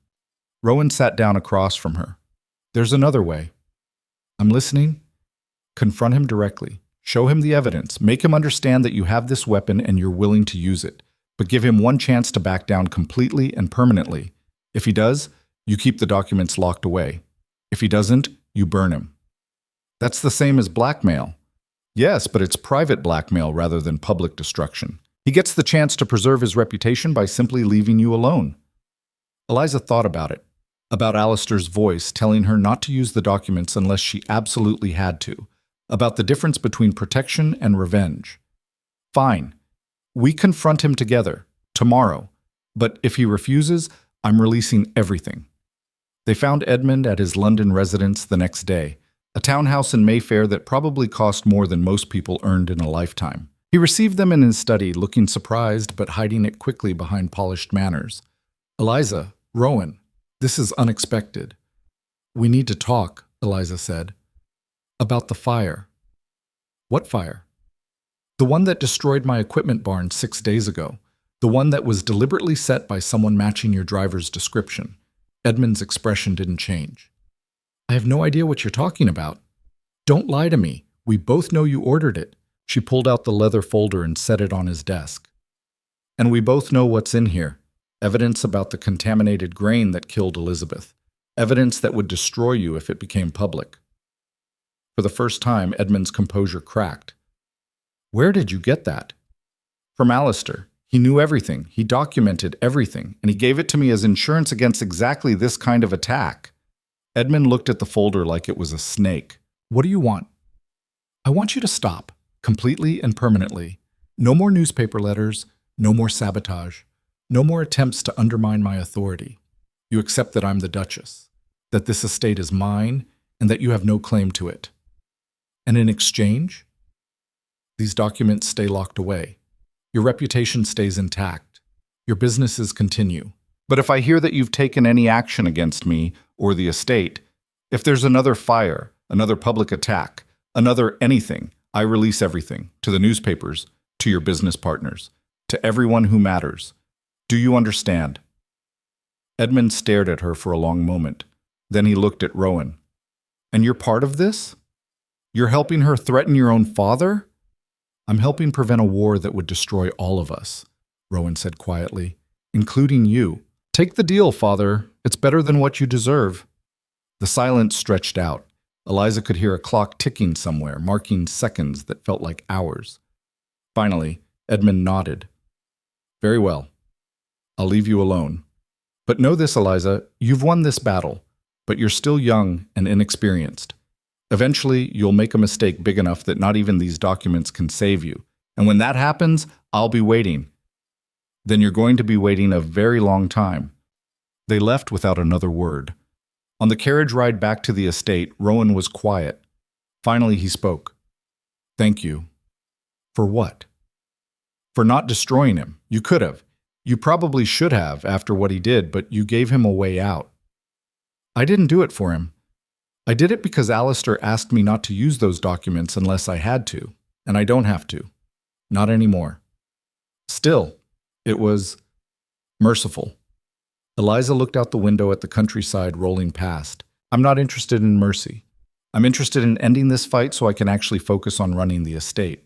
Rowan sat down across from her. There's another way. I'm listening. Confront him directly. Show him the evidence. Make him understand that you have this weapon and you're willing to use it. But give him one chance to back down completely and permanently. If he does, you keep the documents locked away. If he doesn't, you burn him. That's the same as blackmail. Yes, but it's private blackmail rather than public destruction. He gets the chance to preserve his reputation by simply leaving you alone. Eliza thought about it, about Alistair's voice telling her not to use the documents unless she absolutely had to, about the difference between protection and revenge. Fine. We confront him together, tomorrow. But if he refuses, I'm releasing everything. They found Edmund at his London residence the next day, a townhouse in Mayfair that probably cost more than most people earned in a lifetime. He received them in his study, looking surprised but hiding it quickly behind polished manners. Eliza, Rowan, this is unexpected. We need to talk, Eliza said. About the fire. What fire? The one that destroyed my equipment barn 6 days ago. The one that was deliberately set by someone matching your driver's description. Edmund's expression didn't change. I have no idea what you're talking about. Don't lie to me. We both know you ordered it. She pulled out the leather folder and set it on his desk. And we both know what's in here. Evidence about the contaminated grain that killed Elizabeth. Evidence that would destroy you if it became public. For the first time, Edmund's composure cracked. Where did you get that? From Alistair. He knew everything. He documented everything, and he gave it to me as insurance against exactly this kind of attack. Edmund looked at the folder like it was a snake. What do you want? I want you to stop, completely and permanently. No more newspaper letters, no more sabotage, no more attempts to undermine my authority. You accept that I'm the Duchess, that this estate is mine, and that you have no claim to it. And in exchange, these documents stay locked away. Your reputation stays intact. Your businesses continue. But if I hear that you've taken any action against me or the estate, if there's another fire, another public attack, another anything, I release everything, to the newspapers, to your business partners, to everyone who matters. Do you understand? Edmund stared at her for a long moment. Then he looked at Rowan. And you're part of this? You're helping her threaten your own father? I'm helping prevent a war that would destroy all of us, Rowan said quietly, including you. Take the deal, father. It's better than what you deserve. The silence stretched out. Eliza could hear a clock ticking somewhere, marking seconds that felt like hours. Finally, Edmund nodded. Very well. I'll leave you alone. But know this, Eliza, you've won this battle, but you're still young and inexperienced. Eventually, you'll make a mistake big enough that not even these documents can save you. And when that happens, I'll be waiting. Then you're going to be waiting a very long time. They left without another word. On the carriage ride back to the estate, Rowan was quiet. Finally, he spoke. Thank you. For what? For not destroying him. You could have. You probably should have after what he did, but you gave him a way out. I didn't do it for him. I did it because Alistair asked me not to use those documents unless I had to, and I don't have to. Not anymore. Still, it was merciful. Eliza looked out the window at the countryside rolling past. I'm not interested in mercy. I'm interested in ending this fight so I can actually focus on running the estate.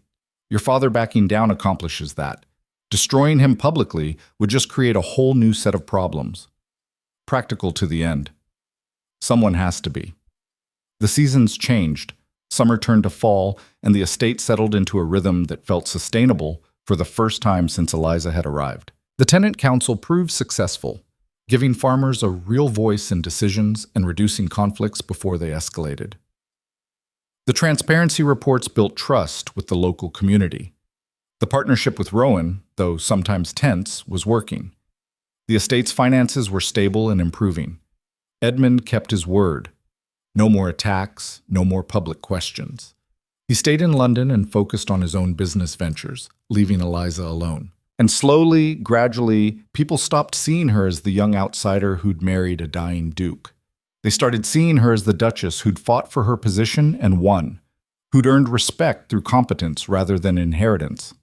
Your father backing down accomplishes that. Destroying him publicly would just create a whole new set of problems. Practical to the end. Someone has to be. The seasons changed. Summer turned to fall, and the estate settled into a rhythm that felt sustainable for the first time since Eliza had arrived. The tenant council proved successful, giving farmers a real voice in decisions and reducing conflicts before they escalated. The transparency reports built trust with the local community. The partnership with Rowan, though sometimes tense, was working. The estate's finances were stable and improving. Edmund kept his word. No more attacks, no more public questions. He stayed in London and focused on his own business ventures, leaving Eliza alone. And slowly, gradually, people stopped seeing her as the young outsider who'd married a dying duke. They started seeing her as the duchess who'd fought for her position and won, who'd earned respect through competence rather than inheritance.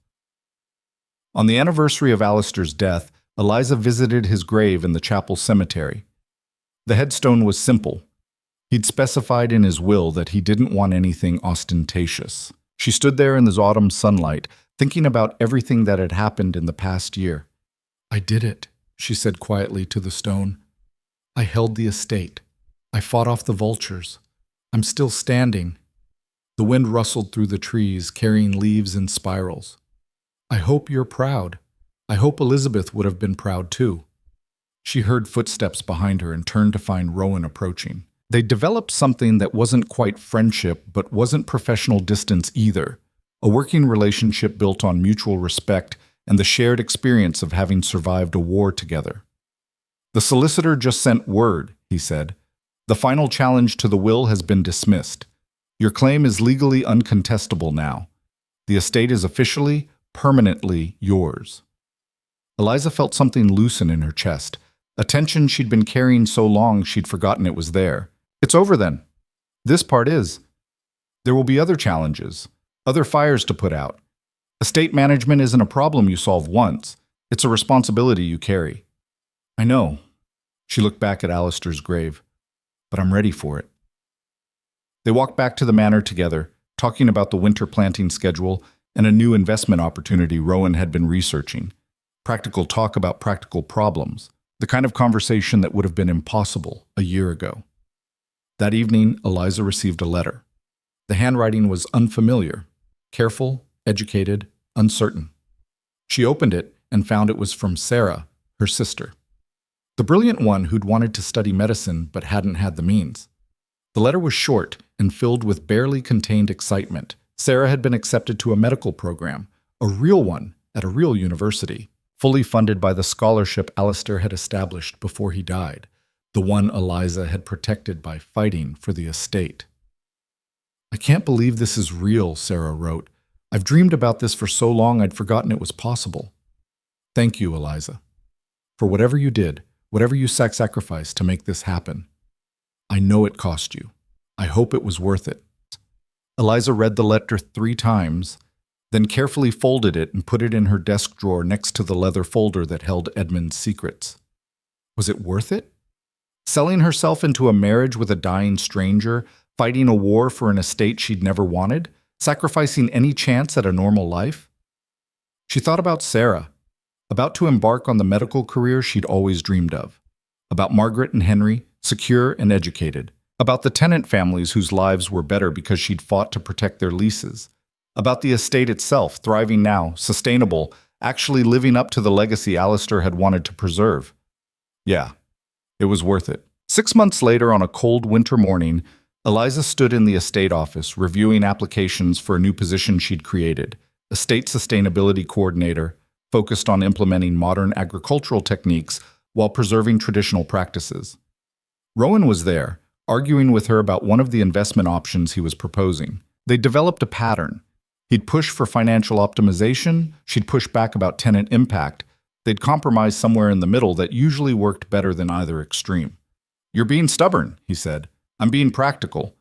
On the anniversary of Alistair's death, Eliza visited his grave in the chapel cemetery. The headstone was simple. He'd specified in his will that he didn't want anything ostentatious. She stood there in the autumn sunlight, thinking about everything that had happened in the past year. "I did it," she said quietly to the stone. "I held the estate. I fought off the vultures. I'm still standing." The wind rustled through the trees, carrying leaves in spirals. "I hope you're proud. I hope Elizabeth would have been proud too." She heard footsteps behind her and turned to find Rowan approaching. They developed something that wasn't quite friendship, but wasn't professional distance either. A working relationship built on mutual respect and the shared experience of having survived a war together. "The solicitor just sent word," he said. "The final challenge to the will has been dismissed. Your claim is legally uncontestable now. The estate is officially, permanently yours." Eliza felt something loosen in her chest, a tension she'd been carrying so long she'd forgotten it was there. "It's over then. This part is. There will be other challenges, other fires to put out. Estate management isn't a problem you solve once. It's a responsibility you carry." "I know." She looked back at Alistair's grave. "But I'm ready for it." They walked back to the manor together, talking about the winter planting schedule and a new investment opportunity Rowan had been researching. Practical talk about practical problems, the kind of conversation that would have been impossible a year ago. That evening, Eliza received a letter. The handwriting was unfamiliar, careful, educated, uncertain. She opened it and found it was from Sarah, her sister. The brilliant one who'd wanted to study medicine but hadn't had the means. The letter was short and filled with barely contained excitement. Sarah had been accepted to a medical program, a real one, at a real university, fully funded by the scholarship Alistair had established before he died, the one Eliza had protected by fighting for the estate. "I can't believe this is real," Sarah wrote. "I've dreamed about this for so long I'd forgotten it was possible. Thank you, Eliza, for whatever you did, whatever you sacrificed to make this happen. I know it cost you. I hope it was worth it." Eliza read the letter 3 times, then carefully folded it and put it in her desk drawer next to the leather folder that held Edmund's secrets. Was it worth it? Selling herself into a marriage with a dying stranger, fighting a war for an estate she'd never wanted, sacrificing any chance at a normal life? She thought about Sarah, about to embark on the medical career she'd always dreamed of, about Margaret and Henry, secure and educated, about the tenant families whose lives were better because she'd fought to protect their leases, about the estate itself, thriving now, sustainable, actually living up to the legacy Alistair had wanted to preserve. Yeah, it was worth it. 6 months later, on a cold winter morning, Eliza stood in the estate office, reviewing applications for a new position she'd created, estate sustainability coordinator, focused on implementing modern agricultural techniques while preserving traditional practices. Rowan was there, arguing with her about one of the investment options he was proposing. They developed a pattern. He'd push for financial optimization, she'd push back about tenant impact. They'd compromise somewhere in the middle that usually worked better than either extreme. "You're being stubborn," he said. "I'm being practical.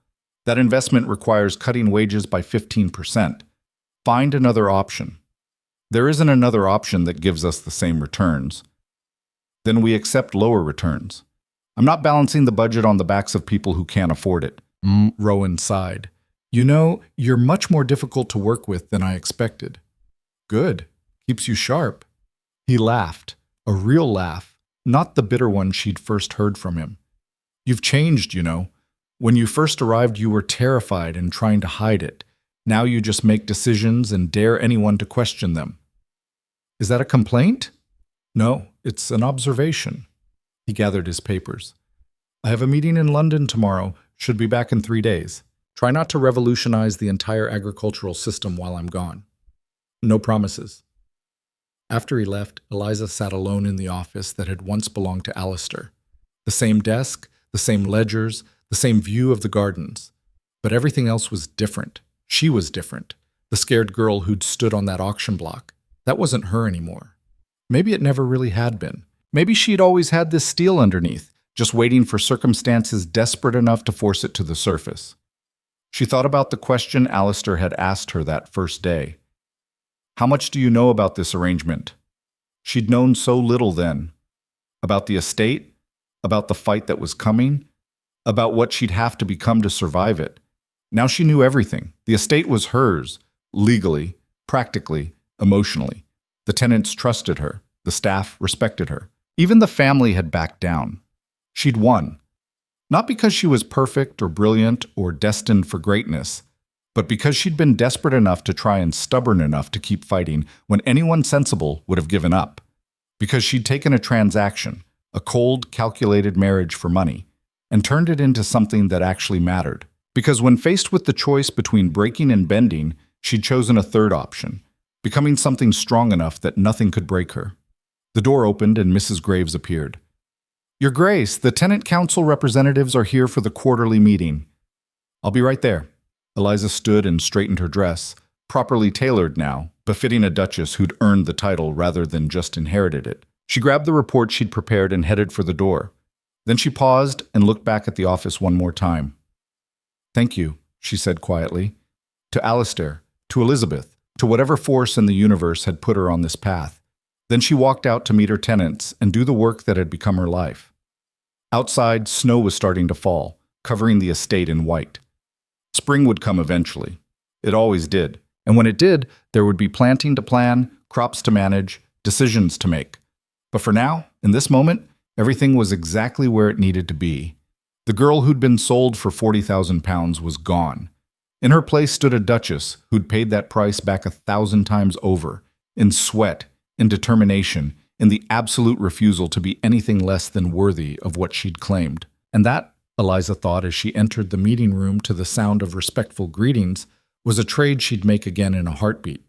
That investment requires cutting wages by 15%. Find another option." "There isn't another option that gives us the same returns." "Then we accept lower returns. I'm not balancing the budget on the backs of people who can't afford it." Rowan sighed. "You know, you're much more difficult to work with than I expected." "Good. Keeps you sharp." He laughed, a real laugh, not the bitter one she'd first heard from him. "You've changed, you know. When you first arrived, you were terrified and trying to hide it. Now you just make decisions and dare anyone to question them. Is that a complaint? No, it's an observation. He gathered his papers. I have a meeting in London tomorrow. Should be back in 3 days. Try not to revolutionize the entire agricultural system while I'm gone. No promises. After he left, Eliza sat alone in the office that had once belonged to Alistair. The same desk, the same ledgers, the same view of the gardens. But everything else was different. She was different. The scared girl who'd stood on that auction block. That wasn't her anymore. Maybe it never really had been. Maybe she'd always had this steel underneath, just waiting for circumstances desperate enough to force it to the surface. She thought about the question Alistair had asked her that first day. How much do you know about this arrangement? She'd known so little then. About the estate, about the fight that was coming, about what she'd have to become to survive it. Now she knew everything. The estate was hers, legally, practically, emotionally. The tenants trusted her. The staff respected her. Even the family had backed down. She'd won. Not because she was perfect or brilliant or destined for greatness, but because she'd been desperate enough to try and stubborn enough to keep fighting when anyone sensible would have given up. Because she'd taken a transaction, a cold, calculated marriage for money, and turned it into something that actually mattered. Because when faced with the choice between breaking and bending, she'd chosen a third option, becoming something strong enough that nothing could break her. The door opened and Mrs. Graves appeared. Your Grace, the tenant council representatives are here for the quarterly meeting. I'll be right there. Eliza stood and straightened her dress, properly tailored now, befitting a duchess who'd earned the title rather than just inherited it. She grabbed the report she'd prepared and headed for the door. Then she paused and looked back at the office one more time. Thank you, she said quietly. To Alistair, to Elizabeth, to whatever force in the universe had put her on this path. Then she walked out to meet her tenants and do the work that had become her life. Outside, snow was starting to fall, covering the estate in white. Spring would come eventually. It always did. And when it did, there would be planting to plan, crops to manage, decisions to make. But for now, in this moment, everything was exactly where it needed to be. The girl who'd been sold for £40,000 was gone. In her place stood a duchess who'd paid that price back 1,000 times over, in sweat, in determination, in the absolute refusal to be anything less than worthy of what she'd claimed. And that, Eliza thought as she entered the meeting room to the sound of respectful greetings, was a trade she'd make again in a heartbeat.